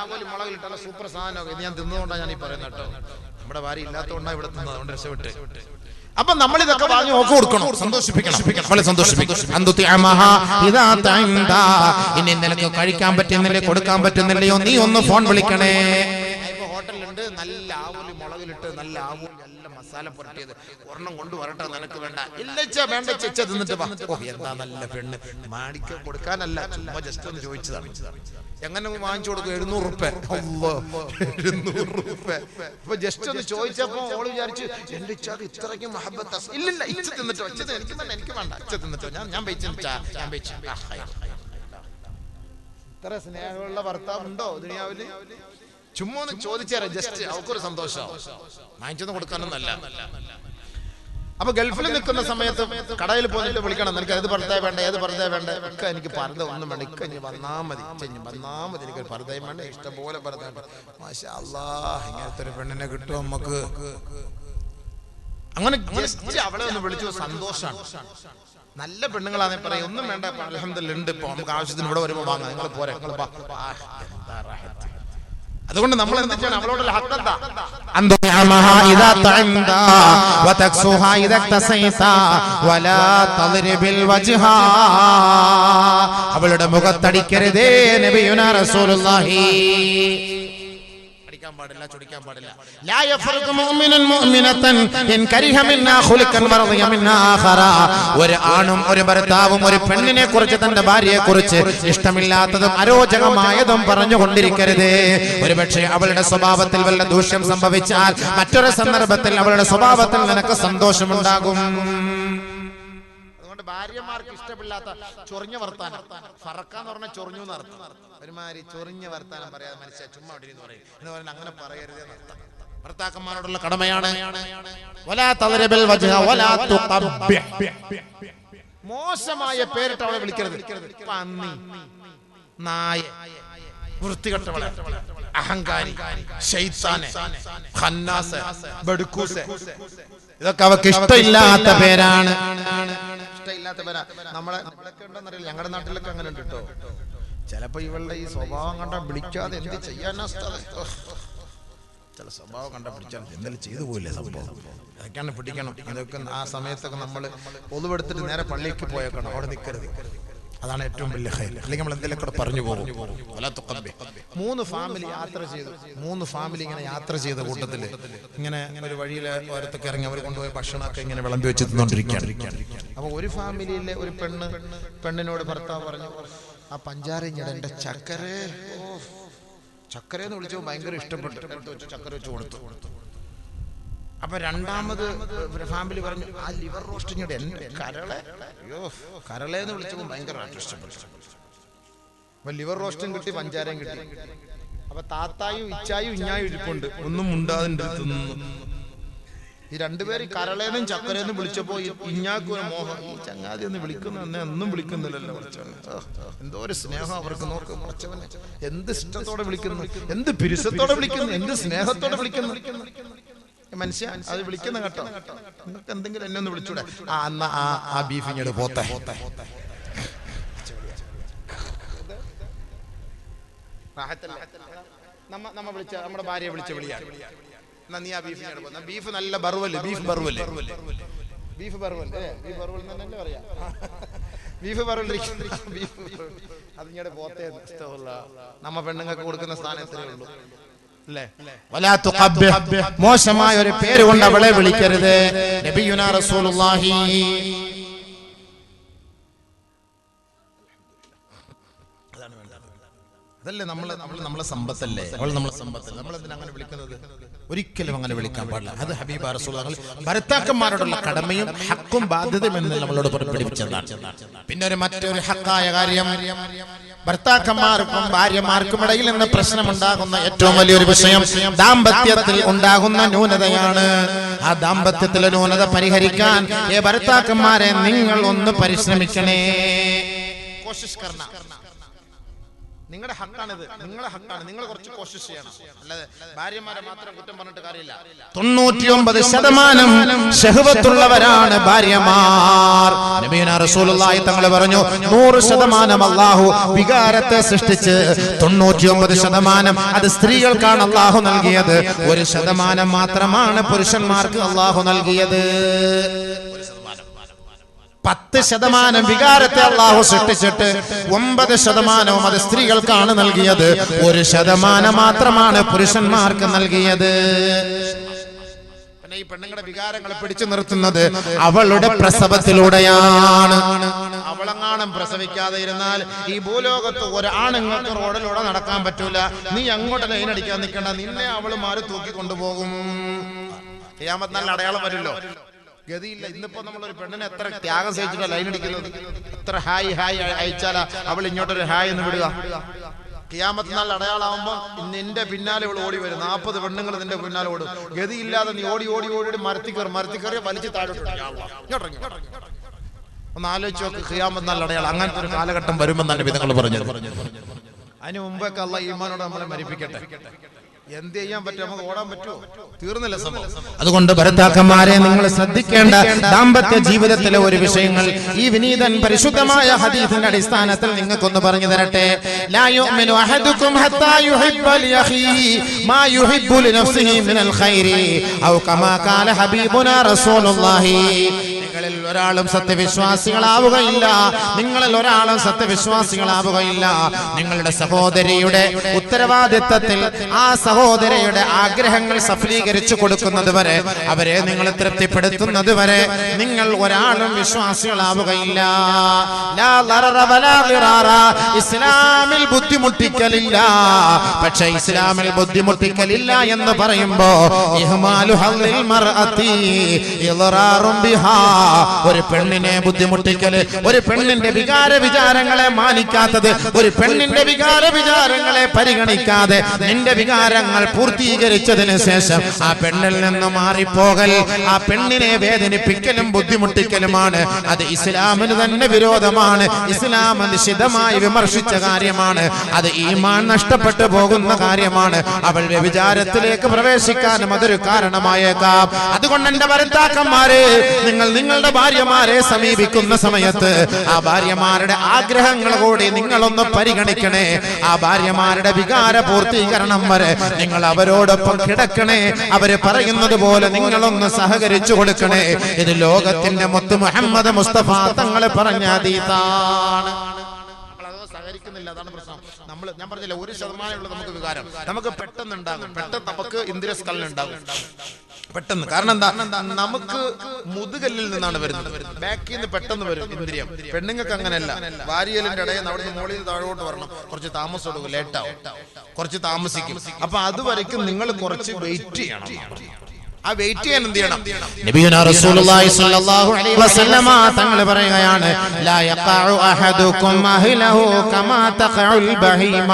ആകോലി മുളകിലിട്ടുള്ള സൂപ്പർ സാധനമൊക്കെ ഇത് ഞാൻ തിന്നതുകൊണ്ടാണ് ഞാൻ ഈ പറയുന്നത് കേട്ടോ. നമ്മുടെ ഭാര്യ ഇല്ലാത്തതുകൊണ്ടാണ് ഇവിടെ തിന്നത്, അതുകൊണ്ട് രക്ഷപ്പെട്ട്. അപ്പൊ നമ്മൾ ഇതൊക്കെ വാങ്ങി ഓക്കെ കൊടുക്കണം, സന്തോഷിപ്പിക്കണം. ഇനി നിനക്ക് കഴിക്കാൻ പറ്റുന്നില്ലേ, കൊടുക്കാൻ പറ്റുന്നില്ലയോ, നീ ഒന്ന് ഫോൺ വിളിക്കണേ. ഹോട്ടലുണ്ട്, നല്ല ആവൂലി മുളകിലിട്ട്, നല്ല ആവൂലി, നല്ല മസാല പുരട്ടിയത്, ഒരെണ്ണം കൊണ്ടുവരട്ടെ, നിനക്ക് വേണ്ട? ഇല്ല വേണ്ട, ചെച്ച തിന്നിട്ട് എന്താ നല്ല പെണ്ണ്. മാടിക്ക കൊടുക്കാനല്ല, ചുമ്മാ ജസ്റ്റ് ഒന്ന് ചോദിച്ചതാണ്. എങ്ങനെ വാങ്ങിച്ചു കൊടുക്കും? 700 രൂപ. 700 രൂപ. ഇപ്പൊ ജസ്റ്റ് ഒന്ന് ചോദിച്ചപ്പോ ഓള് വിചാരിച്ചു എന്റെ ഇച്ചാക്ക് ഇത്രയ്ക്ക് മഹബത്ത്. ഇല്ലില്ല, ഇച്ച തിന്നിട്ടോ, എനിക്ക് വേണ്ട, ഇച്ച തിന്നിട്ടോ, ഞാൻ ഇത്ര സ്നേഹമുള്ള ഭർത്താവ് ഉണ്ടോ ദുനിയാവില്? ചുമ്മാ ഒന്ന് ചോദിച്ചേരാ, ജസ്റ്റ് അവക്കൊരു സന്തോഷം. വാങ്ങിച്ചൊന്നും കൊടുക്കാനൊന്നല്ല. അപ്പൊ ഗൾഫിൽ നിൽക്കുന്ന സമയത്ത് കടയിൽ പോയിട്ട് വിളിക്കണം, നിനക്ക് ഏത് പർദ്ദ വേണ്ട, ഏത് പർദ്ദ വേണ്ട? ഒക്കെ എനിക്ക് പർദ്ദ ഒന്നും വേണ്ട, ഇക്ക ഇനി വന്നാ മതി, എനിക്കൊരു പർദ്ദയും വേണ്ട, ഇഷ്ടംപോലെ പർദ്ദ വേണ്ട. മാഷാ അല്ലാഹ്, ഇങ്ങനത്തെ ഒരു പെണ്ണിനെ കിട്ടും നമുക്ക്. അങ്ങനെ ജസ്റ്റ് അവളെ ഒന്ന് വിളിച്ചു, സന്തോഷാണ്. നല്ല പെണ്ണുങ്ങളാണെന്ന് പറയും, ഒന്നും വേണ്ട, അൽഹംദുലില്ലാഹ് ഉണ്ട്, ഇപ്പൊ നമുക്ക് ആവശ്യത്തിന് ഇവിടെ വരുമ്പോ വാങ്ങാം, നിങ്ങൾ പോരെ, അതുകൊണ്ട് നമ്മൾ എന്ത് ചെയ്യണം? അവളോടുള്ള ഹക്ക് എന്താ? അവളുടെ മുഖത്തടിക്കരുതേ നബിയുനാ റസൂലുള്ളാഹി. അടിക്കാൻ പാടില്ല, ചൊടിക്കാൻ പാടില്ല. ലാ യഫ്റഖു മുഅ്മിനുൻ മുഅ്മിനതൻ ഇൻ കരിഹ മിന്നാ ഖുലിഖൻ വറദിയ മിന്നാ ആഖറ. ഒരു ആണും ഒരു ഭർത്താവും ഒരു പെണ്ണിനെ കുറിച്ച് തന്റെ ഭാര്യയെ കുറിച്ച് ഇഷ്ടമില്ലാത്തതും അരോചകമായതും പറഞ്ഞുകൊണ്ടിരിക്കരുത്. ഒരുപക്ഷെ അവളുടെ സ്വഭാവത്തിൽ വല്ല ദൂഷ്യം സംഭവിച്ചാൽ മറ്റൊരു സന്ദർഭത്തിൽ അവളുടെ സ്വഭാവത്തിൽ നിനക്ക് സന്തോഷമുണ്ടാകും. അതുകൊണ്ട് ഭാര്യമാർക്ക് ഇഷ്ടമില്ലാത്ത ചൊറിഞ്ഞ വർത്താനം, ഫറക്കാന്ന് പറഞ്ഞാൽ ചൊറിഞ്ഞു എന്നർത്ഥം. ഒരുമാതിരി ചൊറിഞ്ഞ വർത്താനം പറയാതെ മനുഷ്യ ചുമ്മാ എന്ന് പറയും എന്ന് പറഞ്ഞാൽ അങ്ങനെ പറയരുത് എന്നർത്ഥം. ഭർത്താക്കന്മാരോടുള്ള കടമയാണ് മോശമായ പേരിട്ട് അവളെ വിളിക്കരുത്. പന്നി, നായ, വൃത്തികെട്ടവളെ, അഹങ്കാരി, ശൈത്താനെ, ഖന്നാസ്, ബഡ്കൂസ്, ഇതൊക്കെ അവർക്ക് ഇഷ്ടമില്ലാത്ത പേരാണ്. ഇഷ്ടമില്ലാത്ത പേരാ. നമ്മളൊക്കെ ഉണ്ടെന്നറിയില്ല, ഞങ്ങളുടെ നാട്ടിലൊക്കെ അങ്ങനെ ഉണ്ട് കേട്ടോ. ചിലപ്പോ ഇവളുടെ ഈ സ്വഭാവം കണ്ട വിളിക്കാതെ എന്ത് ചെയ്യാനാ? ചില സ്വഭാവം കണ്ട പിടിച്ചാൽ എന്തെങ്കിലും ചെയ്തു പോയില്ലേ സംഭവം. അതൊക്കെയാണ് പിടിക്കണം. അതൊക്കെ ആ സമയത്തൊക്കെ നമ്മൾ ഒതുവെടുത്തിട്ട് നേരെ പള്ളിക്ക് പോയേക്കണം, അവിടെ നിൽക്കരുത്. അതാണ് ഏറ്റവും വലിയ ഹൈർ. അല്ലെങ്കിൽ നമ്മൾ എന്തെങ്കിലും കൂടെ പറഞ്ഞു പോകും. 3 ഫാമിലി യാത്ര ചെയ്തു. 3 ഫാമിലി ഇങ്ങനെ യാത്ര ചെയ്ത കൂട്ടത്തില് ഇങ്ങനെ ഒരു വഴിയിൽ ഓരത്തൊക്കെ ഇറങ്ങി അവർ കൊണ്ടുപോയ ഭക്ഷണമൊക്കെ ഇങ്ങനെ വിളമ്പി വെച്ച് തിന്നോണ്ടിരിക്കുകയാണ്. അപ്പൊ ഒരു ഫാമിലിയിലെ ഒരു പെണ്ണിനോട് ഭർത്താവ് പറഞ്ഞു, ആ പഞ്ചാര എന്റെ ചക്കരേ, ചക്കരയെന്ന് വിളിച്ചപ്പോൾ ഭയങ്കര ഇഷ്ടപ്പെട്ടു, ചക്കര വെച്ച് കൊടുത്തു. അപ്പൊ രണ്ടാമത് ഫാമിലി പറഞ്ഞു, ആ ലിവർ റോസ്റ്റിങ്ങോട് എന്റെ കരളെ, അയ്യോ കരളേന്ന് വിളിച്ചപ്പോൾ ഭയങ്കര ഇഷ്ടപ്പെട്ടു. അപ്പൊ ലിവർ റോസ്റ്റും കിട്ടി, പഞ്ചാരയും കിട്ടി. അപ്പൊ താത്തായും ഇച്ചായും ഇഞ്ഞായും ഇരിപ്പുണ്ട്, ഒന്നും മുണ്ടാതിന്റെ തിന്നു. ഈ രണ്ടുപേര് കരളേന്നും ചക്കരേന്നും വിളിച്ചപ്പോ ഇഞ്ഞാക്കും ഒരു മോഹം, ഈ ചങ്ങാതി ഒന്ന് വിളിക്കുന്ന എന്നെ ഒന്നും വിളിക്കുന്നില്ലല്ലോ കുറച്ചവന്. എന്തോ ഒരു സ്നേഹം അവർക്ക്. നോക്ക് കുറച്ചവന് എന്ത് ഇഷ്ടത്തോടെ വിളിക്കുന്നു, എന്ത് പിരിസത്തോടെ വിളിക്കുന്നു, എന്ത് സ്നേഹത്തോടെ വിളിക്കുന്നു. മനുഷ്യ അത് വിളിക്കുന്ന കേട്ടോ. നിങ്ങൾക്ക് എന്തെങ്കിലും എന്നെ ഒന്ന് വിളിച്ചൂടെ? ആ ബീഫ് ഇങ്ങോട്ട് പോത്തെ. നമ്മ വിളിച്ച നമ്മുടെ ഭാര്യയെ വിളിച്ച വിളിയാണ്. നീ ആ ബീഫ് ഇങ്ങോട്ട് പോ. ബീഫ് നല്ല ബറുവല്, ബീഫ് ബറുവല്, ബീഫ് ബറുവൽ, ബീഫ് ബറുവൽ എന്നല്ലേ പറയാ. ബീഫ് ബറുവൽ, ബീഫ് അതിങ്ങോട്ട് പോത്തേ. നമ്മ പെണ്ണുങ്ങൾക്ക് കൊടുക്കുന്ന സ്ഥാനം എത്രയേ ഉള്ളൂ. മോശമായ ഒരു പേര് കൊണ്ട് അവളെ വിളിക്കരുത്. നബിയുനാ റസൂലുള്ളാഹി അതല്ലേ നമ്മളെ സമ്പത്തല്ലേ, അവൾ നമ്മളെ സമ്പത്തല്ലേ, നമ്മളെന്തിനാ അങ്ങനെ വിളിക്കുന്നത്? ഒരിക്കലും അങ്ങനെ വിളിക്കാൻ പാടില്ല. അത് ഹബീബ റസൂലുള്ളാഹി ഭർത്താക്കന്മാരോടുള്ള കടമയും ഹക്കും ബാധ്യതയും എന്ന് നമ്മളോട് പഠിപ്പിച്ചതാണ്. പിന്നെ മറ്റൊരു ഹക്കായ കാര്യം, ഭർത്താക്കന്മാർക്കും ഭാര്യമാർക്കും ഇടയിൽ നിന്ന് പ്രശ്നമുണ്ടാകുന്ന ഏറ്റവും വലിയൊരു വിഷയം ദാമ്പത്യത്തിൽ ഉണ്ടാകുന്ന ന്യൂനതയാണ്. ആ ദാമ്പത്യത്തിലെ ന്യൂനത പരിഹരിക്കാൻ ഭർത്താക്കന്മാരെ നിങ്ങൾ ഒന്ന് പരിശ്രമിക്കണേ. നിങ്ങളുടെ ഹക്കാണിത്, നിങ്ങളുടെ ഹക്കാണ്. നിങ്ങൾ കുറച്ച് കോശിഷ് ചെയ്യണം. അല്ലാതെ ഭാര്യമാരെ മാത്രം കുറ്റം പറഞ്ഞിട്ട് കാര്യമില്ല. 99% ശഹവത്തുള്ളവരാണ് ഭാര്യമാർ. നബിയുനാ റസൂലുള്ളാഹി തങ്ങൾ പറഞ്ഞു, 100% അല്ലാഹു വികാരത്തെ സൃഷ്ടിച്ച് 99% അത് സ്ത്രീകൾക്കാണ് അല്ലാഹു നൽകിയത്. 1% മാത്രമാണ് പുരുഷന്മാർക്ക് അല്ലാഹു നൽകിയത്. 10% വികാരത്തെ അല്ലാഹു സൃഷ്ടിച്ചിട്ട് 9% അത് സ്ത്രീകൾക്കാണ് നൽകിയത്. 1% മാത്രമാണ് പുരുഷന്മാർക്ക് നൽകിയത്. പിന്നെ ഈ പെണ്ണുങ്ങളുടെ വികാരങ്ങളെ പിടിച്ചു നിർത്തുന്നത് അവളുടെ പ്രസവത്തിലൂടെയാണ്. അവളെങ്ങാനും പ്രസവിക്കാതെ ഇരുന്നാൽ ഈ ഭൂലോകത്ത് ഒരാണുങ്ങൾക്ക് റോഡിലൂടെ നടക്കാൻ പറ്റൂല. നീ അങ്ങോട്ട് ലൈൻ അടിക്കാൻ നിൽക്കണ്ട, നിന്നെ അവള് മാറി തൂക്കി കൊണ്ടുപോകും. ഖിയാമത്ത് നല്ല അടയാളം വരുമല്ലോ. ഗതിയില്ല. ഇന്നിപ്പോ നമ്മളൊരു പെണ്ണിനെ എത്ര ത്യാഗം സഹിച്ചിട്ടാ ലൈൻ അടിക്കുന്നത്. എത്ര ഹായ് ഹായ് അയച്ചാലാ അവൾ ഇങ്ങോട്ടൊരു ഹായ് എന്ന് വിടുക. ഖിയാമത്ത് നാൾ അടയാളാവുമ്പോ നിന്റെ പിന്നാലെ ഇവൾ ഓടി വരും. 40 പെണ്ണുങ്ങൾ നിന്റെ പിന്നാലെ ഓടും. ഗതിയില്ലാതെ നീ ഓടി ഓടി ഓടി മരത്തി കയറി വലിച്ചു താഴോട്ട്. ഒന്ന് ആലോചിച്ച് നോക്ക്, ഖിയാമത്ത് നാൾ അടയാളം. അങ്ങനത്തെ ഒരു കാലഘട്ടം വരുമെന്നാണ് വിധങ്ങൾ പറഞ്ഞത്. അതിന് മുമ്പൊക്കെ അല്ലാഹ് ഈമാനോട് നമ്മളെ മരിപ്പിക്കട്ടെ. എന്ത് ചെയ്യാൻ പറ്റും? നമുക്ക് ഓടാൻ പറ്റുമോ? തീർന്നില്ല സംഭവം. അതുകൊണ്ട് ഭർത്താക്കന്മാരെ നിങ്ങൾ ശ്രദ്ധിക്കേണ്ട ദാമ്പത്യ ജീവിതത്തിലെ ഒരു വിഷയങ്ങൾ ഈ വിനീതൻ പരിശുദ്ധമായ ഹദീസിന്റെ അടിസ്ഥാനത്തിൽ നിങ്ങൾക്കൊന്ന് പറഞ്ഞു തരട്ടെ. ലാ യുഅ്മിനു അഹദുക്കും ഹത്താ യുഹിബ്ബ ലിഅഖീഹി മാ യുഹിബ്ബു ലിനഫ്സിഹി മിനൽ ഖൈരി ഔ കമാ ഖാല ഹബീബുനാ റസൂലുള്ളാഹി. നിങ്ങളിൽ ഒരാളും സത്യവിശ്വാസികളാവുകയില്ല. നിങ്ങളിൽ ഒരാളും സത്യവിശ്വാസികളാവുകയില്ല. നിങ്ങളുടെ സഹോദരിയുടെ ഉത്തരവാദിത്തത്തിൽ ആ സഹോദരിയുടെ ആഗ്രഹങ്ങൾ സഫലീകരിച്ചു കൊടുക്കുന്നത് വരെ, അവരെ നിങ്ങൾ തൃപ്തിപ്പെടുത്തുന്നത് വരെ നിങ്ങൾ ഒരാളും വിശ്വാസികളാവുകയില്ല. ലാ ളററ വലാ ളിറാറ. ഇസ്ലാമിൽ ബുദ്ധിമുട്ടിക്കലില്ല. പക്ഷേ ഇസ്ലാമിൽ ബുദ്ധിമുട്ടിക്കലില്ല എന്ന് പറയുമ്പോ ഇഹ്മാലു ഹള്ളിൽ മർഅതി ഇളറാറും ബിഹാ. ഒരു പെണ്ണിനെ ബുദ്ധിമുട്ടിക്കല്, ഒരു പെണ്ണിന്റെ വികാര വിചാരങ്ങളെ മാനിക്കാത്തത്, ഒരു പെണ്ണിന്റെ വികാര വിചാരങ്ങളെ പരിഗണിക്കാതെ നിന്റെ വികാരങ്ങൾ പൂർത്തീകരിച്ചതിന് ശേഷം ആ പെണ്ണിൽ നിന്ന് മാറിപ്പോകൽ, ആ പെണ്ണിനെ വേദനിപ്പിക്കലും ബുദ്ധിമുട്ടിക്കലുമാണ്. അത് ഇസ്ലാമിന് തന്നെ വിരോധമാണ്. ഇസ്ലാം നിശിതമായി വിമർശിച്ച കാര്യമാണ്. അത് ഈമാൻ നഷ്ടപ്പെട്ടു പോകുന്ന കാര്യമാണ്. അവൾ വ്യഭിചാരത്തിലേക്ക് പ്രവേശിക്കാനും അതൊരു കാരണമായേക്കാം. അതുകൊണ്ട് എന്റെ ഭർത്താക്കന്മാരെ, നിങ്ങൾ നിങ്ങളുടെ ഭാര്യമാരെ സമീപിക്കുന്ന സമയത്ത് ആ ഭാര്യമാരുടെ ആഗ്രഹങ്ങൾ കൂടി നിങ്ങളൊന്ന് പരിഗണിക്കണേ. ആ ഭാര്യമാരുടെ വികാര പൂർത്തീകരണം വരെ നിങ്ങൾ അവരോടൊപ്പം കിടക്കണേ. അവര് പറയുന്നത് പോലെ നിങ്ങളൊന്ന് സഹകരിച്ചു കൊടുക്കണേ. ഇത് ലോകത്തിന്റെ മുത്ത് മുഹമ്മദ് മുസ്തഫ തങ്ങൾ പറഞ്ഞ ഹദീസാണ്. സഹകരിക്കുന്നില്ല, അതാണ് പ്രശ്നം. ഞാൻ പറഞ്ഞില്ല, 1% നമുക്ക് വികാരം നമുക്ക് പെട്ടെന്ന് ഉണ്ടാകും. പെട്ടെന്ന് നമുക്ക് ഇന്ദ്രിയസ്ഖലനം പെട്ടെന്ന്. കാരണം എന്താ, നമുക്ക് മുതുകല്ലിൽ നിന്നാണ് വരുന്നത്, ബാക്കിൽ നിന്ന് പെട്ടെന്ന് വരും ഇന്ദ്രിയം. പെണ്ണുങ്ങൾക്ക് അങ്ങനെയല്ല. വാരിയലിന്റെ ഇടയിൽ നിന്ന് അവിടുന്ന് മുകളിൽ താഴോട്ട് വരണം, കുറച്ച് താമസം എടുക്കും, ലേറ്റാവും, കുറച്ച് താമസിക്കും. അപ്പൊ അതുവരയ്ക്കും നിങ്ങൾ കുറച്ച് വെയിറ്റ് ചെയ്യണം. ആ വെയിറ്റ് ചെയ്യാൻ എന്ത് ചെയ്യണം? നബിയുനാ റസൂലുള്ളാഹി സ്വല്ലല്ലാഹു അലൈഹി വസല്ലമ തങ്ങൾ പറയുകയാണ്, ലാ യഖഉ അഹദുകും അഹ്ലഹു കമാ തഖഉൽ ബഹീമ.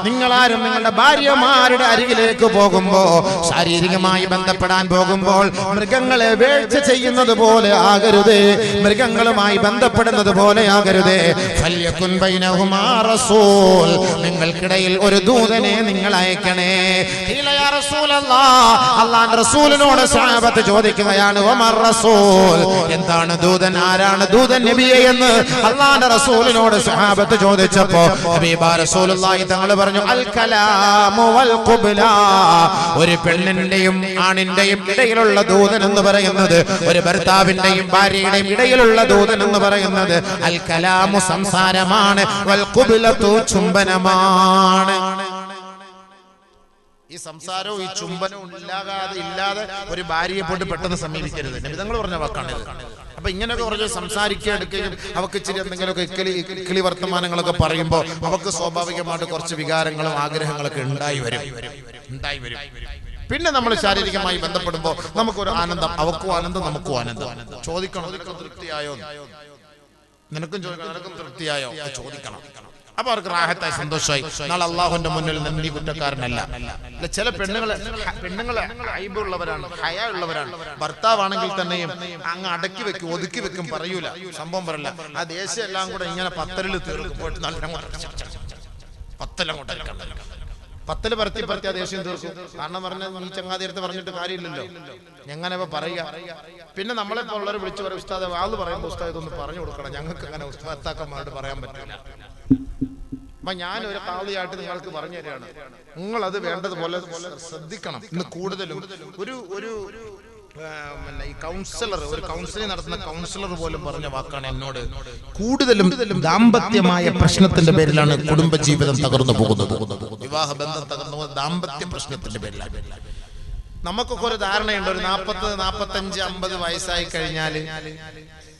നിങ്ങൾ ആരും നിങ്ങളുടെ ഭാര്യമാരുടെ അരികിലേക്ക് പോകുമ്പോൾ, ശാരീരികമായി ബന്ധപ്പെടാൻ പോകുമ്പോൾ മൃഗങ്ങളെ വേഴ്ച ചെയ്യുന്നത് പോലെ ആകരുത്, മൃഗങ്ങളുമായി ബന്ധപ്പെടുന്നത് പോലെ ആകരുത്. ഫല്യകുൻ ബൈനഹുമാ റസൂൽ. നിങ്ങൾക്കിടയിൽ ഒരു ദൂതനെ നിങ്ങൾ അയക്കണേ. യാ റസൂലല്ലാഹ്, അല്ലാഹുവിന്റെ റസൂലിനോട് സഹാബത്ത് ചോദിക്കുകയാണ്, വമർ റസൂൽ, എന്താണ് ദൂതൻ, ആരാണ് ദൂതൻ നബിയെ എന്ന് അല്ലാഹുവിന്റെ റസൂലിനോട് സഹാബത്ത് ചോദിച്ചപ്പോൾ ഹബീബാ റസൂലുള്ളാഹി തങ്ങൾ പറഞ്ഞു, അൽ കലാമു വൽ ഖുബ്ല. ഒരു പെണ്ണിന്റെയും ആണിന്റെയും ഇടയിലുള്ള ദൂതൻ എന്ന് പറയുന്നത്, ഒരു ഭർത്താവിന്റെയും ഭാര്യയുടെയും ഇടയിലുള്ള ദൂതൻ എന്ന് പറയുന്നത് അൽ കലാമു സംസാരമാണ്, വൽ ഖുബ്ലതു ചുംബനമാണ്. ഈ സംസാരവും ഈ ചുംബനവും ഇല്ലാതെ ഒരു ഭാര്യയെ പോയിട്ട് പെട്ടെന്ന് സമീപിക്കരുത്. നബിതങ്ങൾ പറഞ്ഞ വാക്കാണ് ഇത്. അപ്പൊ ഇങ്ങനെയൊക്കെ പറഞ്ഞ് സംസാരിക്കുക, എടുക്കുകയും അവർക്ക് ഇച്ചിരി എന്തെങ്കിലുമൊക്കെ കിളി വർത്തമാനങ്ങളൊക്കെ പറയുമ്പോൾ അവർക്ക് സ്വാഭാവികമായിട്ട് കുറച്ച് വികാരങ്ങളും ആഗ്രഹങ്ങളൊക്കെ ഉണ്ടായി വരും. പിന്നെ നമ്മൾ ശാരീരികമായി ബന്ധപ്പെടുമ്പോൾ നമുക്കൊരു ആനന്ദം, അവർക്കും ആനന്ദം, നമുക്കും ആനന്ദം. ചോദിക്കണം, തൃപ്തിയായോ, നിനക്കും ചോദിക്കണം, നിനക്കും തൃപ്തിയായോ, ചോദിക്കണം. അപ്പൊ അവർക്ക് റാഹത്തായി, സന്തോഷമായി. നാളെ അള്ളാഹുവിന്റെ മുന്നിൽ നീ കുറ്റക്കാരനല്ല. ചില പെണ്ണുങ്ങളെ അയ്ബുള്ളവരാണ്, ഹയ ഉള്ളവരാണ്. ഭർത്താവാണെങ്കിൽ തന്നെയും അങ്ങ് അടക്കി വെക്കും, ഒതുക്കി വെക്കും, പറയൂല, സംഭവം പറയില്ല. ആ ദേശം എല്ലാം കൂടെ ഇങ്ങനെ പത്തലിൽ തീർക്കും, പോയിട്ട് പത്തല് പരത്തി ആ ദേഷ്യം തീർക്കും. കാരണം പറഞ്ഞ ഈ ചങ്ങാതിരത്ത് പറഞ്ഞിട്ട് കാര്യമില്ലല്ലോ, എങ്ങനെ പറയുക. പിന്നെ നമ്മളെ ഉള്ളവരെ വിളിച്ചു പറയും, ഉസ്താദ് വാത് പറയുമ്പോൾ ഉസ്താദ് ഇതൊന്ന് പറഞ്ഞു കൊടുക്കണം, ഞങ്ങൾക്ക് അങ്ങനെ ഭർത്താക്കന്മാരോട് പറയാൻ പറ്റില്ല. അപ്പൊ ഞാൻ ഒരു കാളിയായിട്ട് നിങ്ങൾക്ക് പറഞ്ഞു തരികയാണ്, നിങ്ങൾ അത് വേണ്ടതുപോലെ ശ്രദ്ധിക്കണം. ഇന്ന് കൂടുതലും ഒരു ഈ കൗൺസിലർ, ഒരു കൗൺസിലിംഗ് നടത്തുന്ന കൗൺസിലർ പോലും പറഞ്ഞ വാക്കാണ് എന്നോട്, കൂടുതലും ദാമ്പത്യമായ പ്രശ്നത്തിന്റെ പേരിലാണ് കുടുംബജീവിതം തകർന്നു പോകുന്നത്, വിവാഹ ബന്ധം തകർന്നു പോകുന്നത് ദാമ്പത്യ പ്രശ്നത്തിന്റെ പേരിലാണ്. നമുക്കൊക്കെ ഒരു ധാരണയുണ്ട്, ഒരു 40, 45, 50 വയസ്സായി കഴിഞ്ഞാല്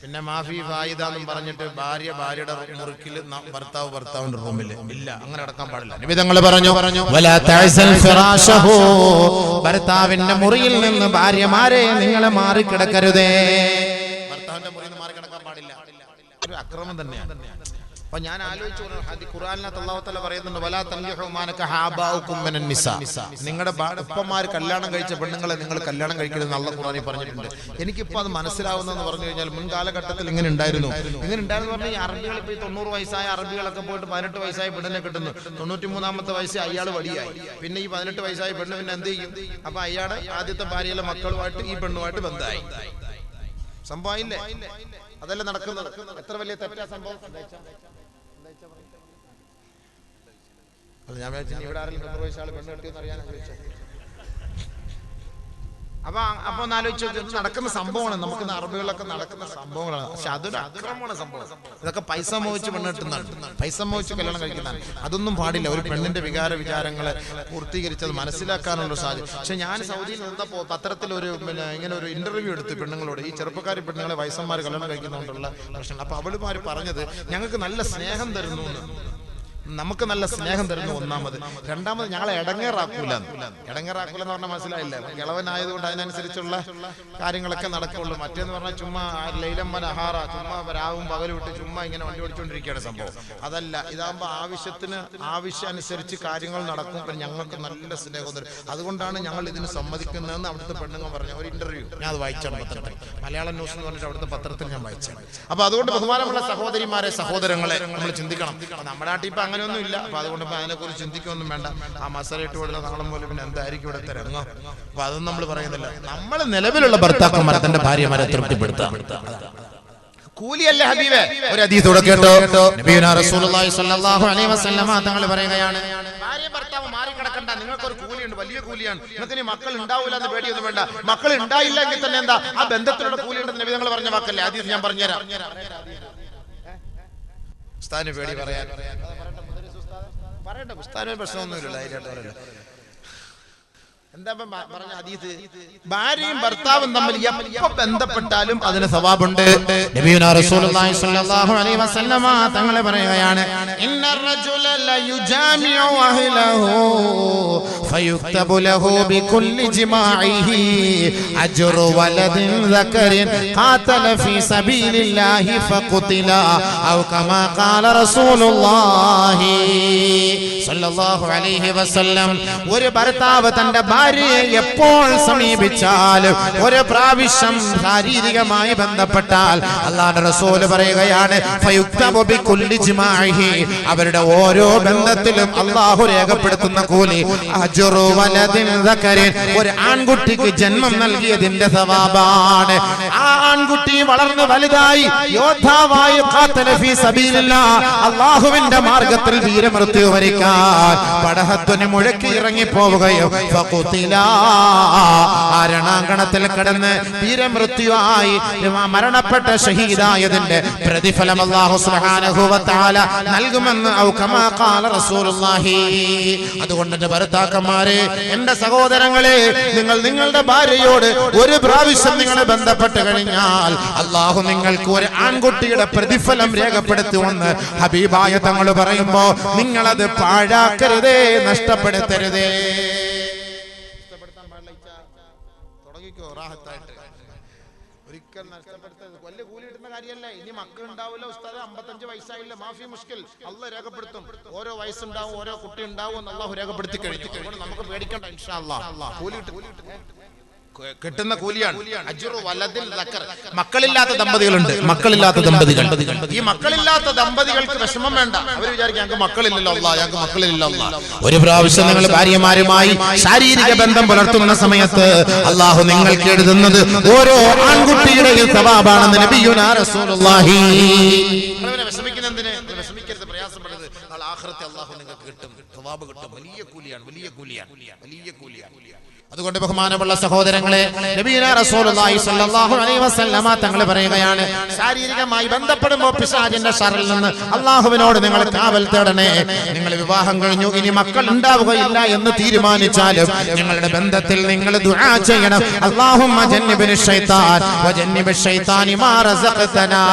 പിന്നെ മാഫി ഫായിദ എന്നും പറഞ്ഞിട്ട് ഭാര്യയുടെ മുറിക്കില്, ഭർത്താവിന്റെ റൂമില് ഇല്ല, അങ്ങനെ അടക്കാൻ പാടില്ല. നിബിധങ്ങൾ പറഞ്ഞു, വലാ തഅസൽ ഫിറാശഹു. ഭർത്താവിന്റെ മുറിയിൽ നിന്ന് ഭാര്യമാരെ നിങ്ങൾ മാറിക്കിടക്കരുതേ. ഭർത്താവിന്റെ മുറിയിൽ നിന്ന് മാറിക്കിടക്കാൻ പാടില്ല, ഒരു അക്രമം തന്നെയാണ്. അപ്പൊ ഞാൻ ആലോചിച്ചു, ഖുർആനിനകത്ത് അല്ലാഹു തആല പറയുന്നുണ്ട്, വലാ തൻകിഹു മാ നകഹ ആബാഉകും മിനൻ നിസാ. നിങ്ങളുടെ ഉപ്പമാർ കല്യാണം കഴിച്ച പെണ്ണുങ്ങളെ നിങ്ങൾ കല്യാണം കഴിക്കരുതെന്ന് അല്ലാഹു ഖുർആനിൽ പറഞ്ഞിട്ടുണ്ട്. എനിക്കിപ്പോ അത് മനസ്സിലാവുന്നതെന്ന് പറഞ്ഞു കഴിഞ്ഞാൽ, മുൻകാലഘട്ടത്തിൽ ഇങ്ങനെ ഉണ്ടായിരുന്നു പറഞ്ഞാൽ, ഈ അറബികൾ ഇപ്പൊ 90 വയസ്സായ അറബികളൊക്കെ പോയിട്ട് 18 വയസ്സായ പെണ്ണിനെ കിട്ടുന്നു. 93ാമത്തെ വയസ്സിൽ അയാൾ വടിയായി. പിന്നെ ഈ 18 വയസ്സായ പെണ്ണ് പിന്നെ എന്ത് ചെയ്യും? അപ്പൊ അയാളുടെ ആദ്യത്തെ ഭാര്യയിലെ മക്കളുമായിട്ട് ഈ പെണ്ണുമായിട്ട് ബന്ധമായി. സംഭവമില്ലേ? അതല്ല നടക്കുന്നത്. എത്ര വലിയ തെറ്റാ സംഭവം. ഞാൻ ഇവിടെ ആരെങ്കിലും 90 വയസ്സാൾ പെണ്ണ് കിട്ടിയെന്ന് അറിയാൻ ചോദിച്ചത്. അപ്പൊ ഒന്ന് ആലോചിച്ച് നോക്കി, നടക്കുന്ന സംഭവമാണ്. നമുക്ക് അറബികളൊക്കെ നടക്കുന്ന സംഭവങ്ങളാണ്. പക്ഷെ അതൊരു അക്രമമാണ് സംഭവം. ഇതൊക്കെ പൈസ മോഹിച്ച് പെണ്ണിട്ടുന്നതാണ്, പൈസ മോഹിച്ച് കല്യാണം കഴിക്കുന്നതാണ്. അതൊന്നും പാടില്ല. ഒരു പെണ്ണിന്റെ വികാരങ്ങളെ പൂർത്തീകരിച്ചത് മനസ്സിലാക്കാനുള്ള സാധ്യത. പക്ഷെ ഞാൻ സൗദിയിൽ നിന്നപ്പോൾ പത്രത്തിൽ ഒരു ഇങ്ങനെ ഒരു ഇന്റർവ്യൂ എടുത്ത് പെണ്ണുങ്ങളോട്, ഈ ചെറുപ്പക്കാരി പെണ്ണുങ്ങളെ വയസ്സന്മാർ കല്യാണം കഴിക്കുന്നതുകൊണ്ടുള്ള പ്രശ്നം. അപ്പൊ അവളുമാര് പറഞ്ഞത് ഞങ്ങൾക്ക് നല്ല സ്നേഹം തരുന്നു, നമുക്ക് നല്ല സ്നേഹം തരുന്നു ഒന്നാമത്. രണ്ടാമത് ഞങ്ങളെ ഇടങ്ങേറാക്കൂല എന്ന് പറഞ്ഞാൽ മനസ്സിലായില്ല. കിളവനായതുകൊണ്ട് അതിനനുസരിച്ചുള്ള കാര്യങ്ങളൊക്കെ നടക്കുള്ളൂ. മറ്റേന്ന് പറഞ്ഞാൽ ചുമ്മാ ലൈലമ്മൻ അഹാറ, ചുമ്മാ രാവും പകലും വിട്ട് ചുമ്മാ ഇങ്ങനെ വണ്ടി ഓടിച്ചുകൊണ്ടിരിക്കുകയാണ് സംഭവം. അതല്ല, ഇതാകുമ്പോൾ ആവശ്യാനുസരിച്ച് കാര്യങ്ങൾ നടക്കും. ഞങ്ങൾക്ക് നല്ല സ്നേഹം തരും. അതുകൊണ്ടാണ് ഞങ്ങൾ ഇതിന് സമ്മതിക്കുന്നതെന്ന് അവിടുത്തെ പെണ്ണുങ്ങൾ പറഞ്ഞ ഒരു ഇന്റർവ്യൂ ഞാൻ അത് വായിച്ചാണ് പത്രത്തിൽ. മലയാളം ന്യൂസ് എന്ന് പറഞ്ഞിട്ട് അവിടുത്തെ പത്രത്തിൽ ഞാൻ വായിച്ചാണ്. അപ്പൊ അതുകൊണ്ട് ബഹുമാനമുള്ള സഹോദരിമാരെ, സഹോദരങ്ങളെ നമ്മൾ ചിന്തിക്കണം. നമ്മുടെ നാട്ടിൽ ഇപ്പൊ അങ്ങനെയൊന്നും ഇല്ല. അപ്പൊ അതുകൊണ്ട് അതിനെക്കുറിച്ച് ചിന്തിക്കൊന്നും വേണ്ട. ആ മസാല ഇട്ട് കൊടുത്ത നാളം പോലെ പിന്നെ എന്തായിരിക്കും ഇവിടുത്തെ രംഗം. അപ്പൊ അതൊന്നും നമ്മൾ പറയുന്നില്ല. നമ്മൾ നിലവിലുള്ള ഭർത്താക്കന്മാർ തന്റെ ഭാര്യമാരെ തൃപ്തിപ്പെടുത്താം. കൂലിയല്ലേ ഹബീബേ? ഒരു ഹദീസ് കേട്ടോ. നബിയുനാ റസൂലുള്ളാഹി സ്വല്ലല്ലാഹു അലൈഹി വസല്ലമ തങ്ങൾ പറയുകയാണ്, ഭാര്യ ഭർത്താവ് മാറി കിടക്കണ്ട, നിങ്ങൾക്കൊരു കൂലിയുണ്ട്, വലിയ കൂലിയാണ്. നിങ്ങൾക്ക് ഇനി മക്കൾ ഉണ്ടാവില്ല എന്ന് പേടിയൊന്നും വേണ്ട. മക്കൾ ഉണ്ടായില്ലെങ്കിൽ തന്നെ എന്താ ആ ബന്ധത്തിലുള്ള കൂലിയുണ്ടെന്ന് നബി തങ്ങൾ പറഞ്ഞ വാക്കല്ലേ. ഹദീസ് ഞാൻ പറഞ്ഞുതരാം. ഉസ്താദിന് പേടി പറയാൻ പറയട്ടെ, ഉസ്താദിന് പ്രശ്നമൊന്നുമില്ല. എന്താ പറഞ്ഞ ഹദീസ്? ഭാര്യയും ഭർത്താവും തമ്മിൽ എപ്പോ ബന്ധപ്പെട്ടാലും അതിന് സവാബുണ്ട്. നബിയുനാ റസൂലുള്ളാഹി സ്വല്ലല്ലാഹു അലൈഹി വസല്ലമ തങ്ങൾ പറയുകയാണ്, ഇന്നർ റജുല ലയുജാമിഉ അഹ്ലഹു ഫയുക്തബു ലഹു ബികുല്ലി ജിമാഇഹി അജ്റു വലദിൻ ദക്കറിൻ ഖാതല ഫീ സബീലില്ലാഹി ഫഖുതില ഔ കമാ ഖാല റസൂലുള്ളാഹി സ്വല്ലല്ലാഹു അലൈഹി വസല്ലം. ഒരു ഭർത്താവ് തന്റെ ഭാര്യയെ എപ്പോൾ സമീപിച്ചാലും, ഒരു പ്രാവശ്യം ശാരീരികമായി ബന്ധപ്പെട്ടാൽ, അല്ലാഹുവിന്റെ റസൂൽ പറയുകയാണ്, ഫയുക്തബു ബികുല്ലി ജിമാഇഹി, അവരുടെ ഓരോ ബന്ധത്തിലും അല്ലാഹു രേഖപ്പെടുത്തുന്ന കൂലി അജ്റു വലദിൻ ദക്കറിൻ, ഒരു ആൺകുട്ടിക്ക് ജന്മം നൽകിയതിന്റെ സവാബാണ്. ആ ആൺകുട്ടി വളർന്നു വലുതായി യോദ്ധാവായി ഖാതല ഫീ സബീലില്ലാഹ്, അല്ലാഹുവിന്റെ മാർഗ്ഗത്തിൽ വീരമൃത്യു വരിക്കാൻ പടഹത്വന് മുഴക്കി ഇറങ്ങി പോവുകയും രണാങ്കണത്തിൽ കിടന്ന് വീരമൃത്യുവായി മരണപ്പെട്ട ഷഹീദായതിന്റെ പ്രതിഫലം അല്ലാഹു സുബ്ഹാനഹു വ തആല നൽകുമെന്ന് ഔ കമാ ഖാല റസൂലുള്ളാഹി. അതുകൊണ്ട് എന്റെ ഭർത്താക്കന്മാരെ, എന്റെ സഹോദരങ്ങളെ, നിങ്ങൾ നിങ്ങളുടെ ഭാര്യയോട് ഒരു പ്രാവശ്യം നിങ്ങൾ ബന്ധപ്പെട്ട് കഴിഞ്ഞാൽ അല്ലാഹു നിങ്ങൾക്ക് ഒരു ആൺകുട്ടിയുടെ പ്രതിഫലം രേഖപ്പെടുത്തുമെന്ന് ഹബീബായ തങ്ങൾ പറയുമ്പോ നിങ്ങളത് പാഴാക്കരുതേ, നഷ്ടപ്പെടുത്തരുതേ. ഒരിക്കൽ നഷ്ടപ്പെടുത്തരുത്. വലിയ കൂലി കിട്ടുന്ന കാര്യമല്ല. ഇനി മക്കൾ ഉണ്ടാവില്ല ഉസ്താദ്, 55 വയസ്സായില്ല, മാഫി മുഷ്കിൽ, അല്ലാഹ് രേഖപ്പെടുത്തും. ഓരോ വയസ്സുണ്ടാവും, ഓരോ കുട്ടി ഉണ്ടാവും എന്ന് അല്ലാഹു രേഖപ്പെടുത്തി കഴിഞ്ഞു. നമുക്ക് പേടിക്കണ്ട, ഇൻഷാ അല്ലാഹ് കൂലി കിട്ടുന്ന കൂലിയാണ്. അജ്റു വലദിൽ ദക്കർ. മക്കളില്ലാത്ത ദമ്പതികളുണ്ട്, മക്കളില്ലാത്ത ദമ്പതികൾ. ഈ മക്കളില്ലാത്ത ദമ്പതികൾക്ക് വിഷമം വേണ്ട. അവർ വിചാരിക്കും ഞങ്ങൾക്ക് മക്കളില്ലല്ലോ അല്ലാഹ്, ഞങ്ങൾക്ക് മക്കളില്ലല്ലോ അല്ലാഹ്. ഒരു പ്രാവശ്യം നിങ്ങൾ ഭാര്യമാരുമായി ശാരീരിക ബന്ധം പുലർത്തുന്ന സമയത്ത് അല്ലാഹു നിങ്ങൾക്ക് എഴുതുന്നത് ഓരോ ആൺകുട്ടിയുടെയും സവാബാണെന്ന് നബിയുനാ റസൂലുള്ളാഹി. വിഷമിക്കുന്നതിന് വിഷമിക്കരുത്, പ്രയാസപ്പെടരുത്. നാളെ ആഖിറത്തിൽ അല്ലാഹു നിങ്ങൾക്ക് കിട്ടും, സവാബ് കിട്ടും. വലിയ കൂലിയാണ്, വലിയ കൂലിയാണ്, വലിയ കൂലിയാണ്. അതുകൊണ്ട് ബഹുമാനമുള്ള സഹോദരങ്ങളെ, നബിയുനാ റസൂലുള്ളാഹി സ്വല്ലല്ലാഹു അലൈഹി വസല്ലമ തങ്ങൾ പറയുകയാണ്, ശാരീരികമായി ബന്ധപ്പെടുമ്പോൾ പിശാചിന്റെ ശർറിൽ നിന്ന് അല്ലാഹുവിനോട് നിങ്ങൾ കാവൽ തേടണേ. നിങ്ങൾ വിവാഹം കഴിഞ്ഞു, ഇനി മക്കൾ ഉണ്ടാവുകയില്ല എന്ന് തീരുമാനിച്ചാലും നിങ്ങളുടെ ബന്ധത്തിൽ നിങ്ങൾ ദുആ ചെയ്യണം. അല്ലാഹുമ്മ ജന്നിബ്നി ശൈത്താൻ വജന്നിബ് ശൈത്താനി മാ റസഖതനാ.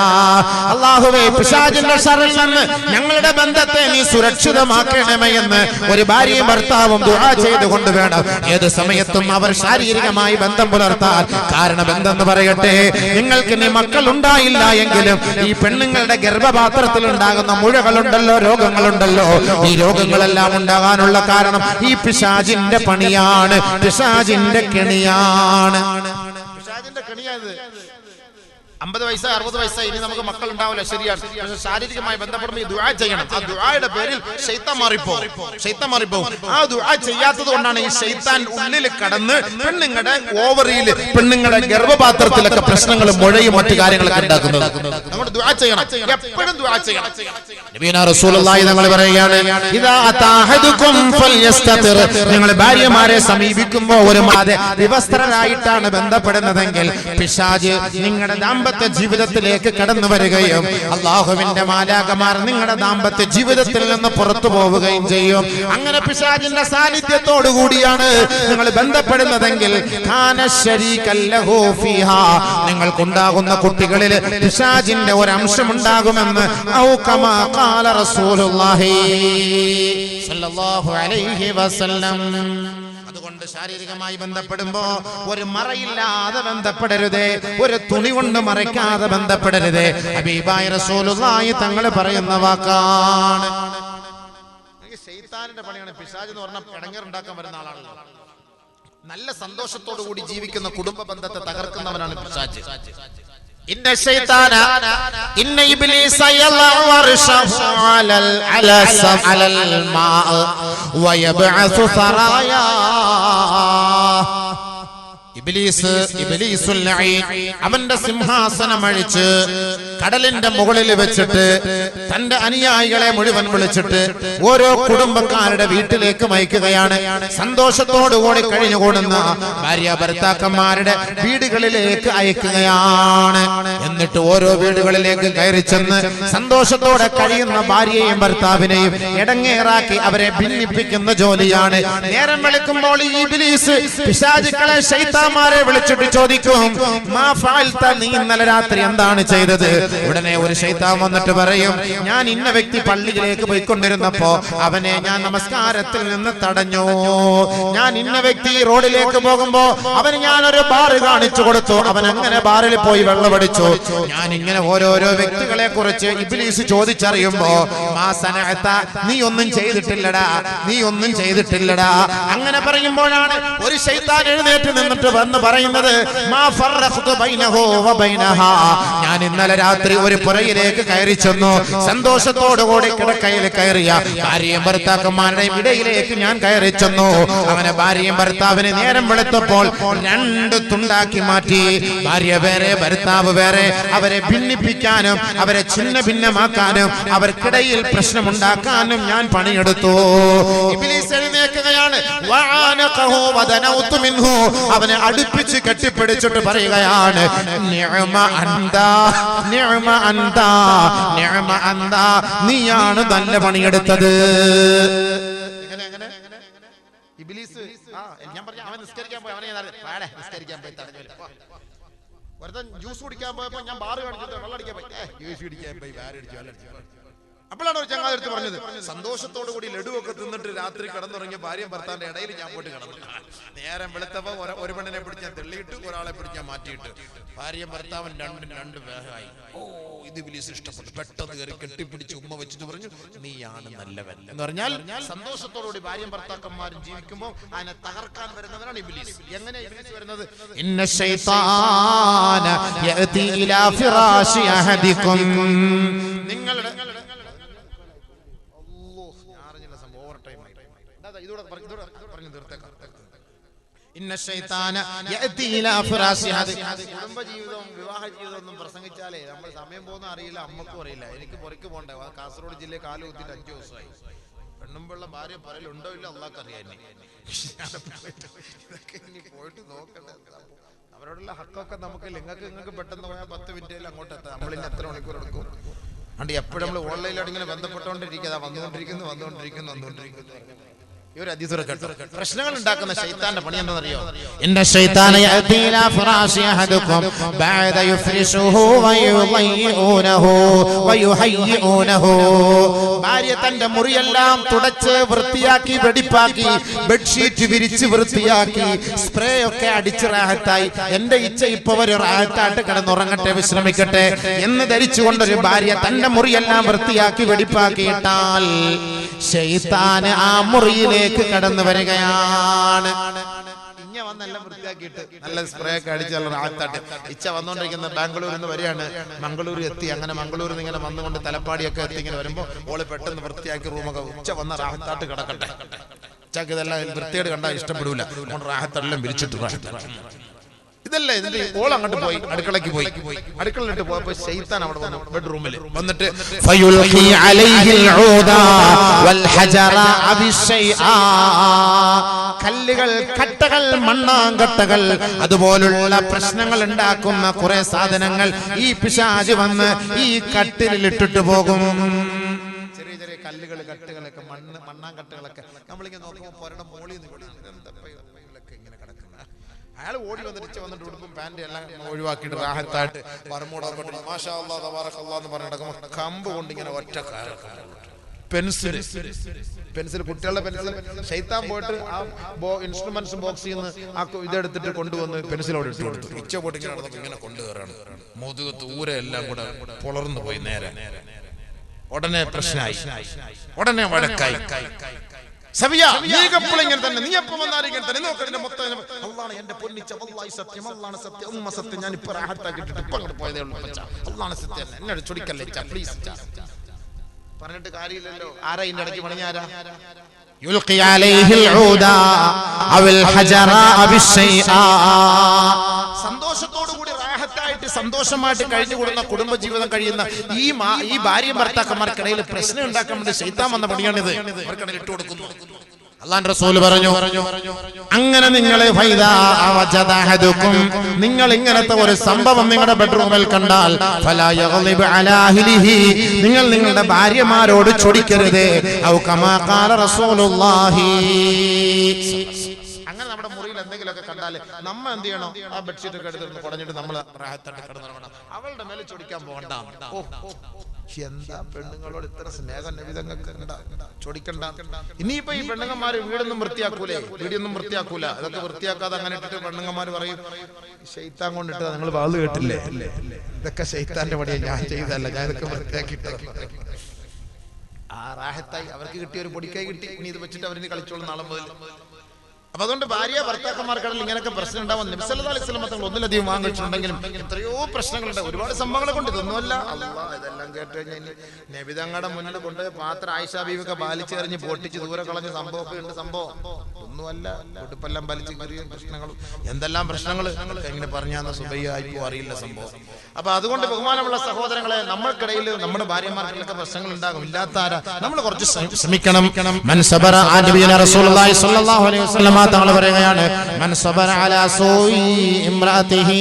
അല്ലാഹുവേ, പിശാചിന്റെ ശർറിൽ നിന്ന് ഞങ്ങളുടെ ബന്ധത്തെ നീ സുരക്ഷിതമാക്കണമേ എന്ന് ഒരു ഭാര്യയും ഭർത്താവും ദുആ ചെയ്തുകൊണ്ട് വേണം ഏത് സമയത്ത് അവർ ശാരീരികമായി ബന്ധം പുലർത്താൻ. കാരണം എന്തെന്ന് പറയട്ടെ, നിങ്ങൾക്ക് ഇനി മക്കൾ ഉണ്ടായില്ല എങ്കിലും ഈ പെണ്ണുങ്ങളുടെ ഗർഭപാത്രത്തിൽ ഉണ്ടാകുന്ന മുഴകളുണ്ടല്ലോ, രോഗങ്ങളുണ്ടല്ലോ, ഈ രോഗങ്ങളെല്ലാം ഉണ്ടാകാനുള്ള കാരണം ഈ പിശാചിന്റെ പണിയാണ്, പിശാചിന്റെ കെണിയാണ്. പിശാചിന്റെ കെണിയായത്. 50 വയസ്സ് 60 വയസ്സ് ഇനി നമുക്ക് മക്കൾ ഉണ്ടാവില്ല, ശരിയാണ്. പക്ഷെ ശാരീരികമായി ബന്ധപ്പെടുമ്പോൾ ഈ ദുആ ചെയ്യണം. ആ ദുആയുടെ പേരിൽ ശൈത്താൻ മാറിപ്പോകും. ആ ദുആ ചെയ്യാത്തത് കൊണ്ടാണ് ഈ ശൈത്താൻ ഉള്ളിൽ കടന്ന് പെണ്ണുങ്ങളുടെ ഓവറിയിൽ, പെണ്ണുങ്ങളുടെ ഗർഭപാത്രത്തിലൊക്കെ പ്രശ്നങ്ങൾ, മുഴയും മറ്റു കാര്യങ്ങളൊക്കെ ഉണ്ടാക്കുന്നത്. നമ്മൾ ദുആ ചെയ്യണം, എപ്പോഴും ദുആ ചെയ്യണം. നബിയുനാ റസൂലുള്ളാഹി തങ്ങൾ പറയുകയാണ്, ഇദാ അതാഹദുകും ഫൽയസ്തതിർ. നിങ്ങൾ ഭാര്യമാരെ സമീപിക്കുമ്പോൾ ഒരു വിവസ്ത്രരായിട്ടാണ് ബന്ധപ്പെടുന്നതെങ്കിൽ പിശാച് നിങ്ങളുടെ ദാമ്പത്യ ജീവിതത്തിലേക്ക് കടന്നു വരികയും അല്ലാഹുവിന്റെ മാലാഖമാർ നിങ്ങളുടെ ദാമ്പത്യ ജീവിതത്തിൽ നിന്ന് പുറത്തു പോവുകയും ചെയ്യും. അങ്ങനെ പിശാചിന്റെ സാന്നിധ്യത്തോടു കൂടിയാണ് നിങ്ങൾ ബന്ധപ്പെടുന്നതെങ്കിൽ നിങ്ങൾക്കുണ്ടാകുന്ന കുട്ടികളിൽ പിശാചിന്റെ ഒരു അംശമുണ്ടാകുമെന്ന് ഔ കമാ ഖാല റസൂലുള്ളാഹി സ്വല്ലല്ലാഹു അലൈഹി വസല്ലം. അതുകൊണ്ട് ശാരീരികമായി ബന്ധപ്പെടുമ്പോ ഒരു മറയില്ലാതെ ബന്ധപ്പെടരുതേ, ഒരു തുണി കൊണ്ട് മറയ്ക്കാതെ ബന്ധപ്പെടരുതേ. ഹബീബായ റസൂലുള്ളാഹി തങ്ങൾ പറയുന്ന വാക്കാണ്. ശൈത്താനിന്റെ പണിയാണ് പിശാച് എന്ന് പറഞ്ഞാൽ ഇടങ്ങേറുണ്ടാക്കാൻ വരുന്ന ആളാണല്ലോ. നല്ല സന്തോഷത്തോടു കൂടി ജീവിക്കുന്ന കുടുംബ ബന്ധത്തെ തകർക്കുന്നവനാണ് പിശാച്. ഇന്ന ശൈത്താന ഇന്ന ഇബ്ലീസ യളഉ അർശഹു അലൽ മാ വയബ്അസു സറായാ. ഇബ്ലീസുൽ ലഈൻ അവന്റെ സിംഹാസനം അഴിച്ച് കടലിന്റെ മുകളിൽ വെച്ചിട്ട് തന്റെ അനുയായികളെ മുഴുവൻ വിളിച്ചിട്ട് ഓരോ കുടുംബക്കാരുടെ വീട്ടിലേക്ക് അയക്കുകയാണ്. സന്തോഷത്തോടുകൂടി കഴിഞ്ഞുകൂടുന്ന ഭാര്യ ഭർത്താക്കന്മാരുടെ വീടുകളിലേക്ക് അയക്കുകയാണ്. എന്നിട്ട് ഓരോ വീടുകളിലേക്ക് കയറി ചെന്ന് സന്തോഷത്തോടെ കഴിയുന്ന ഭാര്യയെയും ഭർത്താവിനെയും ഇടങ്ങേറാക്കി അവരെ ഭിന്നിപ്പിക്കുന്ന ജോലിയാണ്. നേരം വെളുക്കുമ്പോൾ ഈ ഇബ്ലീസ് പിശാചുക്കളെ ശൈത്താന്മാരെ വിളിച്ചിട്ട് ചോദിക്കും, മാ ഫഅൽത, നീ ഇന്നലെ രാത്രി എന്താണ് ചെയ്തത്? ഉടനെ ഒരു ശൈത്താൻ വന്നിട്ട് പറയും, ഞാൻ ഇന്ന വ്യക്തി പള്ളിയിലേക്ക് പോയിക്കൊണ്ടിരുന്നപ്പോ അവനെ ഞാൻ നമസ്കാരത്തിൽ നിന്ന് തടഞ്ഞു. ഞാൻ ഇന്ന വ്യക്തി റോഡിലേക്ക് പോകുമ്പോ അവന് ഞാനൊരു ബാറ് കാണിച്ചു കൊടുത്തു, അവൻ അങ്ങനെ ബാറിൽ പോയി വെള്ളമടിച്ചു. ഞാൻ ഇങ്ങനെ ഓരോരോ വ്യക്തികളെ കുറിച്ച് ഇബ്ലീസ് ചോദിച്ചറിയുമ്പോ, മാ സനഅത, നീ ഒന്നും ചെയ്തിട്ടില്ലടാ. അങ്ങനെ പറയുമ്പോഴാണ് ഒരു ശൈത്താൻ എഴുന്നേറ്റ് നിന്നിട്ട് വന്ന് പറയുന്നത്, മാ ഫറഖ്തു ബൈനഹു വ ബൈനഹാ, ഞാൻ ഇന്നലെ രാത്രി ഒരു പുറയിലേക്ക് കയറി ചെന്നു. സന്തോഷത്തോടുകൂടി കിടക്കയിൽ കയറിയ ഭാര്യയും ഭർത്താക്കന്മാരുടെയും ഇടയിലേക്ക് ഞാൻ കയറി ചെന്നു. അവനെ ഭാര്യയും ഭർത്താവിനെ നേരം വെളുത്തപ്പോൾ രണ്ട് തുണ്ടാക്കി മാറ്റി. ഭാര്യ വേറെ ഭർത്താവ് വേറെ. അവരെ ഭിന്നിപ്പിക്കാനും അവരെ ഛിന്ന ഭിന്നമാക്കാനും അവർക്കിടയിൽ പ്രശ്നമുണ്ടാക്കാനും ഞാൻ പണിയെടുത്തു. ഇബ്ലീസ് എഴുന്നേൽക്കുകയാണ്. വഅനഖഹു വദനൗതു മിൻഹു, അവനെ അടുപ്പിച്ച് കെട്ടിപ്പിടിച്ചിട്ട് പറയുകയാണ്, നിഅമ അന്താ നിഅമ അന്താ നിഅമ അന്താ, നീയാണ് നല്ല പണിയെടുത്തത്. ഇബ്ലീസ് ഞാൻ പറഞ്ഞു, അവൻ നിസ്കരിക്കാൻ പോയി, അവനെ നിസ്കരിക്കാൻ പോയി തടഞ്ഞു. ഒരുത്തൻ ജ്യൂസ് കുടിക്കാൻ പോയപ്പോ ഞാൻ ബാറ് കാണിച്ചിട്ട് വെള്ളം അടിക്കാൻ പോയി, ജ്യൂസ് കുടിക്കാൻ പോയി ബാരടിച്ചു. അപ്പോഴാണ് ഒരു ചങ്ങാതി എടുത്ത് പറഞ്ഞത്, സന്തോഷത്തോടു കൂടി ലഡുവൊക്കെ തിന്നിട്ട് രാത്രി കിടന്നുറങ്ങിയ ഭാര്യയും ഭർത്താവിന്റെ ഇടയിൽ ഞാൻ പോയിട്ട് കിടന്നു. നേരം വെളുത്തപ്പോ ഒരു പെണ്ണിനെ പിടിച്ചാൽ തെള്ളിയിട്ട് ഒരാളെ പിടിച്ചാൽ മാറ്റിയിട്ട് ഭാര്യയും ഭർത്താവും രണ്ട് വേഗമായി. ഓ, ഇത് ഇബ്ലീസ് ഇഷ്ടപ്പെട്ടു. പെട്ടെന്ന് കയറി കെട്ടിപ്പിടിച്ച് ഉമ്മ വെച്ചിട്ട് പറഞ്ഞു, നീയാണ് നല്ലവൻ എന്ന് പറഞ്ഞാൽ സന്തോഷത്തോടുകൂടി ഭാര്യയും ഭർത്താക്കന്മാരും ജീവിക്കുമ്പോൾ അതിനെ തകർക്കാൻ വരുന്നവരാണ് ഇബ്ലീസ്. എങ്ങനെ ഇബ്ലീസ് വരുന്നത്? ഇന്ന ശൈത്താന യഅതി ഇലാ ഫിറാശി അഹദികും, നിങ്ങളുടെ കുടുംബജീവിതവും വിവാഹ ജീവിതവും ഒന്നും പ്രസംഗിച്ചാലേ നമ്മൾ സമയം പോകുന്ന അറിയില്ല, അമ്മക്കും അറിയില്ല. എനിക്ക് പുറക്ക് പോണ്ടേ, കാസർഗോഡ് ജില്ലയിൽ കാല് കുത്തിയിട്ട് 5 ദിവസമായി. പെണ്ണുമ്പുള്ള ഭാര്യ പറയലുണ്ടോ ഇല്ല അള്ളാഹ്ക്കറിയാം. ഇതൊക്കെ ഇനി പോയിട്ട് നോക്കട്ടെ. അവരോടുള്ള ഹക്കൊക്കെ നമുക്ക് നിങ്ങൾക്ക് പെട്ടെന്ന് പോയാൽ 10 മിനിറ്റിൽ അങ്ങോട്ട് എത്താം. നമ്മളിന്ന് എത്ര മണിക്കൂർ എടുക്കും? അതുകൊണ്ട് എപ്പോഴും നമ്മൾ ഓൺലൈനിലായിട്ട് ഇങ്ങനെ ബന്ധപ്പെട്ടുകൊണ്ടിരിക്കുക, വന്നുകൊണ്ടിരിക്കുന്നു. ഈ ഒരു ഹദീസ് കേട്ടോ. പ്രശ്നങ്ങൾ ഉണ്ടാക്കുന്ന ശൈത്താന്റെ പണി എന്താണെന്നറിയോ? ഇന്ന ശൈത്താന യഅതി ഇലാ ഫിറാശി അഹദുകും ബഅദ യുഫ്രിശുഹു വയുളയ്യൂനഹു വയുഹയ്യൂനഹു. ഭാര്യ തന്റെ മുറിയെല്ലാം തുടച്ച് വൃത്തിയാക്കി വെടിപ്പാക്കി ബെഡ്ഷീറ്റ് വിരിച്ച് വൃത്തിയാക്കി സ്പ്രേ ഒക്കെ അടിച്ച് റാഹത്തായി, എന്റെ ഇച്ഛ ഇപ്പൊ ഒരു റാഹത്തായിട്ട് കിടന്നുറങ്ങട്ടെ, വിശ്രമിക്കട്ടെ എന്ന് ധരിച്ചുകൊണ്ടൊരു ഭാര്യ തന്റെ മുറിയെല്ലാം വൃത്തിയാക്കി വെടിപ്പാക്കിയിട്ടാൽ ശൈത്താൻ ആ മുറിയിലേക്ക് കടന്നു വരികയാണ്. ഇഞ്ഞ വന്നെല്ലാം വൃത്തിയാക്കിയിട്ട് നല്ല സ്പ്രേ ഒക്കെ അടിച്ച് നല്ല റാഹത്തായിട്ട് ഇച്ച വന്നുകൊണ്ടിരിക്കുന്ന ബാംഗ്ലൂരിൽ നിന്ന് വരികയാണ്. മംഗളൂർ എത്തി. അങ്ങനെ മംഗളൂരിൽ നിന്ന് ഇങ്ങനെ വന്നുകൊണ്ട് തലപ്പാടിയൊക്കെ എത്തി ഇങ്ങനെ വരുമ്പോൾ ഓള് പെട്ടെന്ന് വൃത്തിയാക്കി റൂമൊക്കെ ഉച്ച വന്ന റാഹത്തായിട്ട് കിടക്കട്ടെ. ഉച്ചക്ക് ഇതെല്ലാം വൃത്തിയായിട്ട് കണ്ടാൽ ഇഷ്ടപ്പെടൂല. റാഹത്തെല്ലാം വിരിച്ചിട്ട് ഇതല്ലേ ഇതിന്റെ ഓൾ അങ്ങോട്ട് പോയി അടുക്കളയ്ക്ക് പോയി. അടുക്കളയിലിട്ട് പോയപ്പോ ശൈത്താൻ അവിടെ വന്നു ബെഡ്റൂമിൽ വന്നിട്ട് ഫയുൽഖി അലൈഹിൽ ഊദ വൽ ഹജറ അബിശൈആ, കല്ലുകൾ, കട്ടകൾ, മണ്ണാങ്കട്ടകൾ, അതുപോലുള്ള പ്രശ്നങ്ങൾ ഉണ്ടാക്കുന്ന കുറെ സാധനങ്ങൾ ഈ പിശാച് വന്ന് ഈ കട്ടിലിൽ ഇട്ടിട്ട് പോകും. ചെറിയ ചെറിയ കല്ലുകൾ, കട്ടുകളൊക്കെ, മണ്ണാങ്കട്ടകളൊക്കെ നമ്മളിങ്ങനെ നോക്കുമ്പോൾ പൊരട മോളിൽ നിന്ന് ഇങ്ങനെ കിടക്കുന്ന അയാൾ ഓടി വന്നിട്ട് വന്നിട്ട് ഉടുപ്പും പാന്റ് എല്ലാം ഒഴിവാക്കിയിട്ട് റാഹത്തായിട്ട് പറമ്പൂടൊക്കെ മാഷാ അല്ലാഹ് തബാറക് അല്ലാഹ് എന്ന് പറഞ്ഞ് നടക്കുമ്പോൾ കമ്പ് കൊണ്ട് ഇങ്ങനെ ഒറ്റ പെൻസിൽ കുട്ടികളുടെ പെൻസിൽ ശൈത്താൻ പോയിട്ട് ആ ഇൻസ്ട്രുമെന്റ്സ് ബോക്സിൽ നിന്ന് ആ ഇതെടുത്തിട്ട് കൊണ്ടുവന്ന് പെൻസിലോട് ഇട്ട് കൊടുത്തു. ഉച്ച പോയിട്ട് ഇങ്ങനെ കൊണ്ടുകയറാണ്. മുതുക് ദൂരെ എല്ലാം കൂടെ പുളർന്നു പോയി. നേരെ ഉടനെ പ്രശ്നമായി, ഉടനെ വഴക്കായി. സവിയ, നീ എപ്പോഴും ഇങ്ങനെ തന്നെ, നീ എപ്പോ വന്നാലും ഇങ്ങനെ തന്നെ നോക്കതിന്റെ മൊത്തം അള്ളാണ് എന്റെ പൊന്നിച്ച, വല്ലാഹി സത്യം, അള്ളാണ് സത്യം, ഉമ്മ സത്യം, ഞാൻ ഇപ്പൊ റാഹത്താക്കിട്ടിട്ട് ഇപ്പൊ അങ്ങോട്ട് പോയതേ ഉള്ളൂ. അള്ളാണ് സത്യം, എന്നോട് ചൊടിക്കല്ലേ പ്ലീസ് പറഞ്ഞിട്ട് കാര്യമില്ലല്ലോ. ആരാ ഇതിന്റെ ഇടയ്ക്ക് പണിഞ്ഞാരാ? യുൽഖി അലൈഹിൽ ഊദ അവൽ ഹജറ അബിശൈആ, സന്തോഷത്തോടുകൂടി റാഹത്തായിട്ട് സന്തോഷമായിട്ട് കഴിഞ്ഞുകൂടുന്ന കുടുംബജീവിതം കഴിയുന്ന ഈ ഭാര്യ ഭർത്താക്കന്മാർക്കിടയിൽ പ്രശ്നം ഉണ്ടാക്കാൻ വേണ്ടി ശൈത്താൻ വന്ന പണിയാണിത്. അവർക്കിടയിൽ ഇട്ട് കൊടുക്കുന്നു. അല്ലാഹുവിന്റെ റസൂൽ പറഞ്ഞു, അങ്ങനെ നിങ്ങൾ നിങ്ങൾ ഇങ്ങനത്തെ ഒരു സംഭവം നിങ്ങളുടെ ബെഡ്റൂമിൽ കണ്ടാൽ ഫലാ യഗ്ളിബ് അലാ അഹ്ലിഹി, നിങ്ങൾ നിങ്ങളുടെ ഭാര്യമാരോട് ചൊടിക്കരുത്. ഔ കമാ ഖാല റസൂലുള്ളാഹി, അങ്ങനെ നമ്മുടെ മുറിയിൽ എന്തെങ്കിലുമൊക്കെ കണ്ടാല് നമ്മ എന്ത് ചെയ്യണം? ആ ബെഡ്ഷീറ്റ് ഒക്കെ എടുത്തിട്ട് കുടഞ്ഞിട്ട് നമ്മൾ റാഹത്തായിട്ട് കിടന്നിറങ്ങണം. അവളുടെ മേലെ ചൊടിക്കാൻ പോകണ്ട. എന്താ പെണ്ണുങ്ങളോട് ഇത്ര സ്നേഹം നബിതങ്ങൾക്ക് ചൊടിക്കണ്ട. ഇനിയിപ്പോ ഈ പെണ്ണുങ്ങന്മാര് വീടൊന്നും വൃത്തിയാക്കൂലേ? വീടൊന്നും വൃത്തിയാക്കൂല. അതൊക്കെ വൃത്തിയാക്കാതെ അങ്ങനെ ഇട്ടിട്ട് പെണ്ണുങ്ങന്മാര് പറയും ശൈത്താൻ കൊണ്ടിട്ട് നിങ്ങൾ വാള് കേട്ടില്ലേ, ഇതൊക്കെ ശൈത്താന്റെ പണിയാ, ഞാൻ ചെയ്തല്ല, ഞാൻ ഇതൊക്കെ വൃത്തിയാക്കിയിട്ട്. ആ റാഹത്തായി അവർക്ക് കിട്ടിയ ഒരു പൊടിക്കൈ കിട്ടി. ഇനി ഇത് വെച്ചിട്ട് അവരിന് കളിച്ചോളും നാളെ മുതൽ. അപ്പൊ അതുകൊണ്ട് ഭാര്യ ഭർത്താക്കന്മാർക്കിടയിൽ ഇങ്ങനെയൊക്കെ പ്രശ്നം ഉണ്ടാവും. നബി സല്ലല്ലാഹു അലൈഹി വസല്ലം തങ്ങൾ ഒന്നിലധികം വാങ്ങിച്ചിട്ടുണ്ടെങ്കിലും എത്രയോ പ്രശ്നങ്ങളുണ്ട്. ഒരുപാട് സംഭവങ്ങളെ കൊണ്ട് ഇതൊന്നുമല്ല. അല്ലാഹ് ഇതെല്ലാം കേട്ട് കഴിഞ്ഞാൽ നബി തങ്ങളുടെ മുന്നിൽ കൊണ്ടുപോയി പാത്രം ആയിഷ ബീവിയൊക്കെ വലിച്ചെറിഞ്ഞ് പൊട്ടിച്ച് ദൂരെ കളഞ്ഞ സംഭവമൊക്കെ ഉണ്ട്. സംഭവം ഒന്നുമല്ല. ഉടുപ്പെല്ലാം വലിച്ച് കയറിയ പ്രശ്നങ്ങളും എന്തെല്ലാം പ്രശ്നങ്ങൾ എങ്ങനെ പറഞ്ഞാന്ന് സുബയ്യായിപ്പോ അറിയില്ല സംഭവം. അപ്പൊ അതുകൊണ്ട് ബഹുമാനമുള്ള സഹോദരങ്ങളെ, നമ്മൾക്കിടയിൽ നമ്മുടെ ഭാര്യമാർക്കൊക്കെ പ്രശ്നങ്ങൾ ഉണ്ടാകും. ഇല്ലാത്താരാ? നമ്മൾ കുറച്ച് ശ്രമിക്കണം. മൻ സബറ ആ നബിയുനാ റസൂലുള്ളാഹി സ്വല്ലല്ലാഹു അലൈഹി വസല്ലം തങ്ങൾ പറയുകയാണ്, മൻ സബറ അലാ സൂഇ ഇംറാതിഹി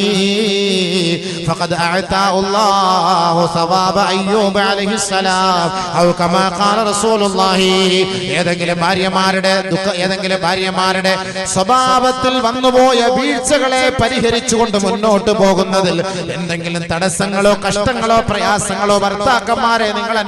ഫഖദ് അഅതാഹു അല്ലാഹു സവാബ അയ്യൂബ് അലൈഹിസ്സലാം ഔ കമാ ഖാല റസൂലുള്ളാഹി. ഏതെങ്കിലും ഭാര്യമാരുടെ സ്വഭാവത്തിൽ വന്നുപോയ വീഴ്ചകളെ പരിഹരിച്ചുകൊണ്ട് മുന്നോട്ട് പോകുന്നതിൽ എന്തെങ്കിലും തടസ്സങ്ങളോ കഷ്ടങ്ങളോ പ്രയാസങ്ങളോ ഭർത്താക്കന്മാരെ നിങ്ങൾ